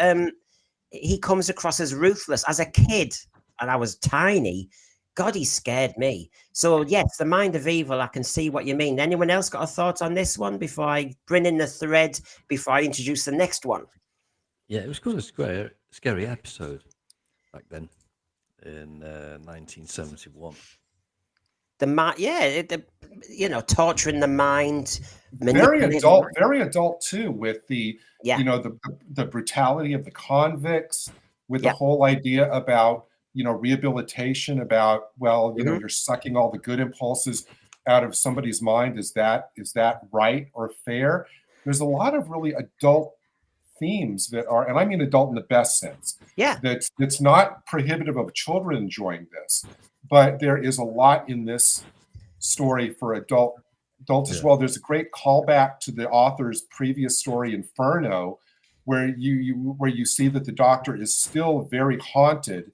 he comes across as ruthless. As a kid, and I was tiny, God, he scared me. So, yes, the Mind of Evil, I can see what you mean. Anyone else got a thought on this one before I bring in the thread, before I introduce the next one? Yeah, it was quite a scary episode back then in 1971. Torturing the mind. Very adult too, with the the brutality of the convicts, with the whole idea about rehabilitation, about you're sucking all the good impulses out of somebody's mind. Is that right or fair? There's a lot of really adult themes that are, and I mean adult in the best sense. Yeah, that's not prohibitive of children enjoying this, but there is a lot in this story for adults as well. There's a great callback to the author's previous story, Inferno, where you see that the Doctor is still very haunted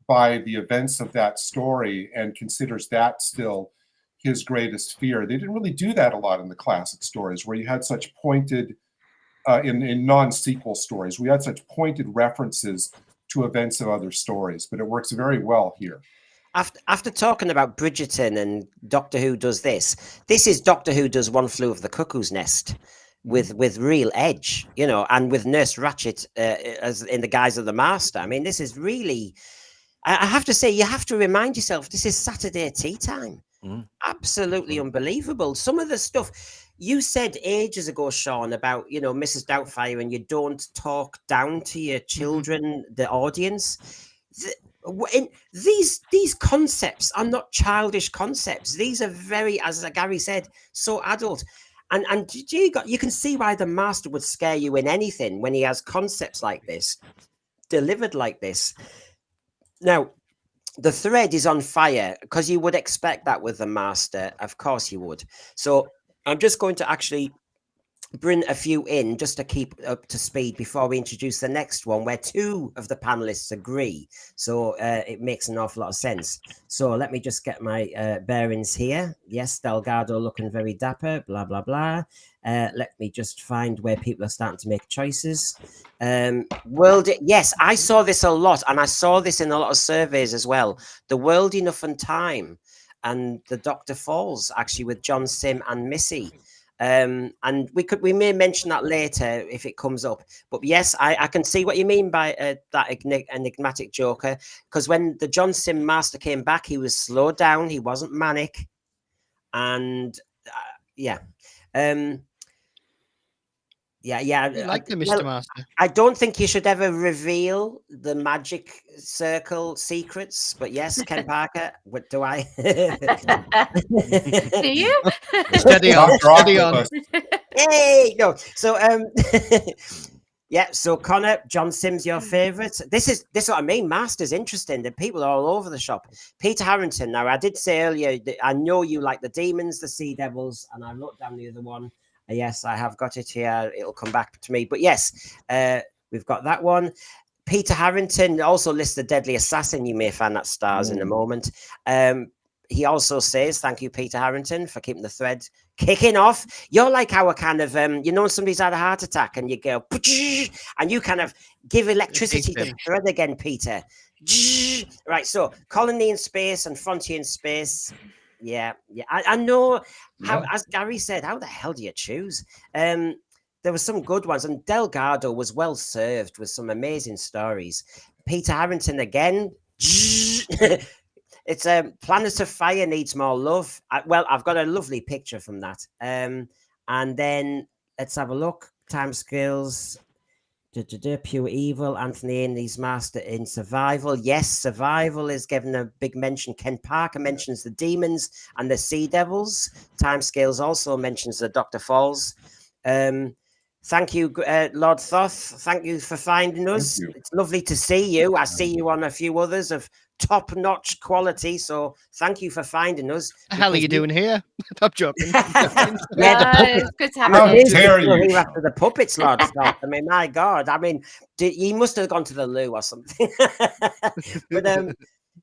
by the events of that story and considers that still his greatest fear. They didn't really do that a lot in the classic stories, where you had such pointed in non-sequel stories, we had such pointed references to events of other stories, but it works very well here. After talking about Bridgerton and Doctor Who does this is Doctor Who does One Flew Over the Cuckoo's Nest with real edge, and with Nurse Ratched as in the guise of the Master. I mean, this is really, I have to say, you have to remind yourself, this is Saturday tea time. Absolutely unbelievable. Some of the stuff you said ages ago, Sean, about Mrs. Doubtfire, and you don't talk down to your children, the audience. These concepts are not childish concepts. These are very, as Gary said, so adult. And you can see why the Master would scare you in anything when he has concepts like this delivered like this. Now, the thread is on fire, because you would expect that with the Master. Of course you would. So I'm just going to actually bring a few in just to keep up to speed before we introduce the next one, where two of the panelists agree. So it makes an awful lot of sense. So let me just get my bearings here. Yes, Delgado looking very dapper, blah, blah, blah. Let me just find where people are starting to make choices. Yes, I saw this a lot, and I saw this in a lot of surveys as well. The World Enough and Time and the Doctor Falls, actually, with John Sim and Missy. And we may mention that later if it comes up. But yes, I can see what you mean by that enigmatic Joker, because when the John Sim Master came back, he was slowed down. He wasn't manic, and I like the Mr. Master. I don't think you should ever reveal the magic circle secrets, but yes, Ken Parker, what do I? Do you? Steady on. Hey, no. So yeah, so Connor, John Sim's your favourite. This is what I mean. Master's interesting. The people are all over the shop. Peter Harrington. Now, I did say earlier that I know you like the Demons, the Sea Devils, and I wrote down the other one. Yes, I have got it here. It'll come back to me. But yes, we've got that one. Peter Harrington also lists the Deadly Assassin. You may find that stars in a moment. He also says, thank you, Peter Harrington, for keeping the thread kicking off. You're like our kind of, when somebody's had a heart attack and you go, and you kind of give electricity to the thread again, Peter. Right, so Colony in Space and Frontier in Space. Yeah. I know, as Gary said, how the hell do you choose? The there were some good ones, and Delgado was well served with some amazing stories. Peter Harrington again. It's a Planet of Fire needs more love. I've got a lovely picture from that. And then let's have a look. Timescales. Pure Evil, Anthony Ainley's Master in Survival. Yes, Survival is given a big mention. Ken Parker mentions the demons and the Sea Devils. Timescales also mentions the Dr. Falls. Thank you, Lord Thoth. Thank you for finding us. It's lovely to see you. I see you on a few others of top-notch quality, so thank you for finding us. What the hell are you doing here? I'm joking. Yeah, it's good to have How you. dare you, here Sean. after the puppets, Lord Thoth. I mean, my God. I mean, he must have gone to the loo or something. But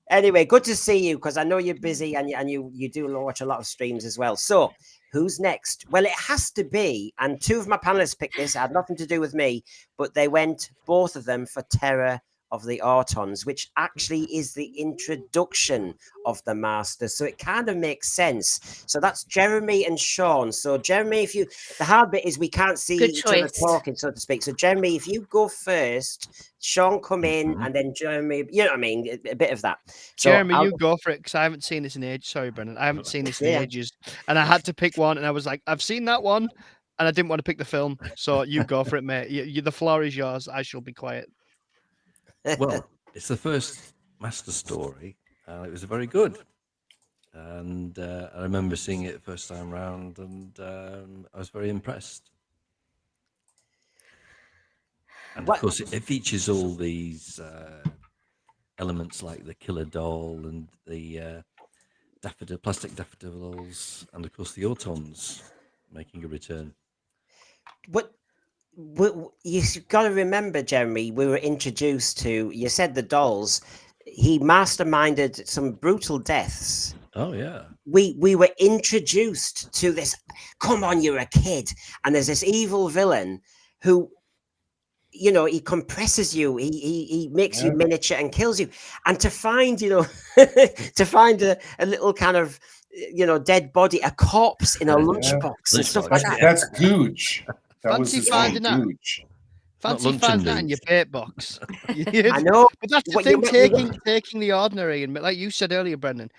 anyway, good to see you, because I know you're busy and you do watch a lot of streams as well. So who's next? Well, it has to be, and two of my panelists picked this. It had nothing to do with me, but they went, both of them, for Terror of the Autons, which actually is the introduction of the Master. So it kind of makes sense. So that's Jeremy and Sean. So Jeremy, the hard bit is we can't see Good each other choice. talking, so to speak. So Jeremy, if you go first, Sean come in, and then Jeremy, you know what I mean? A bit of that. So Jeremy, you go for it, because I haven't seen this in ages. Sorry, Brendan. I haven't seen this in ages. And I had to pick one, and I was like, I've seen that one, and I didn't want to pick the film. So you go for it, mate. The floor is yours. I shall be quiet. Well, it's the first Master story, and it was very good. And I remember seeing it the first time round, and I was very impressed. And of course, it features all these elements like the killer doll and the plastic daffodils, and of course the Autons making a return. But you've got to remember, Jeremy, we were introduced to, you said the dolls, he masterminded some brutal deaths. Oh, yeah. We were introduced to this, come on, you're a kid. And there's this evil villain who, you know, he compresses you, he makes you miniature and kills you. And to find, you know, to find a little kind of, you know, dead body, a corpse in a lunchbox and stuff like that. That's gooch. That Fancy was finding that. gooch. Fancy finding that in your bait box. I know. But that's the thing, taking the ordinary, and like you said earlier, Brendan,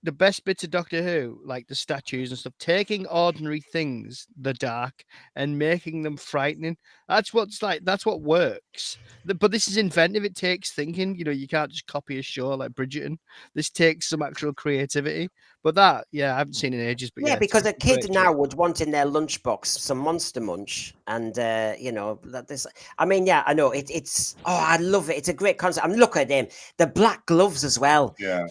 the best bits of Doctor Who, like the statues and stuff, taking ordinary things, the dark, and making them frightening. That's what works. But this is inventive. It takes thinking. You know, you can't just copy a show like Bridgerton. This takes some actual creativity. But I haven't seen in ages. But because a kid now would want in their lunchbox some Monster Munch, and you know that this. I mean, yeah, I know it's. Oh, I love it. It's a great concept. I mean, look at him. The black gloves as well. Yeah.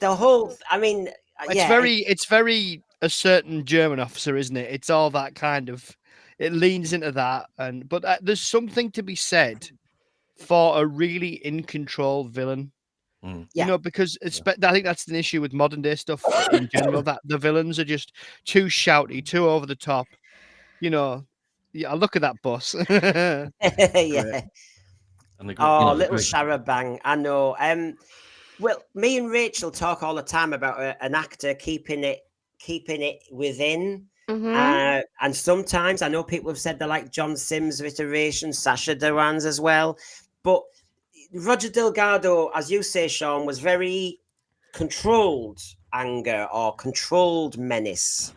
The whole, I mean, it's very a certain German officer, isn't it? It's all that kind of, it leans into that, but there's something to be said for a really in control villain. You know, because I think that's an issue with modern day stuff in general, that the villains are just too shouty, too over the top. You know, look at that bus. yeah. And little Sharabang. I know. Well, me and Rachel talk all the time about an actor keeping it within. And sometimes I know people have said they like John Sims' iteration, Sacha Dhawan's as well. But Roger Delgado, as you say, Sean, was very controlled anger or controlled menace.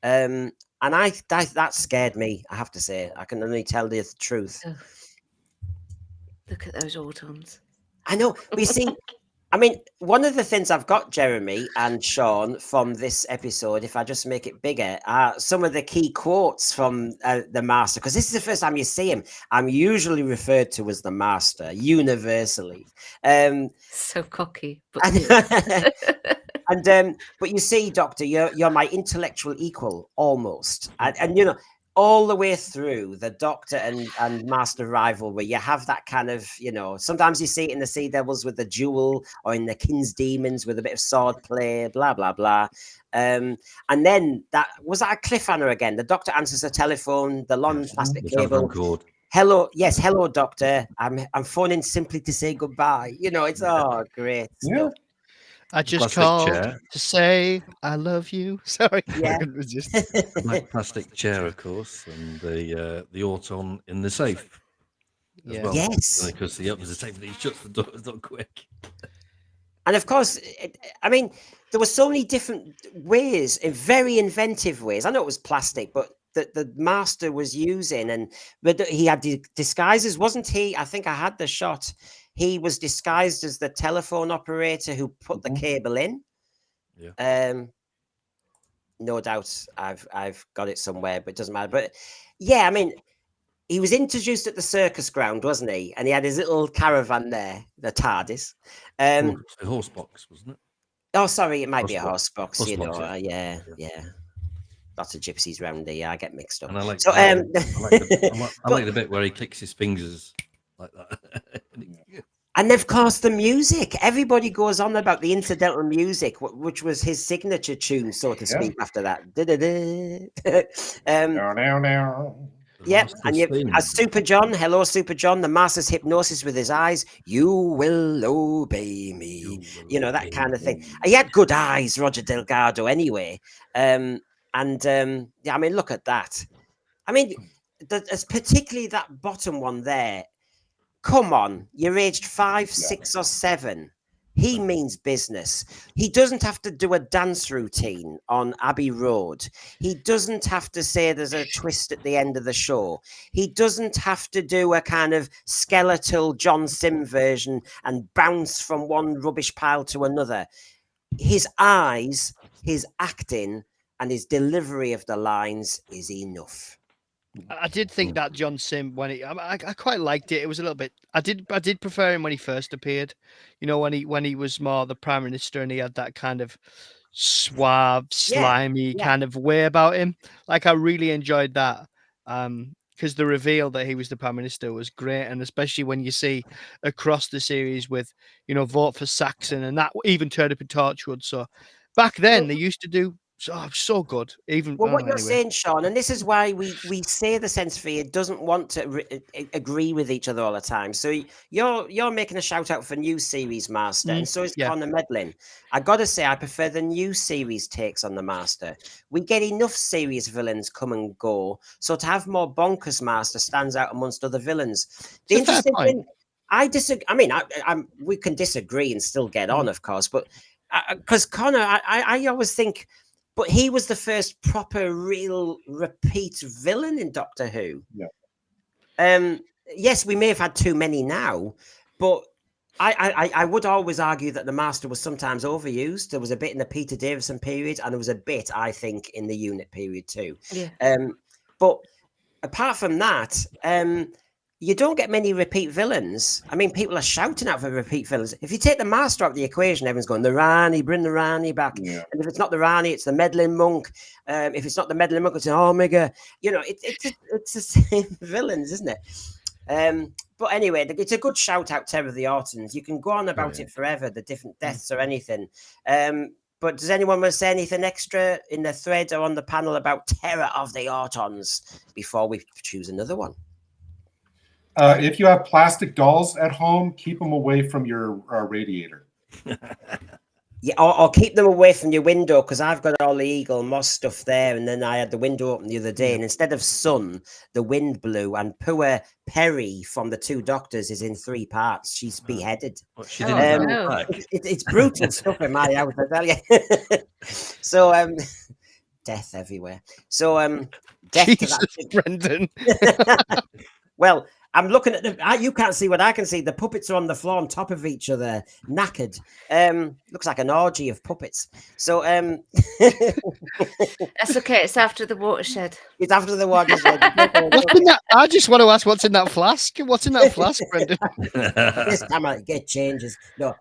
And that scared me, I have to say. I can only tell the truth. Oh. Look at those Autons. I know. We see... I mean, one of the things I've got, Jeremy and Sean, from this episode, if I just make it bigger, are some of the key quotes from the Master, because this is the first time you see him. I'm usually referred to as the Master, universally. So cocky. But you see, Doctor, you're my intellectual equal, almost. And you know, all the way through the Doctor and Master rivalry, you have that kind of, you know, sometimes you see it in the Sea Devils with the duel, or in the King's Demons with a bit of sword play, blah, blah, blah. And then that a cliffhanger again. The Doctor answers the telephone, the long plastic cable. Hello, Doctor. I'm phoning simply to say goodbye. You know, it's great stuff. I just plastic called chair. to say I love you. Sorry, I Yeah. couldn't resist. The black plastic chair, of course, and the auton in the safe as Yeah. well. Yes. Because he opens the safe and he shuts the doors not quick. And of course, I mean, there were so many different ways, very inventive ways. I know it was plastic, but the master was using, and but he had disguises, wasn't he? I think I had the shot. He was disguised as the telephone operator who put the cable in. Yeah. No doubt, I've got it somewhere, but it doesn't matter. But yeah, I mean, he was introduced at the circus ground, wasn't he? And he had his little caravan there, the TARDIS. The horse box, wasn't it? Oh, sorry, it might be a Horse horse box, Horse you box, know. yeah. Yeah. Lots of gypsies round here. I get mixed up. And I like, So, I like but, the bit where he clicks his fingers like that. and of course, the music. Everybody goes on about the incidental music, which was his signature tune, so to speak. After that, Now. yeah, and as Super John, hello, Super John, the master's hypnosis with his eyes. You will obey me. You know, that kind of thing. He had good eyes, Roger Delgado. Anyway, yeah, I mean, look at that. I mean, there's particularly that bottom one there. Come on, you're aged 5, 6, or 7. He means business. He doesn't have to do a dance routine on Abbey Road. He doesn't have to say there's a twist at the end of the show. He doesn't have to do a kind of skeletal John Sim version and bounce from one rubbish pile to another. His eyes, his acting, and his delivery of the lines is enough. I did think that John Sim I quite liked it. It was a little bit. I did prefer him when he first appeared. You know, when he was more the prime minister and he had that kind of suave, slimy kind of way about him. Like I really enjoyed that. Because the reveal that he was the prime minister was great, and especially when you see across the series with vote for Saxon, and that even turned up in Torchwood. So back then they used to do so good. Even Well, what you're anyway. saying, Sean, and this is why we say the sense sphere doesn't want to agree with each other all the time. So you're making a shout out for new series Master, and so is Connor Medlin. I gotta say, I prefer the new series takes on the Master. We get enough series villains come and go, so to have more bonkers Master stands out amongst other villains. The interesting thing, I disagree. I mean, we can disagree and still get on, of course, but because Connor, I always think. But he was the first proper, real, repeat villain in Doctor Who. Yeah. Yes, we may have had too many now, but I would always argue that the Master was sometimes overused. There was a bit in the Peter Davison period, and there was a bit, I think, in the Unit period too. Yeah. But apart from that, you don't get many repeat villains. I mean, people are shouting out for repeat villains. If you take the Master out of the equation, everyone's going, the Rani, bring the Rani back. Yeah. And if it's not the Rani, it's the meddling monk. If it's not the meddling monk, it's an Omega. You know, it's the same villains, isn't it? But anyway, it's a good shout out, Terror of the Autons. You can go on about it forever, the different deaths or anything. But does anyone want to say anything extra in the thread or on the panel about Terror of the Autons before we choose another one? If you have plastic dolls at home, keep them away from your radiator. Yeah, or keep them away from your window, because I've got all the Eagle Moss stuff there, and then I had the window open the other day, and instead of sun, the wind blew, and poor Perry from the Two Doctors is in 3 parts. She's beheaded. What, she didn't no. It's brutal stuff in my house, I tell you. So, death everywhere. So, death Jesus, to that. Brendan. Well, I'm looking at them. You can't see what I can see. The puppets are on the floor on top of each other, knackered. Looks like an orgy of puppets. So That's okay. It's after the watershed. It's after the watershed. What's in that? I just want to ask, what's in that flask? What's in that flask, Brendan? This time I get changes. No.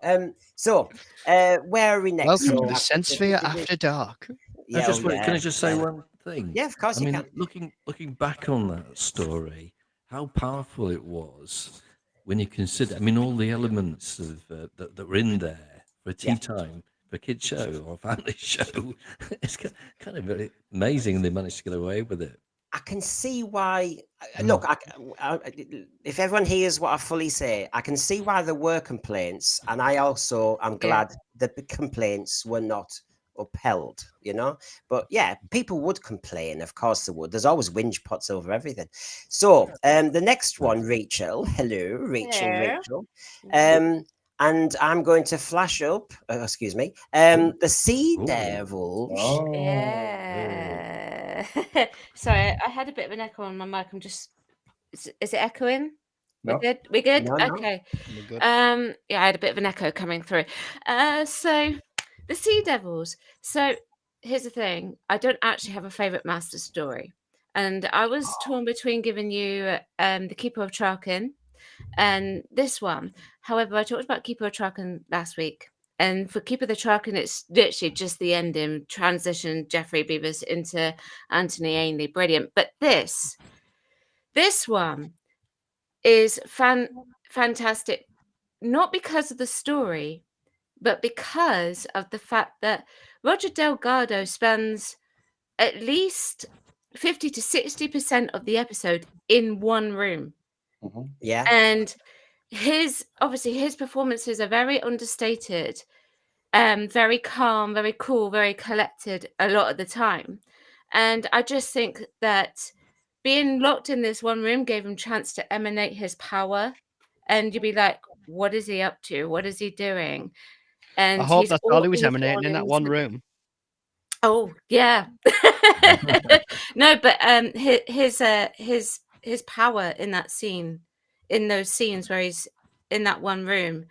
So where are we next? Welcome So, to the Sensphere After Dark. Yeah, Can I just say one thing? Yeah, of course I you mean, can. looking back on that story, how powerful it was when you consider. I mean, all the elements of that were in there for a tea time, for a kid show or a family show. It's kind of very amazing they managed to get away with it. I can see why Look, if everyone hears what I fully say, I can see why there were complaints, and I also am glad that the complaints were not upheld, you know. But yeah, people would complain, of course they would. There's always whinge pots over everything. So the next one, Rachel. Hello, Rachel. Hello. Rachel. And I'm going to flash up. Excuse me. The Sea Ooh. Devils. Oh. Yeah. Sorry, I had a bit of an echo on my mic. I'm just. Is it echoing? No. We're good. We're good. No, no. Okay. We're good. Yeah, I had a bit of an echo coming through. So the Sea Devils. So here's the thing. I don't actually have a favorite master story, and I was torn between giving you the Keeper of Traken and this one. However, I talked about Keeper of Traken last week. And for Keeper of the Traken, it's literally just the ending, transition Jeffrey Beavers into Anthony Ainley. Brilliant. But this one is fantastic, not because of the story, but because of the fact that Roger Delgado spends at least 50 to 60% of the episode in one room. Mhm. Yeah. And his performances are very understated, very calm, very cool, very collected a lot of the time. And I just think that being locked in this one room gave him chance to emanate his power, and you'd be like, what is he up to? What is he doing? And I hope he's that's all he was always emanating in gone that one into- room. Oh yeah. No, but his power in that scene, in those scenes where he's in that one room,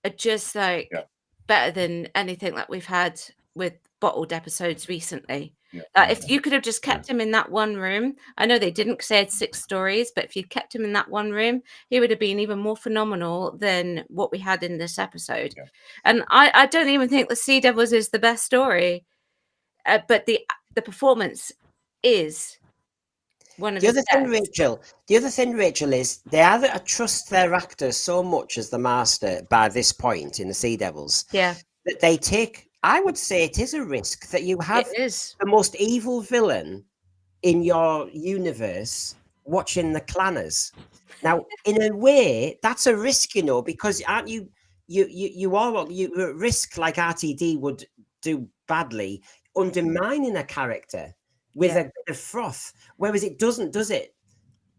are just like Yeah. better than anything that we've had with bottled episodes recently. Yeah. If you could have just kept him in that one room, I know they didn't say it 6 stories, but if you kept him in that one room, he would have been even more phenomenal than what we had in this episode. Yeah. And I don't even think the Sea Devils is the best story, but the performance is one of The his other thing, best. Rachel, is they either trust their actors so much as the master by this point in the Sea Devils Yeah, that they take. I would say it is a risk that you have it is. the most evil villain in your universe watching the clanners. Now, in a way, that's a risk, you know, because aren't you risk like RTD would do badly, undermining a character with Yeah. a bit of froth, whereas it doesn't, does it?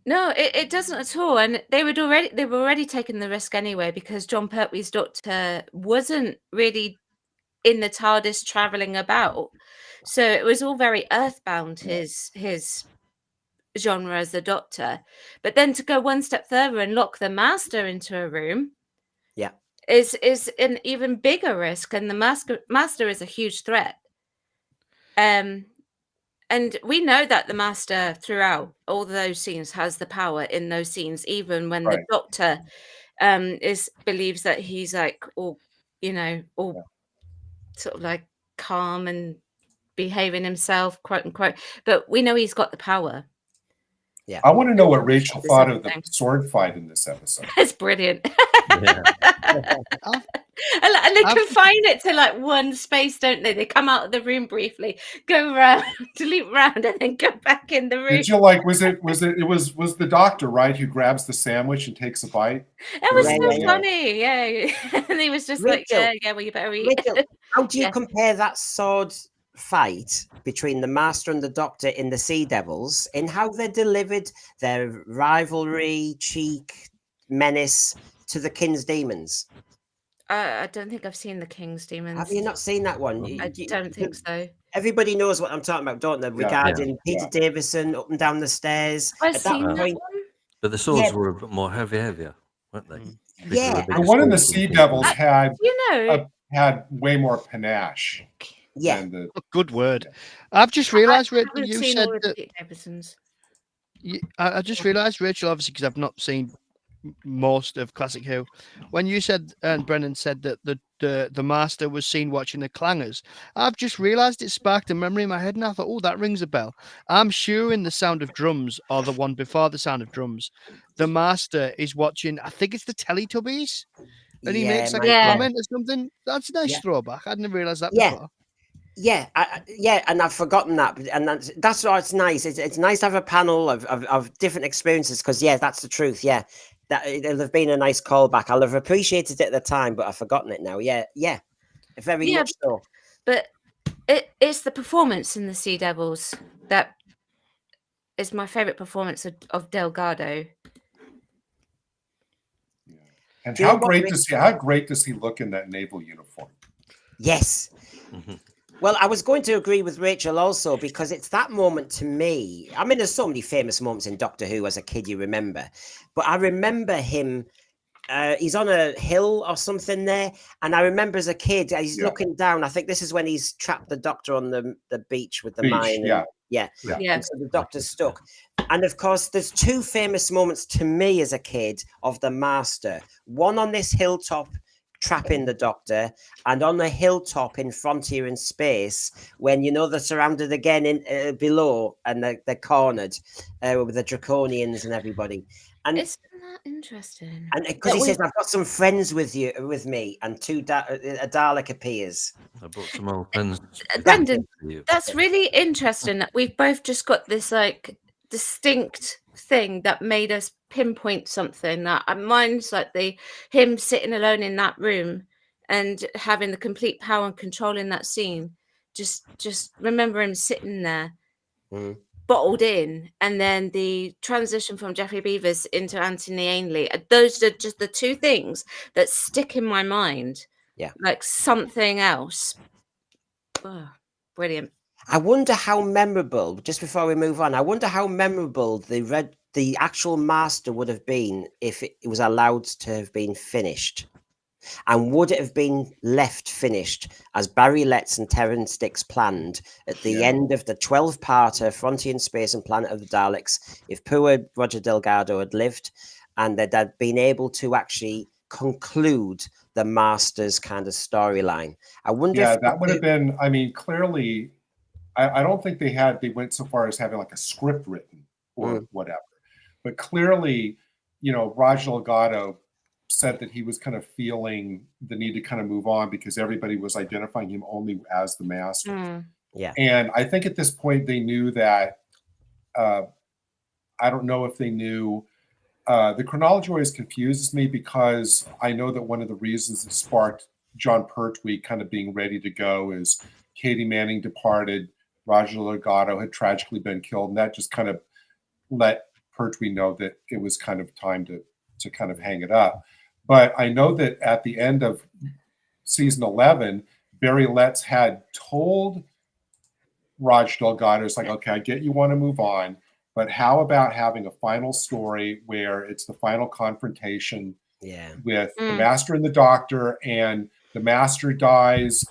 No, it doesn't at all. And they were already taking the risk anyway, because John Pertwee's Doctor wasn't really in the TARDIS traveling about. So it was all very earthbound, his genre as the Doctor. But then to go one step further and lock the Master into a room Yeah. is an even bigger risk, and the Master is a huge threat. And we know that the Master throughout all those scenes has the power in those scenes, even when the Right. Doctor believes that he's like all, all sort of like calm and behaving himself, quote unquote. But we know he's got the power. Yeah. I want to know what Rachel This thought of the thing. sword fight in this episode. It's brilliant. Yeah. And they confine it to like one space, don't they? They come out of the room briefly, go around, loop round, and then go back in the room. Did you like? Was the doctor, right, who grabs the sandwich and takes a bite? It was Yeah, so yeah, yeah. funny, yeah. And he was just like, Rachel, yeah, well, you better eat. Rachel, how do you Yeah. compare that sword fight between the Master and the Doctor in the Sea Devils in how they delivered their rivalry, cheek, menace to the King's Demons? I don't think I've seen the King's Demons. Have you not seen that one? I don't think so. Everybody knows what I'm talking about, don't they? Regarding Peter Davison up and down the stairs. I've At that seen that point, one. But the swords were a bit more heavier, weren't they? These were yeah, the The one in the swords Sea than Devils people. had You know, way more panache yeah. than the. Good word. I've just realised, Rachel, haven't you seen said all of the that. Pete Davidsons. I just realised, Rachel, obviously, because I've not seen most of Classic Who. When you said, and Brennan said that the Master was seen watching the Clangers, I've just realised it sparked a memory in my head, and I thought, oh, that rings a bell. I'm sure in The Sound of Drums, or the one before The Sound of Drums, the Master is watching, I think it's the Teletubbies, and he makes like might a be. comment or something. That's a nice Yeah. throwback. I didn't realise that Yeah. before. Yeah, and I've forgotten that, and that's why it's nice. It's nice to have a panel of different experiences because that's the truth. Yeah, that it'll have been a nice callback. I'll have appreciated it at the time, but I've forgotten it now. Yeah, very Yeah, much so. but it's the performance in the Sea Devils that is my favorite performance of Delgado. Yeah. And Do you know how what, great does he look in that naval uniform? Yes. Well, I was going to agree with Rachel also because it's that moment to me. I mean, there's so many famous moments in Doctor Who as a kid you remember, but I remember him. He's on a hill or something there, and I remember as a kid, he's looking down. I think this is when he's trapped the Doctor on the beach with the mine. Yeah. And so the Doctor's stuck. And of course, there's two famous moments to me as a kid of the Master. One on this hilltop trapping the Doctor, and on the hilltop in Frontier in Space, when they're surrounded again in below, and they're cornered with the Draconians and everybody. And Isn't that interesting? and because he says, "I've got some friends with me," and a Dalek appears. I brought some old friends. Brendan, for you. that's really interesting that we've both just got this like distinct thing that made us pinpoint something. That mine's like him sitting alone in that room and having the complete power and control in that scene. Just remember him sitting there, bottled in, and then the transition from Jeffrey Beavers into Anthony Ainley. Those are just the two things that stick in my mind. Yeah, like something else. Oh, brilliant. I wonder how memorable. Just before we move on, I wonder how memorable the actual Master would have been if it was allowed to have been finished. And would it have been left finished as Barry Letts and Terence Dicks planned at the end of the 12-parter Frontier in Space and Planet of the Daleks if poor Roger Delgado had lived and they'd had been able to actually conclude the Master's kind of storyline? I wonder if that would have been, I mean, clearly, I don't think they went so far as having like a script written or whatever. But clearly, Roger Delgado said that he was kind of feeling the need to kind of move on because everybody was identifying him only as the Master. Yeah. And I think at this point they knew that, I don't know if they knew, the chronology always confuses me because I know that one of the reasons that sparked John Pertwee kind of being ready to go is Katie Manning departed, Roger Delgado had tragically been killed, and that just kind of let Pertwee know that it was kind of time to kind of hang it up. But I know that at the end of season 11, Barry Letts had told Roger Delgado, it's like, okay, I get you want to move on, but how about having a final story where it's the final confrontation with the Master and the Doctor, and the Master dies.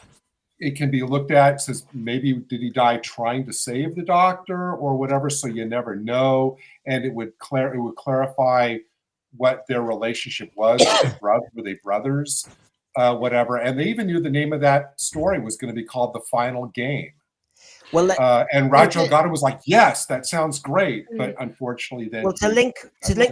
It can be looked at, says maybe did he die trying to save the Doctor or whatever, so you never know. And it would clarify what their relationship was. Were they brothers? Whatever. And they even knew the name of that story was going to be called The Final Game. Well, and Roger Delgado was like, yes, that sounds great. But unfortunately, then to link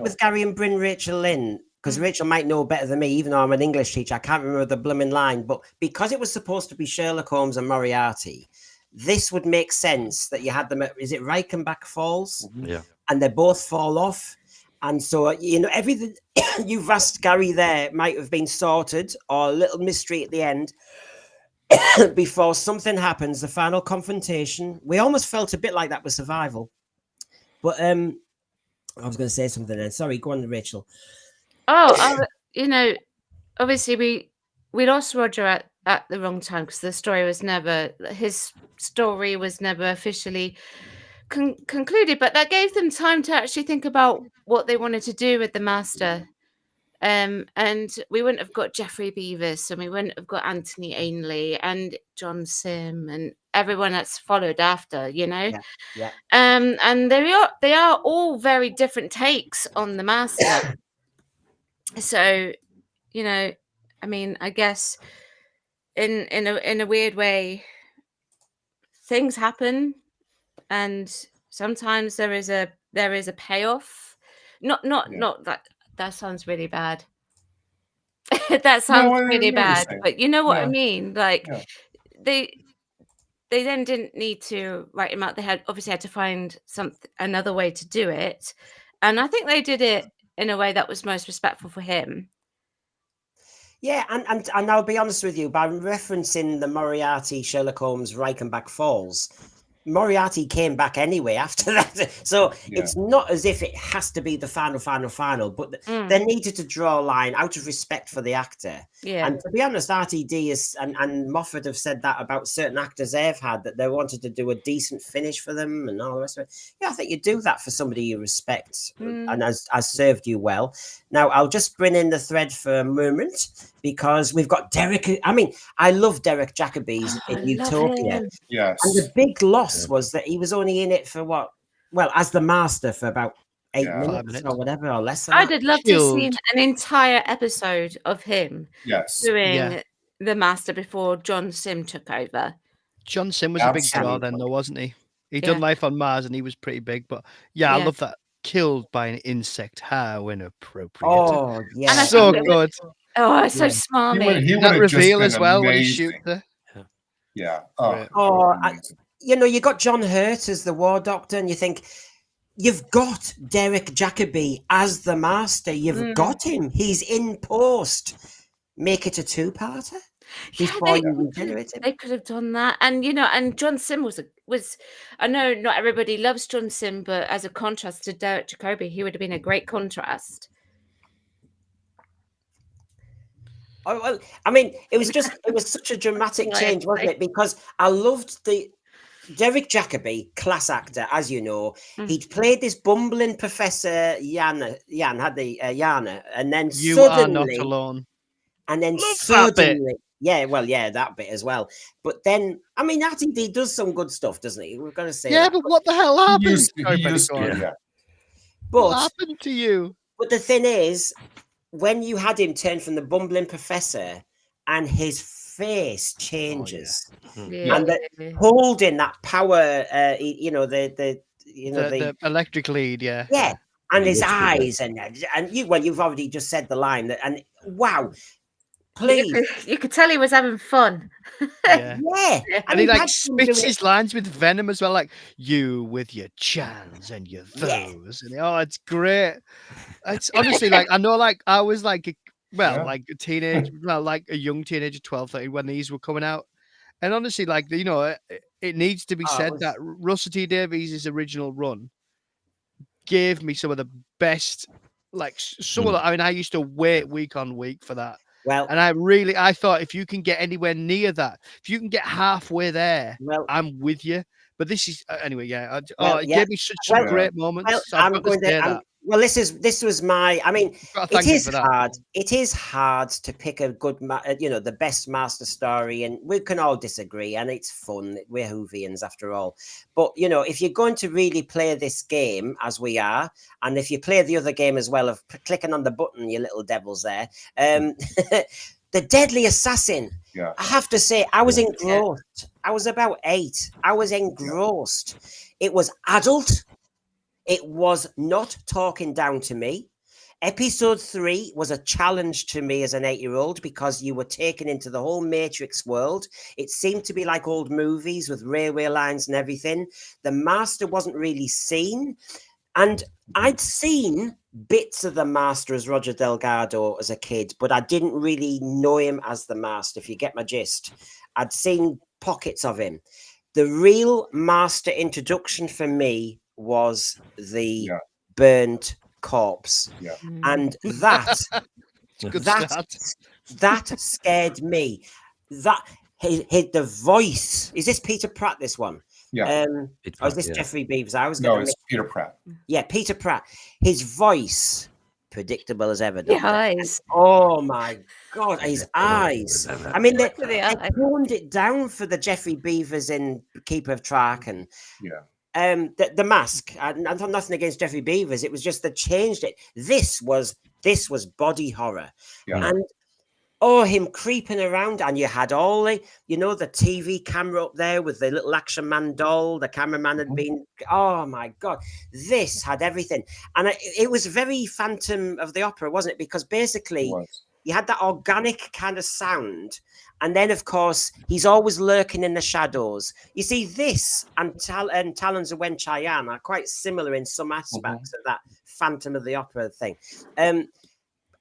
with Gary and Bryn, Rachel Lynn, because Rachel might know better than me, even though I'm an English teacher, I can't remember the blooming line, but because it was supposed to be Sherlock Holmes and Moriarty, this would make sense that you had them at, is it Reichenbach Falls? Yeah. And they both fall off. And so, everything you've asked Gary there might have been sorted, or a little mystery at the end before something happens, the final confrontation. We almost felt a bit like that with Survival. But I was going to say something then. Sorry, go on, Rachel. Obviously we lost Roger at the wrong time because his story was never officially concluded, but that gave them time to actually think about what they wanted to do with the Master. And we wouldn't have got Jeffrey Beavers, and we wouldn't have got Anthony Ainley and John Sim and everyone that's followed after, Yeah. And they are all very different takes on the Master. So, I mean, I guess in a weird way, things happen, and sometimes there is a payoff. Not that sounds really bad. That sounds really bad, but you know what I mean. Like they then didn't need to write him out. They had to find another way to do it, and I think they did it in a way that was most respectful for him. Yeah, and I'll be honest with you, by referencing the Moriarty Sherlock Holmes Reichenbach Falls, Moriarty came back anyway after that. So it's not as if it has to be the final, but they needed to draw a line out of respect for the actor. Yeah. And to be honest, RTD and Moffat have said that about certain actors they've had, that they wanted to do a decent finish for them and all the rest of it. Yeah, I think you do that for somebody you respect and has served you well. Now, I'll just bring in the thread for a moment because we've got Derek. I mean, I love Derek Jacobi's in Utopia. Yes. And the big loss was that he was only in it for what? Well, as the master for about 8 minutes or whatever, or less than that. I'd love to see an entire episode of him doing the master before John Sim took over. John Sim was a big draw then, though, wasn't he? He'd done Life on Mars and he was pretty big, but I love that. Killed by an insect. How inappropriate. Oh, yeah. So good. Oh, it's so smarmy. He that reveal as well amazing. when he shoots her. Yeah. You got John Hurt as the War Doctor, and you think, you've got Derek Jacobi as the master. You've got him. He's in post. Make it a two-parter. They could have done that, and and John Sim was. I know not everybody loves John Sim, but as a contrast to Derek Jacobi, he would have been a great contrast. Oh, well, I mean, it was such a dramatic change, wasn't it? Because I loved Derek Jacobi, class actor, as you know. He'd played this bumbling Professor Yana, and then You Are Not Alone. And then suddenly, that bit as well. But then, I mean, RTD does some good stuff, doesn't he? We've got to say that. But what the hell happened? What happened to you? But the thing is, when you had him turn from the bumbling professor and his face changes, and holding that power, the electric lead, and his eyes, you've already just said the line that, and wow. Please. You could tell he was having fun. And he spits his lines with venom as well, like you with your chans and your those. And it's great. It's honestly I know I was like a teenage, like a young teenager, 12, 13, when these were coming out. And honestly, it needs to be said that Russell T Davies' original run gave me some of the best, I used to wait week on week for that. Well, and I thought if you can get anywhere near that, if you can get halfway there, I'm with you. But this is anyway, it gave me such great moments. Well, so I'm going to say that. Well, this was my. I mean, it is hard. It is hard to pick a good, the best master story, and we can all disagree, and it's fun. We're Whovians after all. But if you're going to really play this game as we are, and if you play the other game as well of clicking on the button, you little devils there, the Deadly Assassin. Yeah. I have to say, I was engrossed. I was about 8. I was engrossed. It was adult. It was not talking down to me. Episode 3 was a challenge to me as an 8-year-old because you were taken into the whole Matrix world. It seemed to be like old movies with railway lines and everything. The Master wasn't really seen. And I'd seen bits of the Master as Roger Delgado as a kid, but I didn't really know him as the Master, if you get my gist. I'd seen pockets of him. The real Master introduction for me was the burnt corpse, and that scared me. That the voice. Is this Peter Pratt? This one, or is this Jeffrey Beavers? It's Peter Pratt. Yeah, Peter Pratt. His voice, predictable as ever. The eyes. Oh my God, his eyes. I mean, they toned it down for the Jeffrey Beavers in Keeper of Track and the mask. I'm nothing against Jeffrey Beavers. It was just they changed it. This was body horror, and him creeping around, and you had all the the TV camera up there with the little Action Man doll. The cameraman had been. Oh my God, this had everything, and it was very Phantom of the Opera, wasn't it? Because basically, you had that organic kind of sound. And then, of course, he's always lurking in the shadows. You see, this and Talons of Wen Chian are quite similar in some aspects of that Phantom of the Opera thing.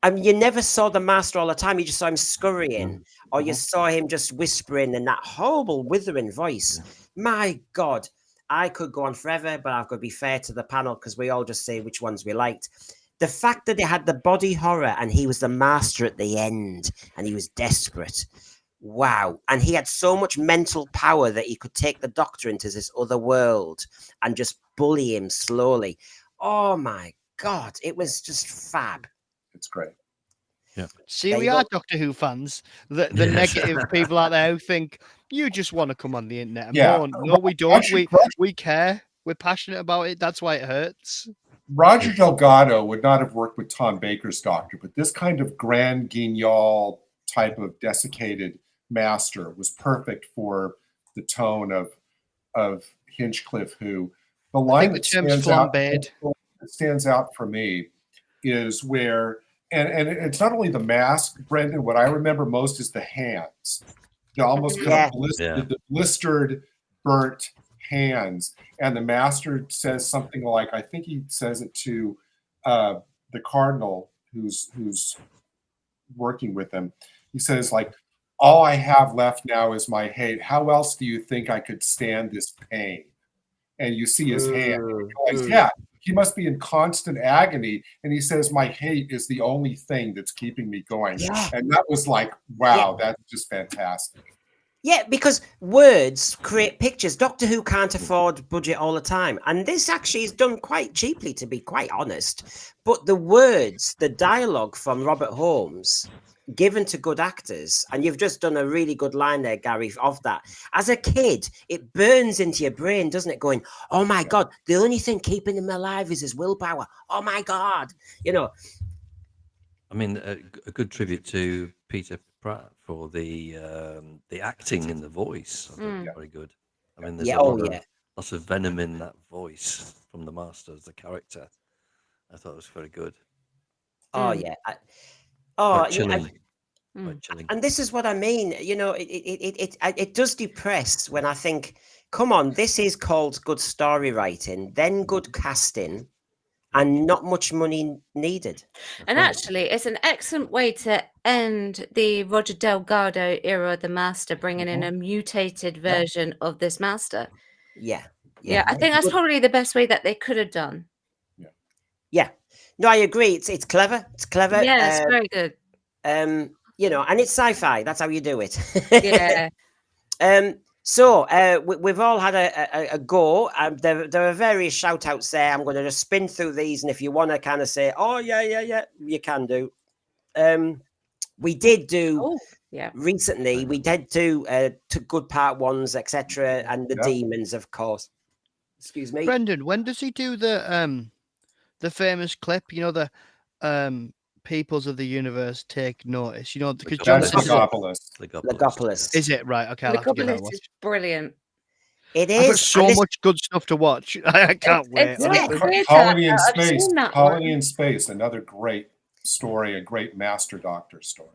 I mean, you never saw the master all the time. You just saw him scurrying, or you saw him just whispering in that horrible, withering voice. My God, I could go on forever, but I've got to be fair to the panel because we all just say which ones we liked. The fact that they had the body horror and he was the master at the end and he was desperate. Wow. And he had so much mental power that he could take the Doctor into this other world and just bully him slowly. Oh my God, it was just fab. It's great. Yeah. See, There we you are go. Doctor Who fans. The Yes. negative people out there who think you just want to come on the internet and Yeah. moan. No, we don't. Actually, We care. We're passionate about it. That's why it hurts. Roger Delgado would not have worked with Tom Baker's Doctor, but this kind of grand guignol type of desiccated master was perfect for the tone of Hinchcliffe. Who the line that stands out for me is where, and it's not only the mask, Brendan. What I remember most is the hands, the almost kind of the blistered, burnt hands. And the master says something like, I think he says it to the cardinal who's working with him. He says, like, all I have left now is my hate. How else do you think I could stand this pain? And you see his hand. And you realize, yeah, he must be in constant agony. And he says, my hate is the only thing that's keeping me going. Yeah. And that was like, wow, that's just fantastic. Yeah, because words create pictures. Doctor Who can't afford budget all the time. And this actually is done quite cheaply, to be quite honest. But the words, the dialogue from Robert Holmes, given to good actors, and you've just done a really good line there, Gary, of that. As a kid, it burns into your brain, doesn't it? Going, oh my God, the only thing keeping him alive is his willpower. Oh my God. You know. I mean, a good tribute to Peter Pratt for the acting in the voice. I thought very good. I mean, there's lots of venom in that voice from the master as the character. I thought it was very good. Oh yeah. Quite chilling. Quite chilling. And this is what I mean. You know, it does depress when I think, come on, this is called good story writing, then good casting, and not much money needed. And actually, it's an excellent way to end the Roger Delgado era of the Master, bringing in a mutated version of this Master. Yeah. I think that's probably the best way that they could have done. Yeah. No, I agree. It's clever. It's clever. Yeah, it's very good. You know, and it's sci-fi. That's how you do it. Yeah. So we've all had a go. There are various shout outs there. I'm going to just spin through these. And if you want to kind of say, oh, yeah, you can do. We did do recently. We did do to good part ones, etc. And the demons, of course. Excuse me. Brendan, when does he do the famous clip? You know, the peoples of the universe take notice. You know, because that's Legopolis. Is it right? Okay, Legopolis is brilliant. It I've got is so much good stuff to watch. I can't wait. Colony in Space. Colony in Space. Another great story. A great Master Doctor story.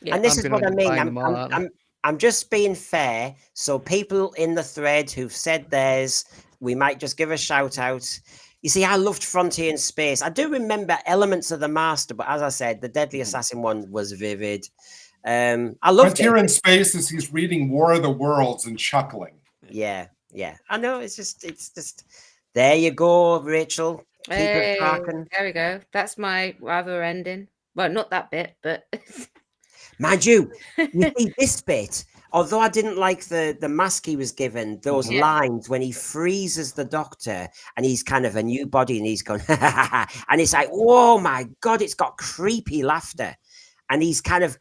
Yeah, and this is what I mean. I'm just being fair. So people in the thread who've said theirs, we might just give a shout out. You see, I loved Frontier in Space. I do remember elements of the Master, but as I said, the Deadly Assassin one was vivid. I loved Frontier in Space is he's reading War of the Worlds and chuckling. Yeah. I know. It's just. There you go, Rachel. Hey, there we go. That's my rather ending. Well, not that bit, but mind you see this bit. Although I didn't like the mask he was given, those lines when he freezes the Doctor and he's kind of a new body and he's going, and it's like, oh my God, it's got creepy laughter. And he's kind of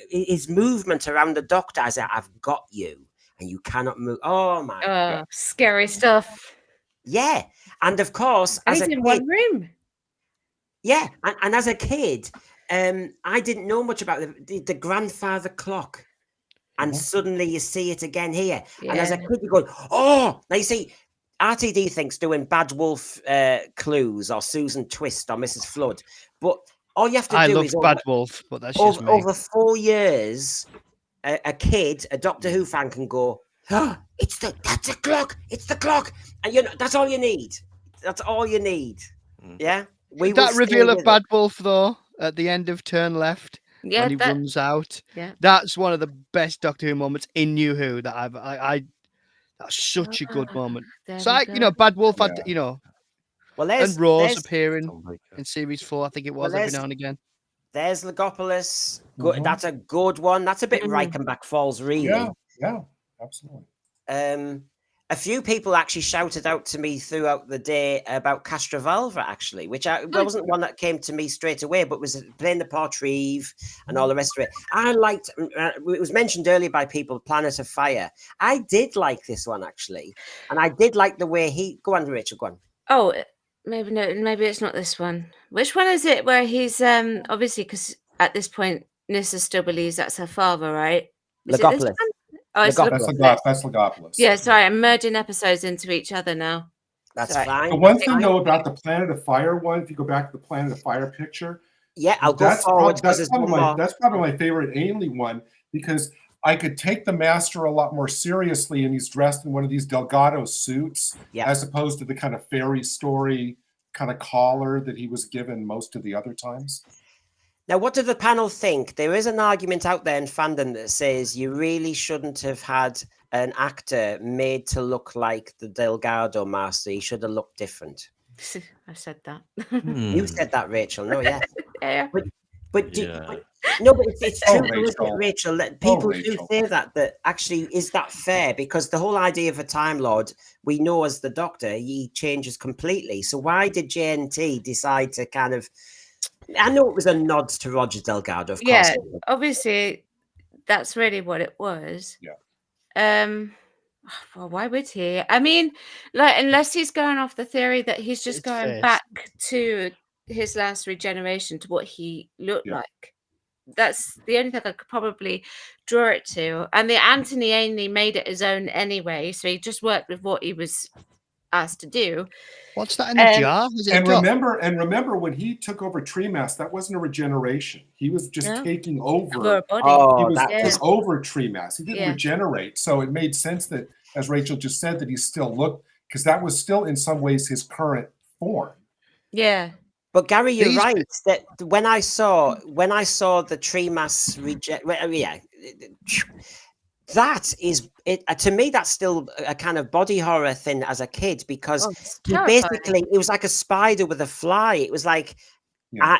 his movement around the Doctor as I've got you and you cannot move. Oh my God. Scary stuff. Yeah. And of course, and he's in one room. Yeah. And as a kid, I didn't know much about the grandfather clock. And suddenly you see it again here. Yeah. And as a kid, you go, oh, now you see, RTD thinks doing Bad Wolf Clues or Susan Twist or Mrs. Flood. But All you have to I do love is Bad Wolf, but that's just me. over 4 years, a kid, a Doctor Who fan can go, oh, that's a clock, it's the clock. And that's all you need. That's all you need. Yeah? We will That stay reveal of with it. Bad Wolf, though, at the end of Turn Left, Yeah, when he runs out, yeah. that's one of the best Doctor Who moments in New Who that that's such a good moment. There So, we Bad Wolf, Yeah. Well, and Rose there's appearing Tom Baker. in series 4, I think it Well, was, every now and again. there's Legopolis. Good, Mhm. that's a good one. That's a bit Mhm. Reichenbach Falls, really. Yeah, absolutely. A few people actually shouted out to me throughout the day about Castrovalva, actually, which wasn't one that came to me straight away, but was playing the Portreeve and all the rest of it. I liked, it was mentioned earlier by people, Planet of Fire. I did like this one, actually. And I did like the way go on, Rachel, go on. Oh, maybe it's not this one. Which one is it where he's obviously, because at this point Nissa still believes that's her father, right? Is it this Legopolis. one? Oh, it's Legopolis. That's Legopolis. Yeah, sorry, I'm merging episodes into each other now. That's Sorry. fine. The one that's thing fine. though about the Planet of Fire one, if you go back to the Planet of Fire picture, Yeah, I'll go forward because there's one more. that's probably my favorite Ainley one, because I could take the Master a lot more seriously, and he's dressed in one of these Delgado suits, as opposed to the kind of fairy story kind of collar that he was given most of the other times. Now, what do the panel think? There is an argument out there in fandom that says you really shouldn't have had an actor made to look like the Delgado Master. He should have looked different. I said that. You said that, Rachel. No, yeah. Yeah. But Yeah. no, but it's Oh, true, isn't it, Rachel? That people do Rachel. say that actually, is that fair? Because the whole idea of a Time Lord, we know as the Doctor, he changes completely. So why did JNT decide to kind of... I know it was a nod to Roger Delgado, of course. Yeah, obviously, that's really what it was. Yeah. Well, why would he? I mean, like, unless he's going off the theory that he's just It's going face. back to his last regeneration, to what he looked Yeah. like. That's the only thing I could probably draw it to. And the Anthony Ainley made it his own anyway, so he just worked with what he was asked to do. What's that in the jar? Is it And a dot? remember when he took over Treemass, that wasn't a regeneration. He was just taking For over. a body. Oh, He that took over Treemass. He didn't Yeah. regenerate. So it made sense that, as Rachel just said, that he still looked, because that was still in some ways his current form. Yeah. But Gary, you're These- right that when I saw the tree mass reject, that is it. To me, that's still a kind of body horror thing as a kid, because Oh, it's he terrifying. basically, it was like a spider with a fly. It was like, Yeah.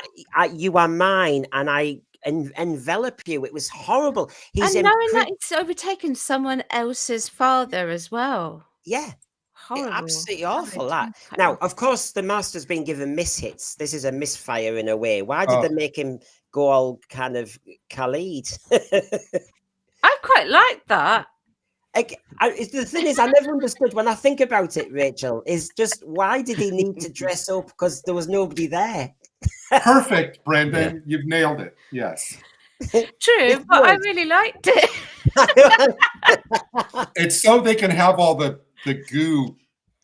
you are mine, and I envelop you. It was horrible. He's And knowing that it's overtaken someone else's father as well. yeah. Horrible. Absolutely awful, Savage. that. Now, of course, the Master's been given mishits. This is a misfire in a way. Why did Oh. they make him go all kind of Khalid? I quite like that. The thing is, I never understood, when I think about it, Rachel, is just why did he need to dress up? Because there was nobody there. Perfect, Brendan. You've nailed it. Yes. True, but I really liked it. It's so they can have all the goo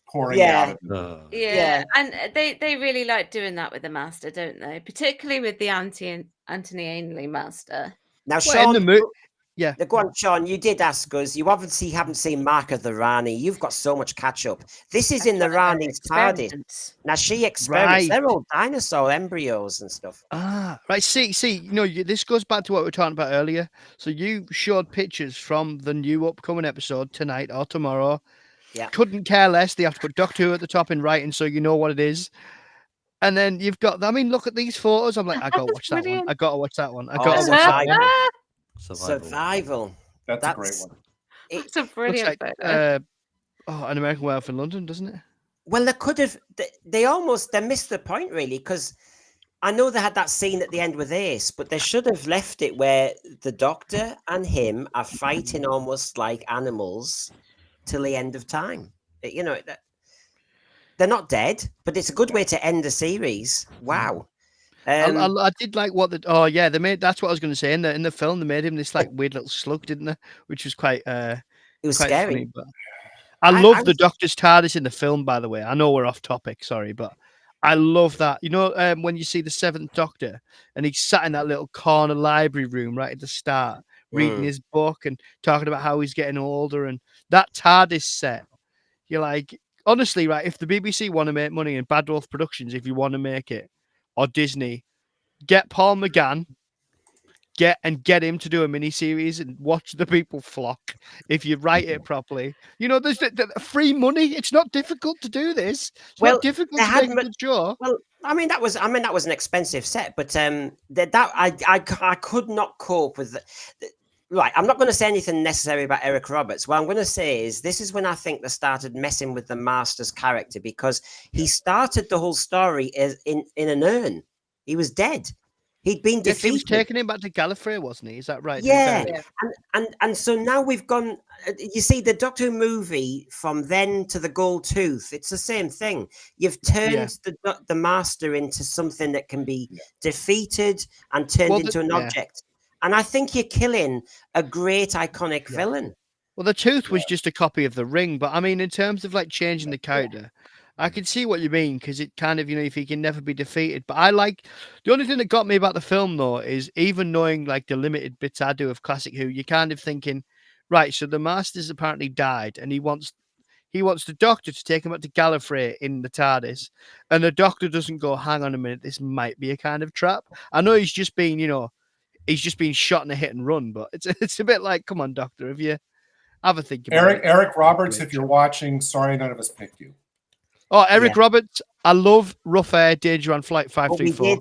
pouring out of it. Yeah, and they really like doing that with the Master, don't they? Particularly with the Anthony Ainley Master. Now, Well, Sean, in the yeah. go on, Sean. You did ask us. You obviously haven't seen Mark of the Rani. You've got so much catch up. This is in the Rani's TARDIS. Experiments. Now, she experiments. Right. They're all dinosaur embryos and stuff. Right. See. This goes back to what we were talking about earlier. So you showed pictures from the new upcoming episode tonight or tomorrow. Yeah. Couldn't care less. They have to put Doctor Who at the top in writing so you know what it is. And then you've got, I mean, look at these photos. I'm like, I gotta watch that one. Brilliant. I gotta watch that one. I Oh, gotta watch that one. Survival. That's a great one. It's a Looks brilliant like photo. An American Werewolf in London, doesn't it? Well, they could have. They missed the point, really, because I know they had that scene at the end with Ace, but they should have left it where the Doctor and him are fighting almost like animals till the end of time. You know, they're not dead, but it's a good way to end the series. Wow. I did like what they made. That's what I was going to say. In the film, they made him this like weird little slug, didn't they? Which was quite. It was quite scary. Funny, but I love the Doctor's TARDIS in the film. By the way, I know we're off topic. Sorry, but I love that. You know, when you see the Seventh Doctor and he's sat in that little corner library room right at the start, reading his book and talking about how he's getting older, and that TARDIS set. You're like, honestly, right? If the BBC want to make money and Bad Wolf Productions, if you want to make it, or Disney, get Paul McGann, get him to do a mini series and watch the people flock. If you write it properly, you know, there's the free money. It's not difficult to do this. It's not difficult to make a good show. Well, I mean that was an expensive set, but I could not cope with. Right, I'm not going to say anything necessary about Eric Roberts. What I'm going to say is this is when I think they started messing with the Master's character, because he started the whole story in an urn. He was dead. He'd been defeated. He was taking him back to Gallifrey, wasn't he? Is that right? Yeah. And so now we've gone. You see, the Doctor Who movie from then to the Gold Tooth, it's the same thing. You've turned the Master into something that can be defeated and turned into an object. And I think you're killing a great iconic villain. Well, the Tooth was just a copy of the Ring, but I mean, in terms of like changing the character, I can see what you mean, because it kind of, you know, if he can never be defeated. But I like, the only thing that got me about the film though is, even knowing like the limited bits I do of Classic Who, you're kind of thinking, right, so the Master's apparently died, and he wants the Doctor to take him up to Gallifrey in the TARDIS, and the Doctor doesn't go, hang on a minute, this might be a kind of trap. I know he's just been, you know, he's just been shot in a hit and run, but it's a bit like, come on, Doctor, have a think about it. Eric Roberts, if you're watching, sorry none of us picked you. Oh, Eric Roberts, I love Rough Air, Danger on Flight 534.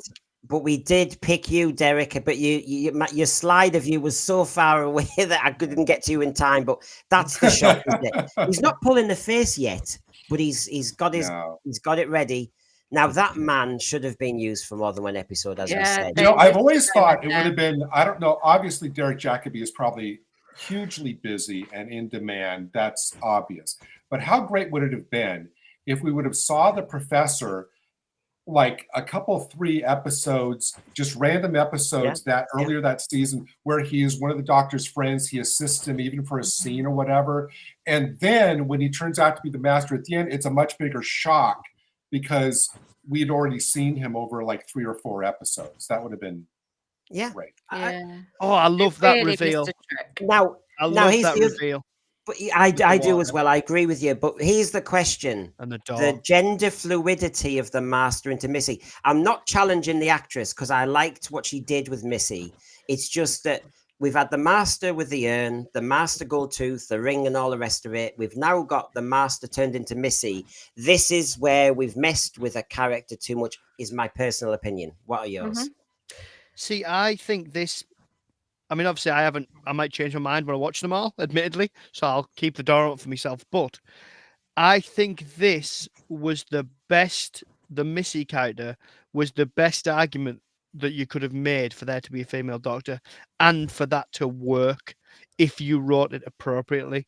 But we did pick you, Derek. But your slide of you was so far away that I couldn't get to you in time. But that's the shot, isn't it? He's not pulling the face yet, but he's got it ready. Now that man should have been used for more than one episode, as we said. You know, I've always thought it would have been. I don't know. Obviously, Derek Jacobi is probably hugely busy and in demand. That's obvious. But how great would it have been if we would have saw the Professor like a couple, 3 episodes, just random episodes that earlier that season, where he is one of the Doctor's friends, he assists him even for a scene or whatever. And then when he turns out to be the Master at the end, it's a much bigger shock because we'd already seen him over like 3 or 4 episodes. That would have been great. I love that reveal. I love that reveal. But I do as well. I agree with you. But here's the question: the gender fluidity of the Master into Missy. I'm not challenging the actress, because I liked what she did with Missy. It's just that we've had the Master with the urn, the Master Gold Tooth, the ring, and all the rest of it. We've now got the Master turned into Missy. This is where we've messed with a character too much, is my personal opinion. What are yours? See, I think this, I mean, obviously I might change my mind when I watch them all, admittedly, so I'll keep the door open for myself. But I think this was the Missy character was the best argument that you could have made for there to be a female Doctor, and for that to work if you wrote it appropriately.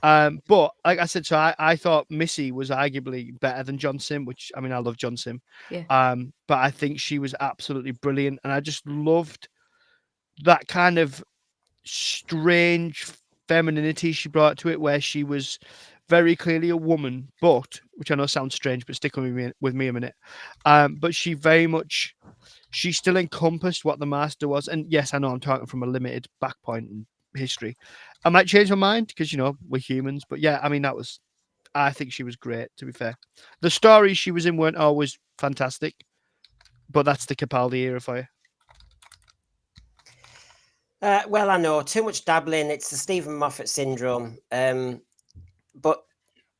But like I said, so I thought Missy was arguably better than John Sim, which, I mean, I love John Sim. But I think she was absolutely brilliant, and I just loved that kind of strange femininity she brought to it, where she was very clearly a woman, but, which I know sounds strange, but stick with me a minute. But she still encompassed what the Master was. And yes, I know I'm talking from a limited back point in history. I might change my mind because, you know, we're humans. But yeah, I mean, I think she was great, to be fair. The stories she was in weren't always fantastic, but that's the Capaldi era for you. Well, I know, too much dabbling. It's the Stephen Moffat syndrome. But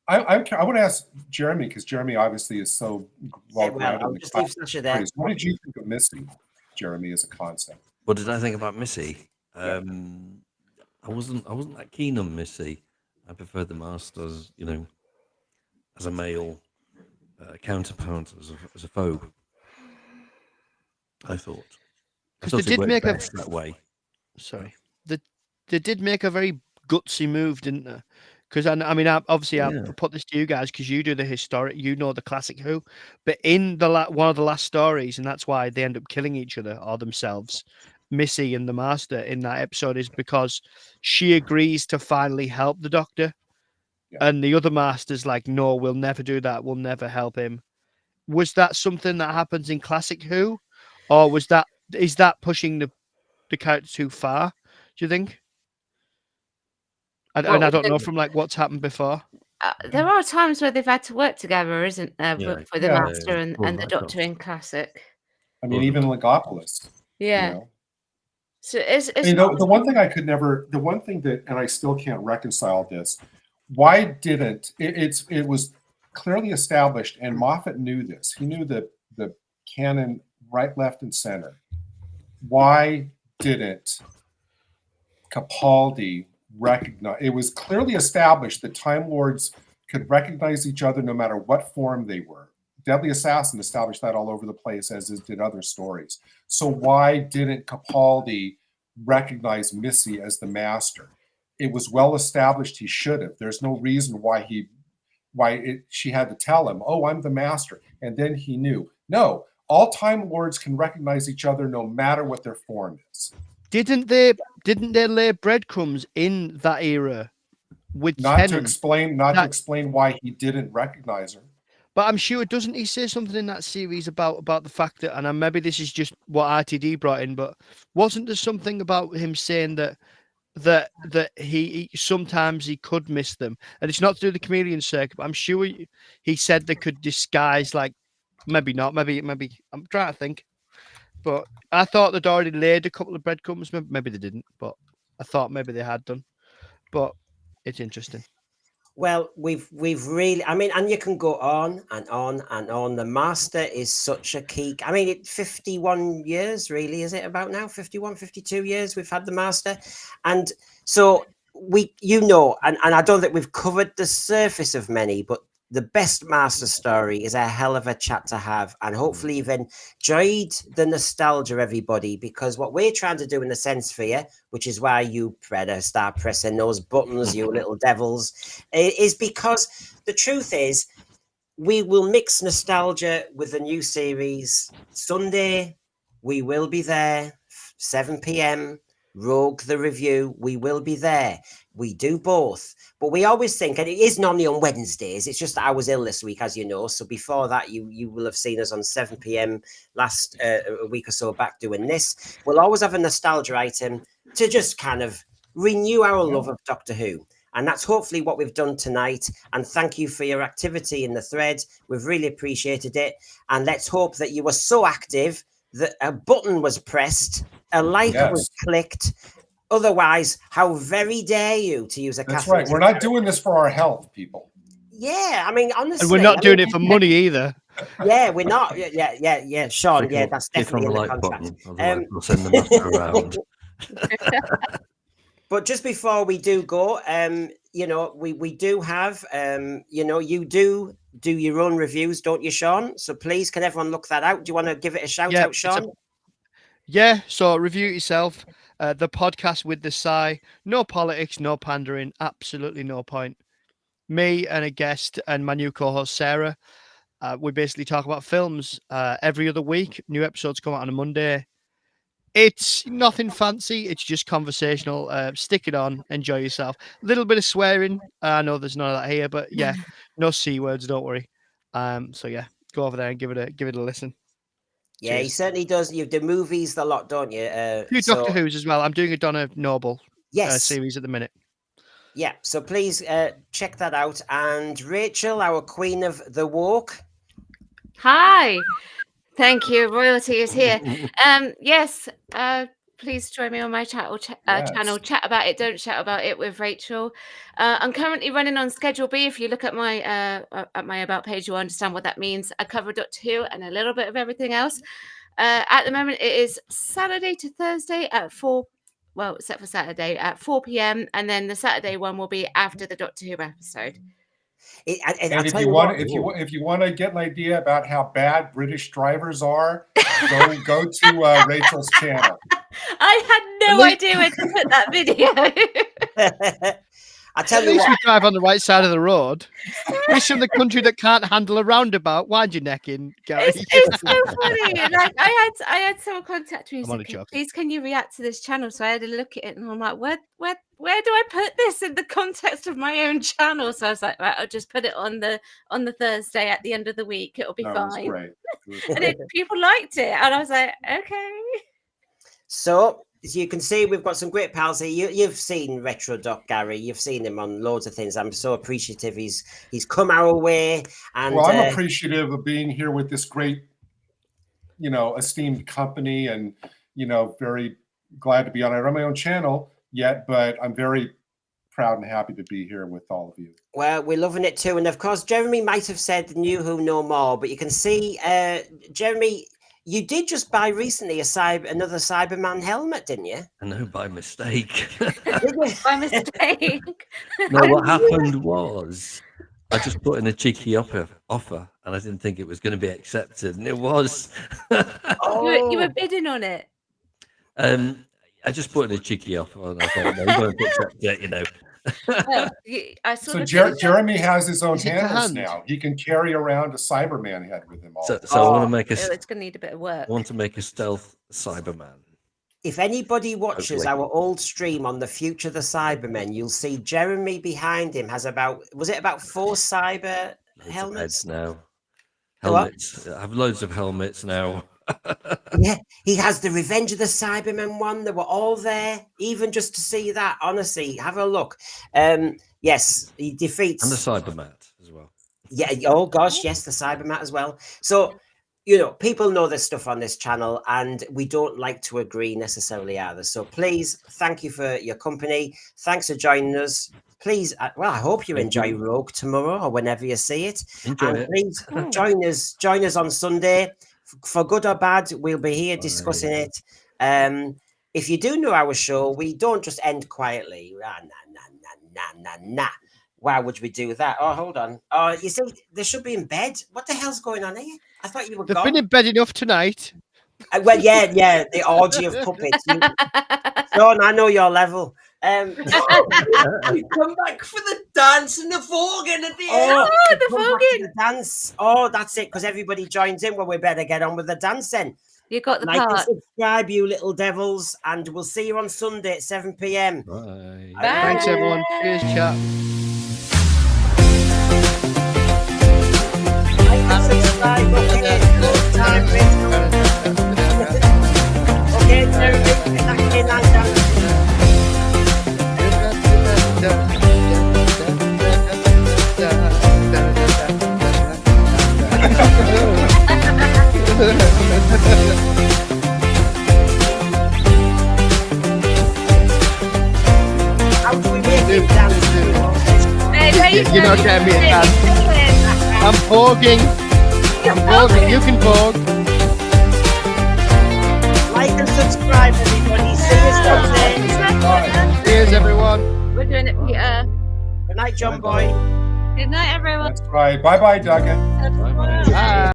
I want to ask Jeremy, because Jeremy obviously is so well-grounded. I'll just leave Sasha there. What did you think of Missy, Jeremy, as a concept? What did I think about Missy? I wasn't that keen on Missy. I preferred the Masters, you know, as a male counterpart, as a foe. I thought. Because they did make that way. Sorry, they did make a very gutsy move, didn't they? Because I mean, obviously, I'll put this to you guys because you do the historic, you know, the Classic Who. But in one of the last stories, and that's why they end up killing each other or themselves, Missy and the Master in that episode, is because she agrees to finally help the Doctor, and the other Master's like, "No, we'll never do that. We'll never help him." was that something that happens in classic Who, or is that pushing the character too far? Do you think? And I don't know from like what's happened before. There are times where they've had to work together, isn't there, for the Yeah. Master and the Doctor in classic? I mean, even Legopolis. Yeah. You know? So it's I mean, the one thing that, and I still can't reconcile this, why didn't it was clearly established, and Moffat knew this. He knew the canon right, left, and center. Why didn't Capaldi recognize? It was clearly established that Time Lords could recognize each other no matter what form they were. Deadly Assassin established that all over the place, as did other stories. So why didn't Capaldi recognize Missy as the Master? It was well established he should have. There's no reason why she had to tell him, "Oh, I'm the Master," and then he knew. No, all Time Lords can recognize each other no matter what their form is. Didn't they lay breadcrumbs in that era with to explain why he didn't recognize her? But I'm sure, doesn't he say something in that series about the fact that, and maybe this is just what RTD brought in, but wasn't there something about him saying that he sometimes he could miss them, and it's not to do with the chameleon circuit, but I'm sure he said they could disguise, like, maybe not, maybe I'm trying to think, but I thought they'd already laid a couple of breadcrumbs. Maybe they didn't, but I thought maybe they had done. But it's interesting. Well, we've really, I mean, and you can go on and on and on. The Master is such a key. I mean, 51 years, really, is it about now? 51, 52 years we've had the Master. And so and I don't think we've covered the surface of many, but the best Master story is a hell of a chat to have. And hopefully you've enjoyed the nostalgia, everybody, because what we're trying to do in the sense sphere, which is why you start pressing those buttons, you little devils, is because the truth is we will mix nostalgia with the new series. Sunday, we will be there, 7 p.m, Rogue the Review, we will be there. We do both. But we always think, and it is normally on Wednesdays, it's just that I was ill this week, as you know. So before that, you will have seen us on 7 p.m. last a week or so back doing this. We'll always have a nostalgia item to just kind of renew our love of Doctor Who. And that's hopefully what we've done tonight. And thank you for your activity in the thread. We've really appreciated it. And let's hope that you were so active that a button was pressed, a like was clicked. Otherwise, how very dare you to use a That's right. We're not doing this for our health, people. Yeah, I mean, honestly. And we're not doing it for money either. Yeah, we're not. Yeah, Sean. Yeah, that's definitely in the contract. We'll send the Master around. But just before we do go, we do have, you do your own reviews, don't you, Sean? So please, can everyone look that out? Do you want to give it a shout out, Sean? So review it yourself. The podcast with the Sigh. No politics, no pandering. Absolutely no point. Me and a guest and my new co-host, Sarah. We basically talk about films every other week. New episodes come out on a Monday. It's nothing fancy. It's just conversational. Stick it on. Enjoy yourself. A little bit of swearing. I know there's none of that here, but yeah, no C words. Don't worry. So yeah, go over there and give it a listen. Yeah, Cheers. He certainly does. You do movies a lot, don't you? A few Doctor Who's as well. I'm doing a Donna Noble series at the minute. Yeah, so please check that out. And Rachel, our queen of the walk. Hi. Thank you. Royalty is here. Yes. Please join me on my channel. Chat about it. Don't chat about it with Rachel. I'm currently running on Schedule B. If you look at my about page, you'll understand what that means. I cover Doctor Who and a little bit of everything else. At the moment, it is Saturday to Thursday at 4. Well, except for Saturday at 4 p.m. And then the Saturday one will be after the Doctor Who episode. And if you want to get an idea about how bad British drivers are, go to Rachel's channel. I had no idea where to put that video. I tell At you least we what. drive on the right side of the road. We're from the country that can't handle a roundabout. Wind your neck in, Gary. It's so funny. Like I had someone contact me and I'm only said, joking. please can you react to this channel? So I had a look at it and I'm like, where do I put this in the context of my own channel? So I was like, right, I'll just put it on the Thursday at the end of the week. It'll be That was fine. great. It was And great. people liked it. And I was like, okay. So, as you can see, we've got some great pals here. You've seen Retro Doc Gary. You've seen him on loads of things. I'm so appreciative. He's come our way. And Well, I'm appreciative of being here with this great, esteemed company, and very glad to be on. I run my own channel yet, but I'm very proud and happy to be here with all of you. well, we're loving it too. And of course, Jeremy might have said "New Who No More," but you can see, Jeremy, you did just buy recently another Cyberman helmet, didn't you? I know, by mistake. Did you? By mistake. No, what happened was I just put in a cheeky offer, and I didn't think it was going to be accepted, and it was. You were bidding on it. I just put in a cheeky offer, and I thought, no, you're going to accept it, Well, I saw So the Jeremy has his own Is it the handles hand? now. He can carry around a Cyberman head with him all. So, the so I want to Oh. make a, it's going to need a bit of work. I want to make a stealth Cyberman. If anybody watches Hopefully. our old stream on the Future the Cybermen, you'll see Jeremy behind him has about 4 cyber Loads of helmets? heads now. The what? Helmets. I have loads of helmets now. Yeah, he has the Revenge of the Cybermen one. They were all there, even just to see that. Honestly, have a look. Yes, he defeats. And the Cybermat as well. Yeah. Oh gosh, yes, the Cybermat as well. So, people know this stuff on this channel, and we don't like to agree necessarily either. So please, thank you for your company. Thanks for joining us. Please, I hope you enjoy Rogue tomorrow or whenever you see it. Enjoy And it. please join us on Sunday. For good or bad, we'll be here discussing it. If you do know our show, we don't just end quietly. Nah. Why would we do that? Oh, hold on. Oh, you see, they should be in bed. What the hell's going on here? I thought you were They've gone. been in bed enough tonight. Well, yeah, the orgy of puppets. Sean, I know your level. Come back for the dance and the voguing at the end. Oh, the come back to voguing. the dance. Oh, that's it, because everybody joins in. Well, we better get on with the dance then. You got the Like and part. subscribe, you little devils, and we'll see you on Sunday at 7 p.m. Bye. Bye. Thanks, everyone. Cheers, chat. Like and subscribe. Okay, no time, okay, Jeremy, get back in and dance. How do we make it dance? You're not getting me a dance. I'm voguing. You can vogue. Like and subscribe, everybody. See you Sunday. Cheers, everyone. We're doing it, Peter. Good night, John Boy. Good night, everyone. That's right. Bye-bye, Duggan. Bye-bye. Bye.